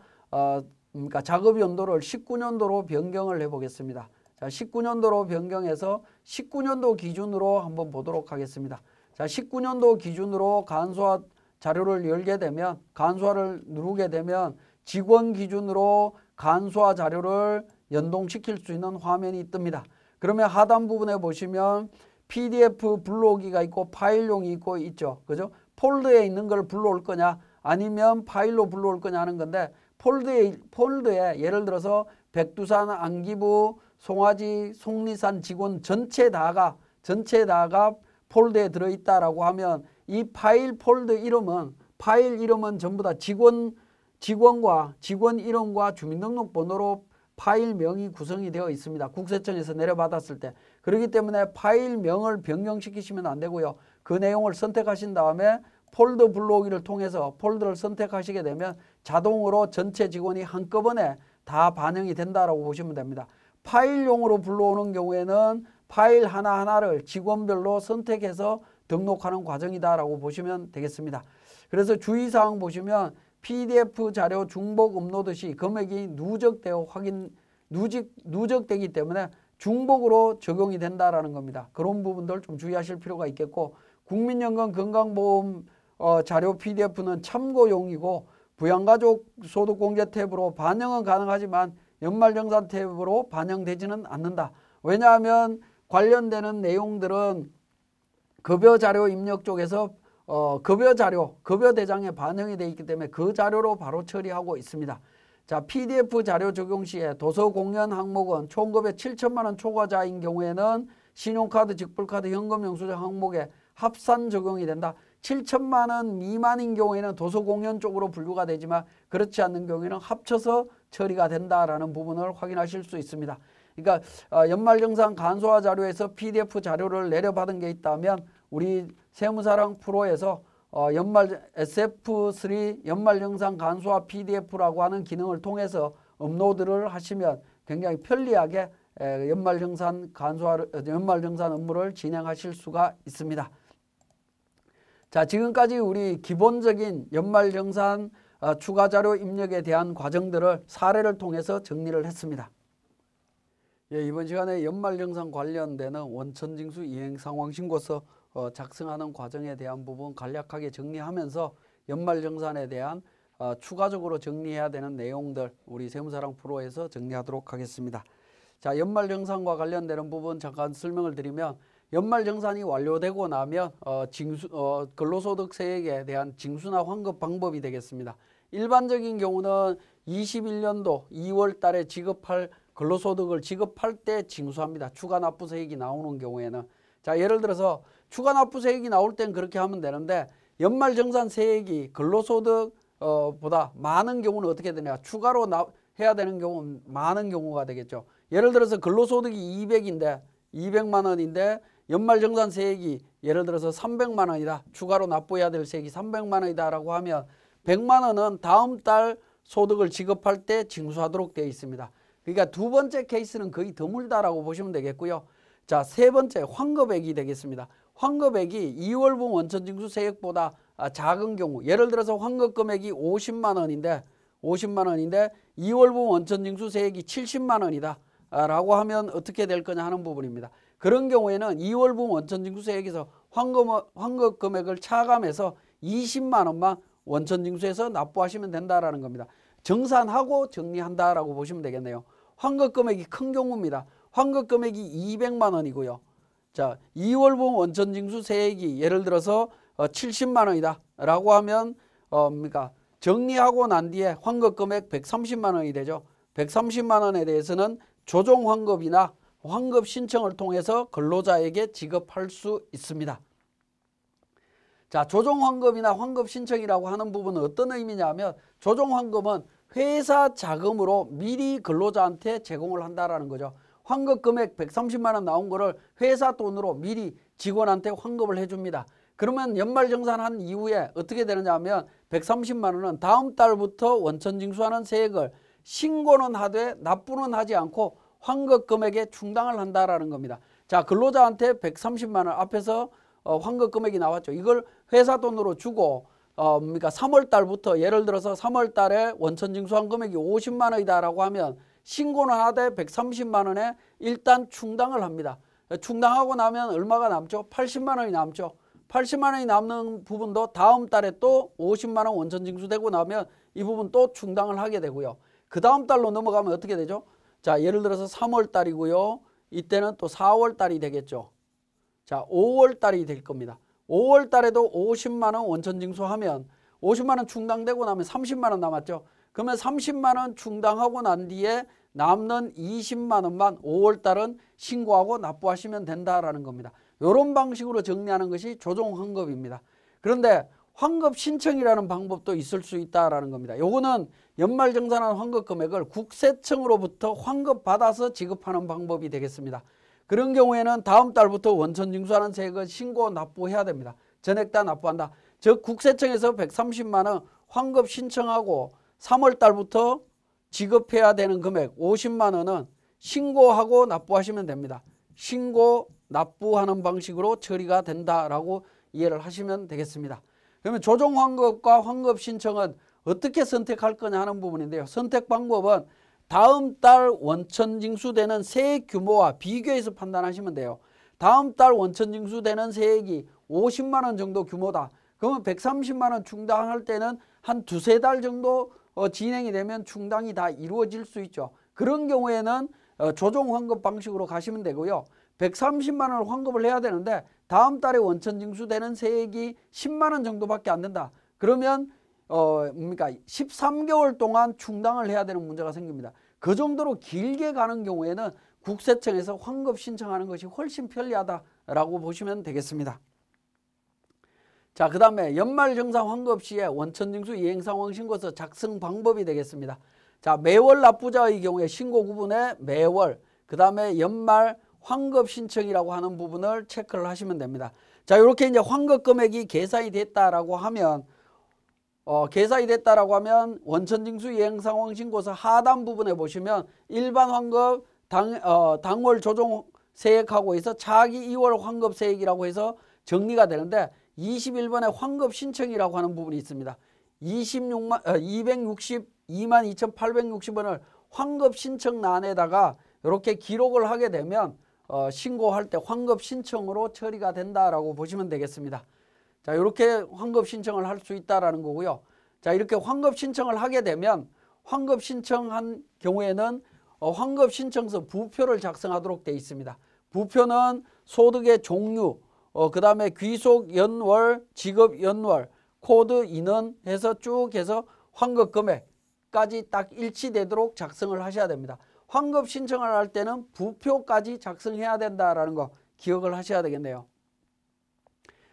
그러니까 작업 연도를 19년도로 변경을 해 보겠습니다. 자, 19년도로 변경해서 19년도 기준으로 한번 보도록 하겠습니다. 자, 19년도 기준으로 간소화 자료를 열게 되면 간소화를 누르게 되면 직원 기준으로 간소화 자료를 연동시킬 수 있는 화면이 뜹니다. 그러면 하단 부분에 보시면 PDF 불러오기가 있고 파일용이 있죠. 그죠? 폴더에 있는 걸 불러올 거냐 아니면 파일로 불러올 거냐 하는 건데 폴더에 예를 들어서 백두산, 안기부, 송화지, 속리산 직원 전체 다가 폴더에 들어있다라고 하면 이 파일 폴더 이름은 파일 이름은 전부 다 직원과 직원 이름과 주민등록번호로 파일명이 구성이 되어 있습니다. 국세청에서 내려받았을 때. 그렇기 때문에 파일명을 변경시키시면 안 되고요. 그 내용을 선택하신 다음에 폴더 불러오기를 통해서 폴더를 선택하시게 되면 자동으로 전체 직원이 한꺼번에 다 반영이 된다라고 보시면 됩니다. 파일용으로 불러오는 경우에는 파일 하나하나를 직원별로 선택해서 등록하는 과정이다라고 보시면 되겠습니다. 그래서 주의사항 보시면 PDF 자료 중복 업로드 시 금액이 누적되기 때문에 중복으로 적용이 된다라는 겁니다. 그런 부분들 좀 주의하실 필요가 있겠고 국민연금 건강보험 자료 PDF는 참고용이고 부양가족 소득공제 탭으로 반영은 가능하지만 연말정산 탭으로 반영되지는 않는다. 왜냐하면 관련되는 내용들은 급여자료 입력 쪽에서 급여대장에 반영이 되어 있기 때문에 그 자료로 바로 처리하고 있습니다. 자, PDF 자료 적용 시에 도서공연 항목은 총급여 7천만 원 초과자인 경우에는 신용카드, 직불카드, 현금영수증 항목에 합산 적용이 된다. 7천만 원 미만인 경우에는 도서공연 쪽으로 분류가 되지만 그렇지 않는 경우에는 합쳐서 처리가 된다라는 부분을 확인하실 수 있습니다. 그러니까 연말정산 간소화 자료에서 PDF 자료를 내려받은 게 있다면 우리 세무사랑 프로에서 연말 SF3 연말정산 간소화 PDF라고 하는 기능을 통해서 업로드를 하시면 굉장히 편리하게 연말정산 업무를 진행하실 수가 있습니다. 자, 지금까지 우리 기본적인 연말정산 추가자료 입력에 대한 과정들을 사례를 통해서 정리를 했습니다. 예, 이번 시간에 연말정산 관련되는 원천징수 이행상황신고서 작성하는 과정에 대한 부분 간략하게 정리하면서 연말정산에 대한 추가적으로 정리해야 되는 내용들 우리 세무사랑 프로에서 정리하도록 하겠습니다. 자, 연말정산과 관련되는 부분 잠깐 설명을 드리면 연말정산이 완료되고 나면 근로소득세액에 대한 징수나 환급 방법이 되겠습니다. 일반적인 경우는 21년도 2월 달에 지급할 근로소득을 지급할 때 징수합니다. 추가납부세액이 나오는 경우에는. 자, 예를 들어서 추가납부세액이 나올 땐 그렇게 하면 되는데 연말정산세액이 근로소득 보다 많은 경우는 어떻게 되냐. 추가로 해야 되는 경우는 많은 경우가 되겠죠. 예를 들어서 근로소득이 200만 원인데 연말정산세액이 예를 들어서 300만 원이다. 추가로 납부해야 될 세액이 300만 원이다 라고 하면 100만 원은 다음 달 소득을 지급할 때 징수하도록 되어 있습니다. 그러니까 두 번째 케이스는 거의 드물다라고 보시면 되겠고요. 자, 세 번째 환급액이 되겠습니다. 환급액이 2월분 원천징수세액보다 작은 경우, 예를 들어서 환급금액이 50만 원인데 2월분 원천징수세액이 70만 원이다 라고 하면 어떻게 될 거냐 하는 부분입니다. 그런 경우에는 2월분 원천징수세액에서 환급금액을 차감해서 20만 원만 원천징수에서 납부하시면 된다라는 겁니다. 정산하고 정리한다라고 보시면 되겠네요. 환급금액이 큰 경우입니다. 환급금액이 200만 원이고요. 자, 2월분 원천징수세액이 예를 들어서 70만 원이다 라고 하면 정리하고 난 뒤에 환급금액 130만 원이 되죠. 130만 원에 대해서는 조정환급이나 환급 신청을 통해서 근로자에게 지급할 수 있습니다. 자, 조정환급이나 환급 신청이라고 하는 부분은 어떤 의미냐면 조정환급은 회사 자금으로 미리 근로자한테 제공을 한다라는 거죠. 환급 금액 130만 원 나온 거를 회사 돈으로 미리 직원한테 환급을 해줍니다. 그러면 연말정산한 이후에 어떻게 되느냐 하면 130만 원은 다음 달부터 원천징수하는 세액을 신고는 하되 납부는 하지 않고 환급 금액에 충당을 한다라는 겁니다. 자, 근로자한테 130만 원 앞에서 환급 금액이 나왔죠. 이걸 회사 돈으로 주고 3월 달부터 예를 들어서 3월 달에 원천징수한 금액이 50만 원이다라고 하면 신고는 하되 130만 원에 일단 충당을 합니다. 충당하고 나면 얼마가 남죠? 80만 원이 남죠. 80만 원이 남는 부분도 다음 달에 또 50만 원 원천징수되고 나면 이 부분 또 충당을 하게 되고요. 그 다음 달로 넘어가면 어떻게 되죠? 자, 예를 들어서 3월 달이고요. 이때는 또 4월 달이 되겠죠. 자, 5월 달이 될 겁니다. 5월 달에도 50만 원 원천징수하면 50만 원 충당되고 나면 30만 원 남았죠. 그러면 30만 원 충당하고 난 뒤에 남는 20만 원만 5월 달은 신고하고 납부하시면 된다라는 겁니다. 이런 방식으로 정리하는 것이 조정환급입니다. 그런데 환급 신청이라는 방법도 있을 수 있다라는 겁니다. 요거는 연말정산한 환급 금액을 국세청으로부터 환급받아서 지급하는 방법이 되겠습니다. 그런 경우에는 다음 달부터 원천징수하는 세액을 신고 납부해야 됩니다. 전액 다 납부한다. 즉 국세청에서 130만 원 환급 신청하고 3월 달부터 지급해야 되는 금액 50만 원은 신고하고 납부하시면 됩니다. 신고 납부하는 방식으로 처리가 된다라고 이해를 하시면 되겠습니다. 그러면 조정환급과 환급 신청은 어떻게 선택할 거냐 하는 부분인데요. 선택 방법은 다음 달 원천징수되는 세액 규모와 비교해서 판단하시면 돼요. 다음 달 원천징수되는 세액이 50만 원 정도 규모다. 그러면 130만 원 충당할 때는 한 두세 달 정도 진행이 되면 충당이 다 이루어질 수 있죠. 그런 경우에는 조정환급 방식으로 가시면 되고요. 130만 원을 환급을 해야 되는데 다음 달에 원천징수되는 세액이 10만 원 정도밖에 안 된다. 그러면 13개월 동안 충당을 해야 되는 문제가 생깁니다. 그 정도로 길게 가는 경우에는 국세청에서 환급 신청하는 것이 훨씬 편리하다라고 보시면 되겠습니다. 자, 그 다음에 연말정산 환급 시에 원천징수 이행상황신고서 작성 방법이 되겠습니다. 자, 매월 납부자의 경우에 신고 구분에 매월, 그 다음에 연말 환급 신청이라고 하는 부분을 체크를 하시면 됩니다. 자, 이렇게 이제 환급 금액이 계산이 됐다라고 하면, 원천징수 이행상황신고서 하단 부분에 보시면 일반 환급 당월 조정 세액하고 해서 차기 2월 환급 세액이라고 해서 정리가 되는데 21번에 환급 신청이라고 하는 부분이 있습니다. 262만 2,860원을 환급 신청란에다가 이렇게 기록을 하게 되면 신고할 때 환급 신청으로 처리가 된다라고 보시면 되겠습니다. 자, 이렇게 환급 신청을 할 수 있다라는 거고요. 자, 이렇게 환급 신청을 하게 되면 환급 신청한 경우에는 환급 신청서 부표를 작성하도록 되어 있습니다. 부표는 소득의 종류, 그 다음에 귀속 연월, 지급 연월, 코드 인원 해서 쭉 해서 환급 금액까지 딱 일치되도록 작성을 하셔야 됩니다. 환급 신청을 할 때는 부표까지 작성해야 된다라는 거 기억을 하셔야 되겠네요.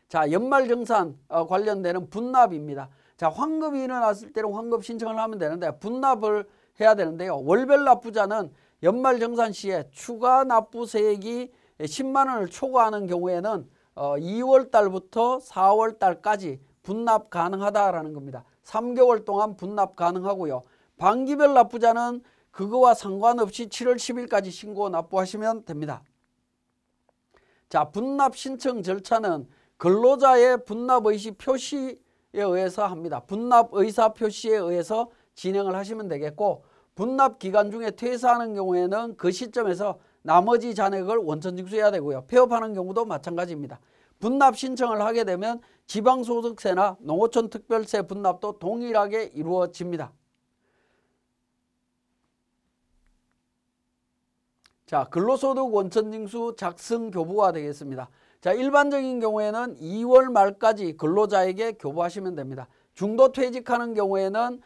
자, 연말정산 관련되는 분납입니다. 자, 환급이 일어났을 때는 환급 신청을 하면 되는데 분납을 해야 되는데요. 월별 납부자는 연말정산 시에 추가 납부세액이 10만 원을 초과하는 경우에는 2월 달부터 4월 달까지 분납 가능하다라는 겁니다. 3개월 동안 분납 가능하고요. 반기별 납부자는 그거와 상관없이 7월 10일까지 신고 납부하시면 됩니다. 자, 분납 신청 절차는 근로자의 분납 의시 표시에 의해서 합니다. 분납 의사 표시에 의해서 진행을 하시면 되겠고, 분납 기간 중에 퇴사하는 경우에는 그 시점에서 나머지 잔액을 원천징수해야 되고요. 폐업하는 경우도 마찬가지입니다. 분납 신청을 하게 되면 지방소득세나 농어촌 특별세 분납도 동일하게 이루어집니다. 자, 근로소득 원천징수 작성 교부가 되겠습니다. 자, 일반적인 경우에는 2월 말까지 근로자에게 교부하시면 됩니다. 중도 퇴직하는 경우에는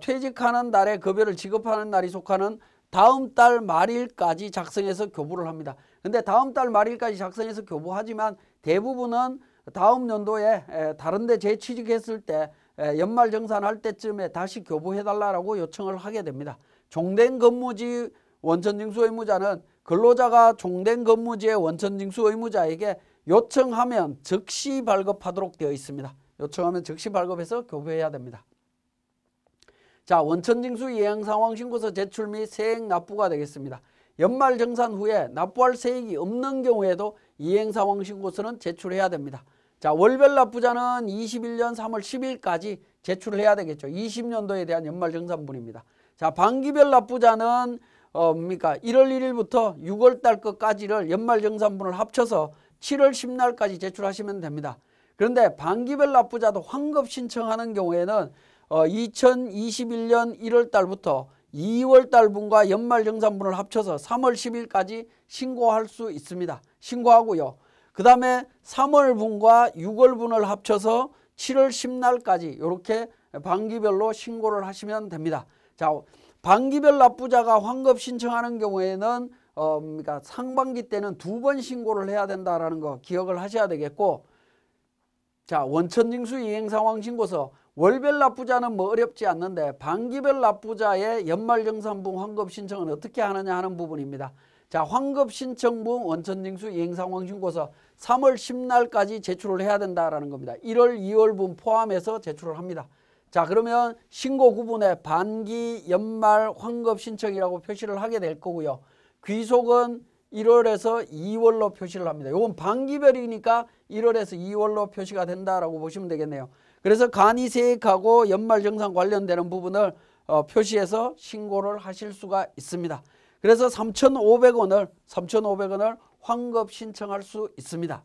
퇴직하는 날에 급여를 지급하는 날이 속하는 다음 달 말일까지 작성해서 교부를 합니다. 근데 다음 달 말일까지 작성해서 교부하지만 대부분은 다음 연도에 다른 데 재취직했을 때 연말정산할 때쯤에 다시 교부해달라고 요청을 하게 됩니다. 종된 근무지 원천징수 의무자는 근로자가 종된 근무지의 원천징수 의무자에게 요청하면 즉시 발급하도록 되어 있습니다. 요청하면 즉시 발급해서 교부해야 됩니다. 자, 원천징수 이행상황신고서 제출 및 세액 납부가 되겠습니다. 연말정산 후에 납부할 세액이 없는 경우에도 이행상황신고서는 제출해야 됩니다. 자, 월별 납부자는 21년 3월 10일까지 제출을 해야 되겠죠. 20년도에 대한 연말정산분입니다. 자, 반기별 납부자는 1월 1일부터 6월 달 것까지를 연말정산분을 합쳐서 7월 10날까지 제출하시면 됩니다. 그런데 반기별 납부자도 환급 신청하는 경우에는 2021년 1월 달부터 2월 달분과 연말정산분을 합쳐서 3월 10일까지 신고할 수 있습니다. 신고하고요. 그 다음에 3월분과 6월분을 합쳐서 7월 10날까지 이렇게 반기별로 신고를 하시면 됩니다. 자, 반기별 납부자가 환급 신청하는 경우에는 상반기 때는 2번 신고를 해야 된다는 거 기억을 하셔야 되겠고, 자, 원천징수 이행상황신고서 월별 납부자는 뭐 어렵지 않는데 반기별 납부자의 연말정산분 환급 신청은 어떻게 하느냐 하는 부분입니다. 자, 환급 신청분 원천징수 이행상황신고서 3월 10날까지 제출을 해야 된다라는 겁니다. 1월, 2월분 포함해서 제출을 합니다. 자, 그러면 신고 구분에 반기, 연말, 환급 신청이라고 표시를 하게 될 거고요. 귀속은 1월에서 2월로 표시를 합니다. 이건 반기별이니까 1월에서 2월로 표시가 된다라고 보시면 되겠네요. 그래서 간이세액하고 연말정산 관련되는 부분을 표시해서 신고를 하실 수가 있습니다. 그래서 3,500원을 환급 신청할 수 있습니다.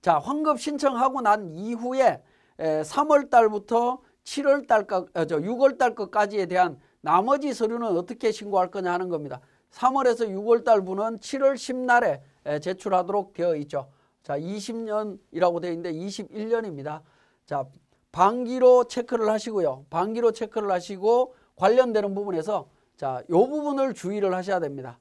자, 환급 신청하고 난 이후에 3월 달부터 6월 달 것까지에 대한 나머지 서류는 어떻게 신고할 거냐 하는 겁니다. 3월에서 6월 달분은 7월 10날에 제출하도록 되어 있죠. 자, 20년이라고 되어 있는데 21년입니다. 자, 반기로 체크를 하시고요. 반기로 체크를 하시고 관련되는 부분에서 자, 요 부분을 주의를 하셔야 됩니다.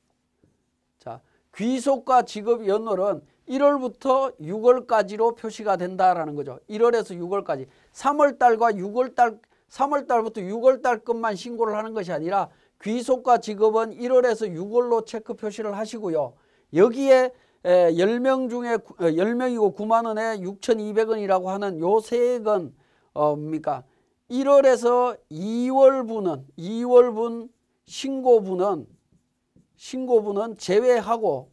자, 귀속과 지급 연월은 1월부터 6월까지로 표시가 된다라는 거죠. 1월에서 6월까지. 3월달과 6월달, 3월달부터 6월달 것만 신고를 하는 것이 아니라 귀속과 직업은 1월에서 6월로 체크 표시를 하시고요. 여기에 10명 중에 10명이고 9만 원에 6,200원이라고 하는 요 세액은 뭡니까? 1월에서 2월분 신고분은 제외하고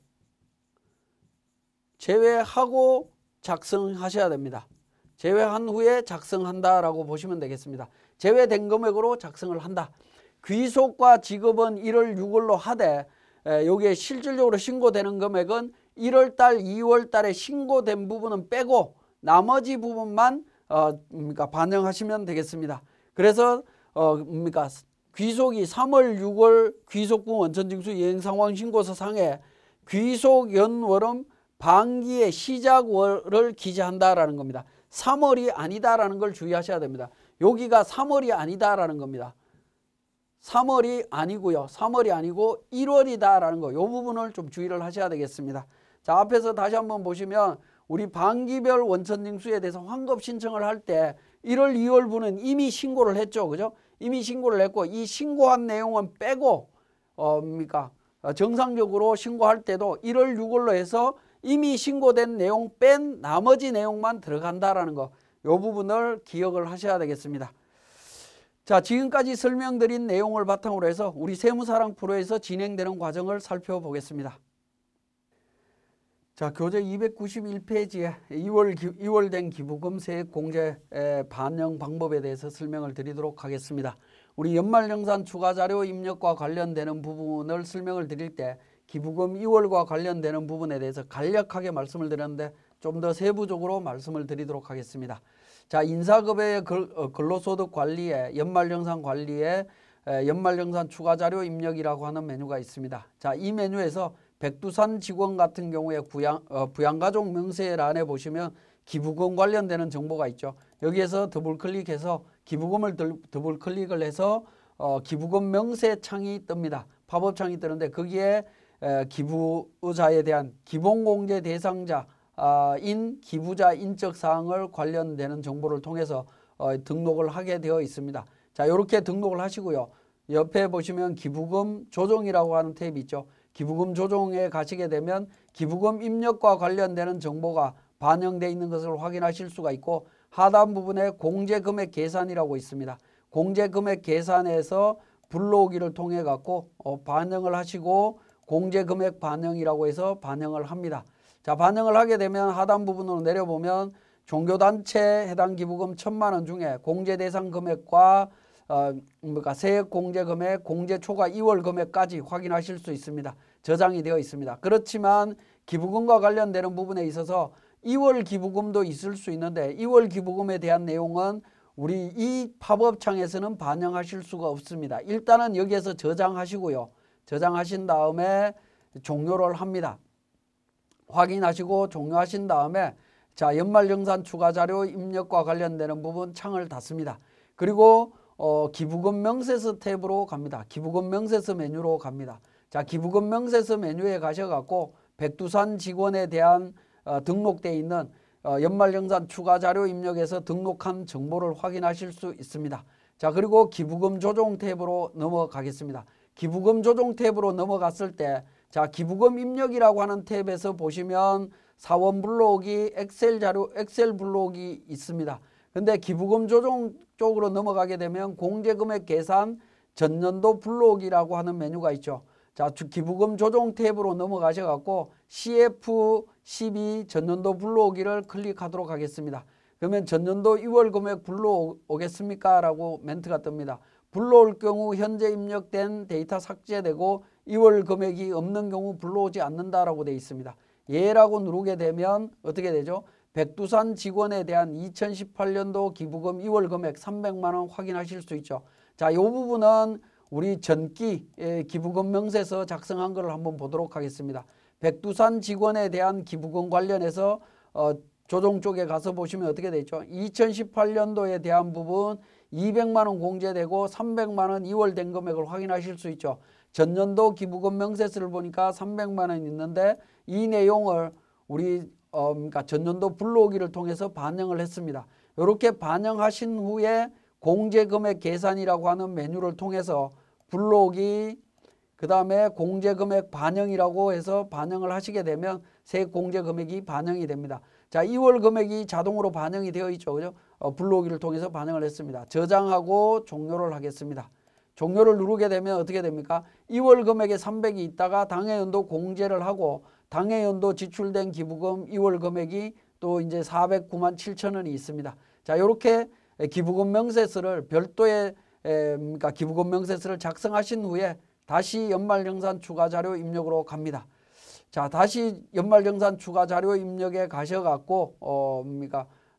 작성하셔야 됩니다. 제외한 후에 작성한다라고 보시면 되겠습니다. 제외된 금액으로 작성을 한다. 귀속과 지급은 1월, 6월로 하되 여기에 실질적으로 신고되는 금액은 1월달, 2월달에 신고된 부분은 빼고 나머지 부분만 반영하시면 되겠습니다. 그래서 귀속이 3월, 6월 귀속분 원천징수 이행상황신고서 상에 귀속연월은 반기의 시작월을 기재한다라는 겁니다. 3월이 아니다라는 걸 주의하셔야 됩니다. 여기가 3월이 아니다라는 겁니다. 3월이 아니고요. 3월이 아니고 1월이다라는 거. 이 부분을 좀 주의를 하셔야 되겠습니다. 자, 앞에서 다시 한번 보시면 우리 반기별 원천징수에 대해서 환급 신청을 할 때 1월, 2월분은 이미 신고를 했죠. 그죠? 이미 신고를 했고 이 신고한 내용은 빼고 정상적으로 신고할 때도 1월, 6월로 해서 이미 신고된 내용 뺀 나머지 내용만 들어간다라는 거. 이 부분을 기억을 하셔야 되겠습니다. 자, 지금까지 설명드린 내용을 바탕으로 해서 우리 세무사랑 프로에서 진행되는 과정을 살펴보겠습니다. 자, 교재 291페이지에 2월 된 기부금 세액 공제 반영 방법에 대해서 설명을 드리도록 하겠습니다. 우리 연말정산 추가자료 입력과 관련되는 부분을 설명을 드릴 때 기부금 2월과 관련되는 부분에 대해서 간략하게 말씀을 드렸는데 좀 더 세부적으로 말씀을 드리도록 하겠습니다. 자, 인사급여의 근로소득 관리에 연말정산 관리에 연말정산 추가자료 입력이라고 하는 메뉴가 있습니다. 자, 이 메뉴에서 백두산 직원 같은 경우에 부양가족 명세란에 보시면 기부금 관련되는 정보가 있죠. 여기에서 더블 클릭해서 기부금을 더블 클릭을 해서 기부금 명세 창이 뜹니다. 팝업 창이 뜨는데 거기에 기부자에 대한 기본공제 대상자인 기부자 인적사항을 관련되는 정보를 통해서 등록을 하게 되어 있습니다. 자, 이렇게 등록을 하시고요. 옆에 보시면 기부금 조정이라고 하는 탭이 있죠. 기부금 조정에 가시게 되면 기부금 입력과 관련되는 정보가 반영되어 있는 것을 확인하실 수가 있고 하단 부분에 공제금액 계산이라고 있습니다. 공제금액 계산에서 불러오기를 통해 갖고 반영을 하시고 공제금액 반영이라고 해서 반영을 합니다. 자, 반영을 하게 되면 하단 부분으로 내려보면 종교단체 해당 기부금 1,000만 원 중에 공제 대상 금액과 세액 공제 금액, 공제 초과 2월 금액까지 확인하실 수 있습니다. 저장이 되어 있습니다. 그렇지만 기부금과 관련되는 부분에 있어서 2월 기부금도 있을 수 있는데 2월 기부금에 대한 내용은 우리 이 팝업창에서는 반영하실 수가 없습니다. 일단은 여기에서 저장하시고요. 저장하신 다음에 종료를 합니다. 확인하시고 종료하신 다음에 자, 연말정산 추가자료 입력과 관련되는 부분 창을 닫습니다. 그리고 기부금 명세서 탭으로 갑니다. 기부금 명세서 메뉴로 갑니다. 자, 기부금 명세서 메뉴에 가셔갖고 백두산 직원에 대한 등록되어 있는 연말정산 추가자료 입력에서 등록한 정보를 확인하실 수 있습니다. 자, 그리고 기부금 조정 탭으로 넘어가겠습니다. 기부금 조정 탭으로 넘어갔을 때 자, 기부금 입력이라고 하는 탭에서 보시면 사원 불러오기, 엑셀 자료, 엑셀 불러오기 있습니다. 근데 기부금 조정 쪽으로 넘어가게 되면 공제금액 계산 전년도 불러오기라고 하는 메뉴가 있죠. 자, 기부금 조정 탭으로 넘어가셔 갖고 CF12 전년도 불러오기를 클릭하도록 하겠습니다. 그러면 전년도 2월 금액 불러오겠습니까? 라고 멘트가 뜹니다. 불러올 경우 현재 입력된 데이터 삭제되고 2월 금액이 없는 경우 불러오지 않는다라고 되어 있습니다. 예라고 누르게 되면 어떻게 되죠? 백두산 직원에 대한 2018년도 기부금 2월 금액 300만 원 확인하실 수 있죠. 자, 이 부분은 우리 전기 기부금 명세서 작성한 것을 한번 보도록 하겠습니다. 백두산 직원에 대한 기부금 관련해서 조정 쪽에 가서 보시면 어떻게 되죠? 2018년도에 대한 부분 200만 원 공제되고 300만 원 2월 된 금액을 확인하실 수 있죠. 전년도 기부금 명세서를 보니까 300만 원 있는데 이 내용을 우리 그러니까 전년도 불러오기를 통해서 반영을 했습니다. 이렇게 반영하신 후에 공제금액 계산이라고 하는 메뉴를 통해서 불러오기 그 다음에 공제금액 반영이라고 해서 반영을 하시게 되면 세액 공제금액이 반영이 됩니다. 자, 2월 금액이 자동으로 반영이 되어 있죠. 그죠? 불러오기를 통해서 반영을 했습니다. 저장하고 종료를 하겠습니다. 종료를 누르게 되면 어떻게 됩니까? 2월 금액에 300이 있다가 당해연도 공제를 하고 당해연도 지출된 기부금 2월 금액이 또 이제 409만 7천 원이 있습니다. 자, 이렇게 기부금 명세서를 별도의 그러니까 기부금 명세서를 작성하신 후에 다시 연말정산 추가자료 입력으로 갑니다. 자, 다시 연말정산 추가자료 입력에 가셔갖고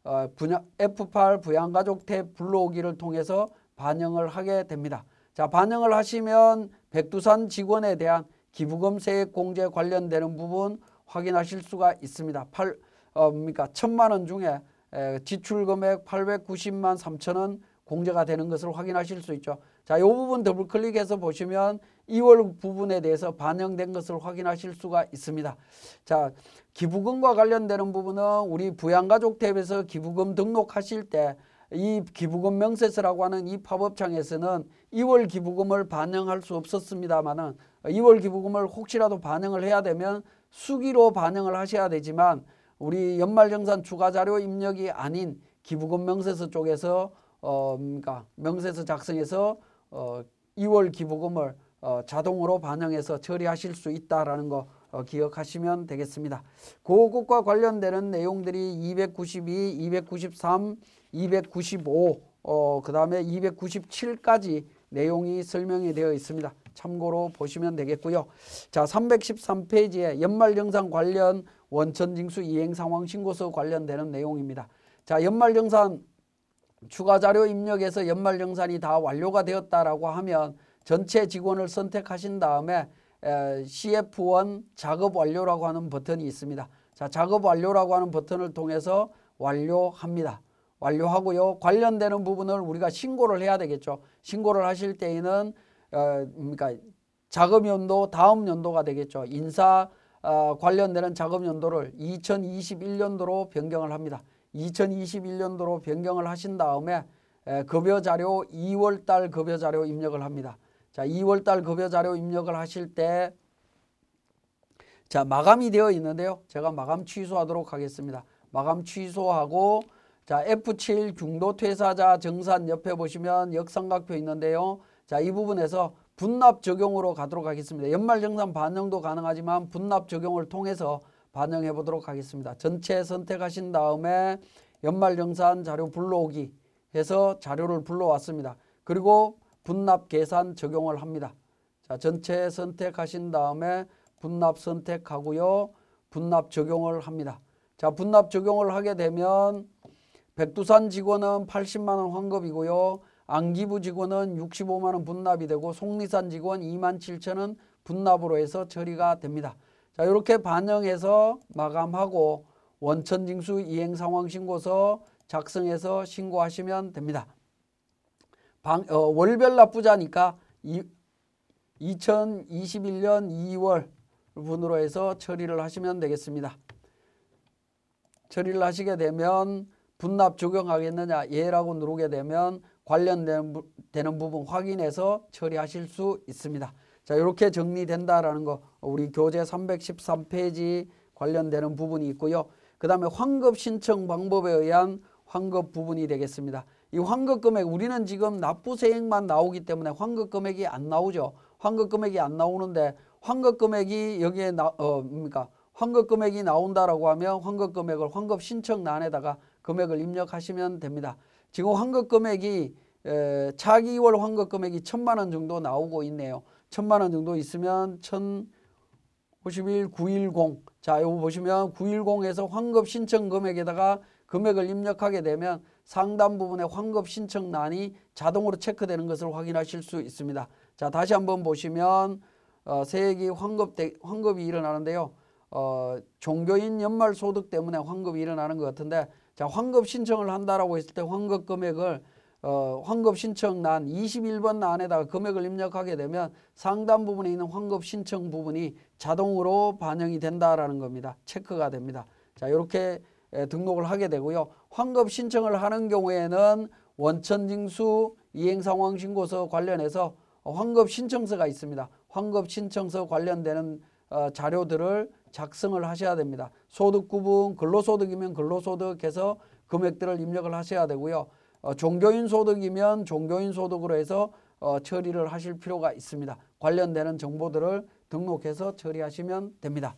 F8 부양가족 탭 불러오기를 통해서 반영을 하게 됩니다. 자, 반영을 하시면 백두산 직원에 대한 기부금 세액 공제 관련되는 부분 확인하실 수가 있습니다. 1,000만 원 중에 지출 금액 890만 3천 원 공제가 되는 것을 확인하실 수 있죠. 자, 이 부분 더블 클릭해서 보시면 2월 부분에 대해서 반영된 것을 확인하실 수가 있습니다. 자, 기부금과 관련되는 부분은 우리 부양가족 탭에서 기부금 등록하실 때 이 기부금 명세서라고 하는 이 팝업창에서는 2월 기부금을 반영할 수 없었습니다만은 2월 기부금을 혹시라도 반영을 해야 되면 수기로 반영을 하셔야 되지만 우리 연말정산 추가자료 입력이 아닌 기부금 명세서 쪽에서 그러니까 명세서 작성해서 2월 기부금을 자동으로 반영해서 처리하실 수 있다라는 거 기억하시면 되겠습니다. 그것과 관련되는 내용들이 292, 293, 295, 그 다음에 297까지 내용이 설명이 되어 있습니다. 참고로 보시면 되겠고요. 자, 313페이지에 연말정산 관련 원천징수 이행상황신고서 관련되는 내용입니다. 자, 연말정산 추가자료 입력에서 연말정산이 다 완료가 되었다라고 하면 전체 직원을 선택하신 다음에 CF1 작업 완료라고 하는 버튼이 있습니다. 자, 작업 완료라고 하는 버튼을 통해서 완료합니다. 완료하고요. 관련되는 부분을 우리가 신고를 해야 되겠죠. 신고를 하실 때에는 그러니까 자금연도 다음 연도가 되겠죠. 인사 관련되는 자금연도를 2021년도로 변경을 합니다. 2021년도로 변경을 하신 다음에 급여자료 2월달 급여자료 입력을 합니다. 자, 2월달 급여자료 입력을 하실 때 자, 마감이 되어 있는데요. 제가 마감 취소하도록 하겠습니다. 마감 취소하고 자, F7 중도 퇴사자 정산 옆에 보시면 역삼각표 있는데요. 자, 이 부분에서 분납 적용으로 가도록 하겠습니다. 연말정산 반영도 가능하지만 분납 적용을 통해서 반영해 보도록 하겠습니다. 전체 선택하신 다음에 연말정산 자료 불러오기 해서 자료를 불러왔습니다. 그리고 분납 계산 적용을 합니다. 자, 전체 선택하신 다음에 분납 선택하고요. 분납 적용을 합니다. 자, 분납 적용을 하게 되면 백두산 직원은 80만 원 환급이고요. 안기부 직원은 65만 원 분납이 되고 속리산 직원 2만 7천 원 분납으로 해서 처리가 됩니다. 자, 이렇게 반영해서 마감하고 원천징수 이행상황신고서 작성해서 신고하시면 됩니다. 월별 납부자니까 2021년 2월 분으로 해서 처리를 하시면 되겠습니다. 처리를 하시게 되면 분납 적용하겠느냐 예라고 누르게 되면 관련되는 부분 확인해서 처리하실 수 있습니다. 자, 이렇게 정리된다라는 거 우리 교재 313페이지 관련되는 부분이 있고요. 그 다음에 환급 신청 방법에 의한 환급 부분이 되겠습니다. 이 환급 금액 우리는 지금 납부세액만 나오기 때문에 환급 금액이 안 나오죠. 환급 금액이 안 나오는데 환급 금액이 여기에 환급 금액이 나온다라고 하면 환급 금액을 환급 신청란에다가 금액을 입력하시면 됩니다. 지금 환급 금액이 차기 2월 환급 금액이 1,000만 원 정도 나오고 있네요. 1,000만 원 정도 있으면 1,051 910. 자, 이거 보시면 910에서 환급 신청 금액에다가 금액을 입력하게 되면 상단 부분에 환급 신청란이 자동으로 체크되는 것을 확인하실 수 있습니다. 자, 다시 한번 보시면 세액이 환급이 일어나는데요. 종교인 연말 소득 때문에 환급이 일어나는 것 같은데 자, 환급 신청을 한다라고 했을 때 환급 금액을 환급 신청란 21번 란에다가 금액을 입력하게 되면 상단 부분에 있는 환급 신청 부분이 자동으로 반영이 된다라는 겁니다. 체크가 됩니다. 자, 이렇게 등록을 하게 되고요. 환급 신청을 하는 경우에는 원천징수 이행상황신고서 관련해서 환급 신청서가 있습니다. 환급 신청서 관련되는 자료들을 작성을 하셔야 됩니다. 소득 구분, 근로소득이면 근로소득해서 금액들을 입력을 하셔야 되고요. 종교인 소득이면 종교인 소득으로 해서 처리를 하실 필요가 있습니다. 관련되는 정보들을 등록해서 처리하시면 됩니다.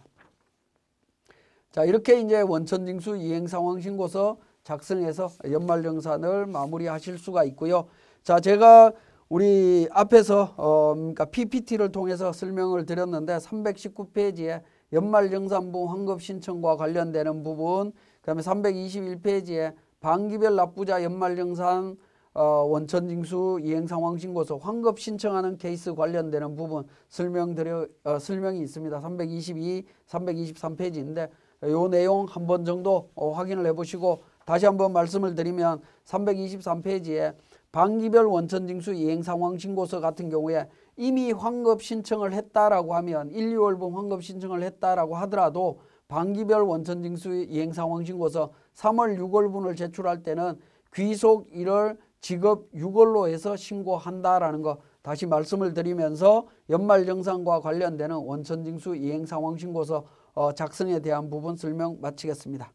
자, 이렇게 이제 원천징수 이행상황신고서 작성해서 연말정산을 마무리하실 수가 있고요. 자, 제가 우리 앞에서 그러니까 PPT를 통해서 설명을 드렸는데 319페이지에 연말정산부 환급신청과 관련되는 부분, 그 다음에 321페이지에 반기별 납부자 연말정산 원천징수 이행상황신고서 환급 신청하는 케이스 관련되는 부분 설명이 있습니다. 322, 323페이지인데 이 내용 한 번 정도 확인을 해보시고 다시 한번 말씀을 드리면 323페이지에 반기별 원천징수 이행상황신고서 같은 경우에 이미 환급 신청을 했다라고 하면 1, 2월분 환급 신청을 했다라고 하더라도 반기별 원천징수 이행상황신고서 3월 6월분을 제출할 때는 귀속 1월 지급 6월로 해서 신고한다라는 거 다시 말씀을 드리면서 연말정산과 관련되는 원천징수 이행상황신고서 작성에 대한 부분 설명 마치겠습니다.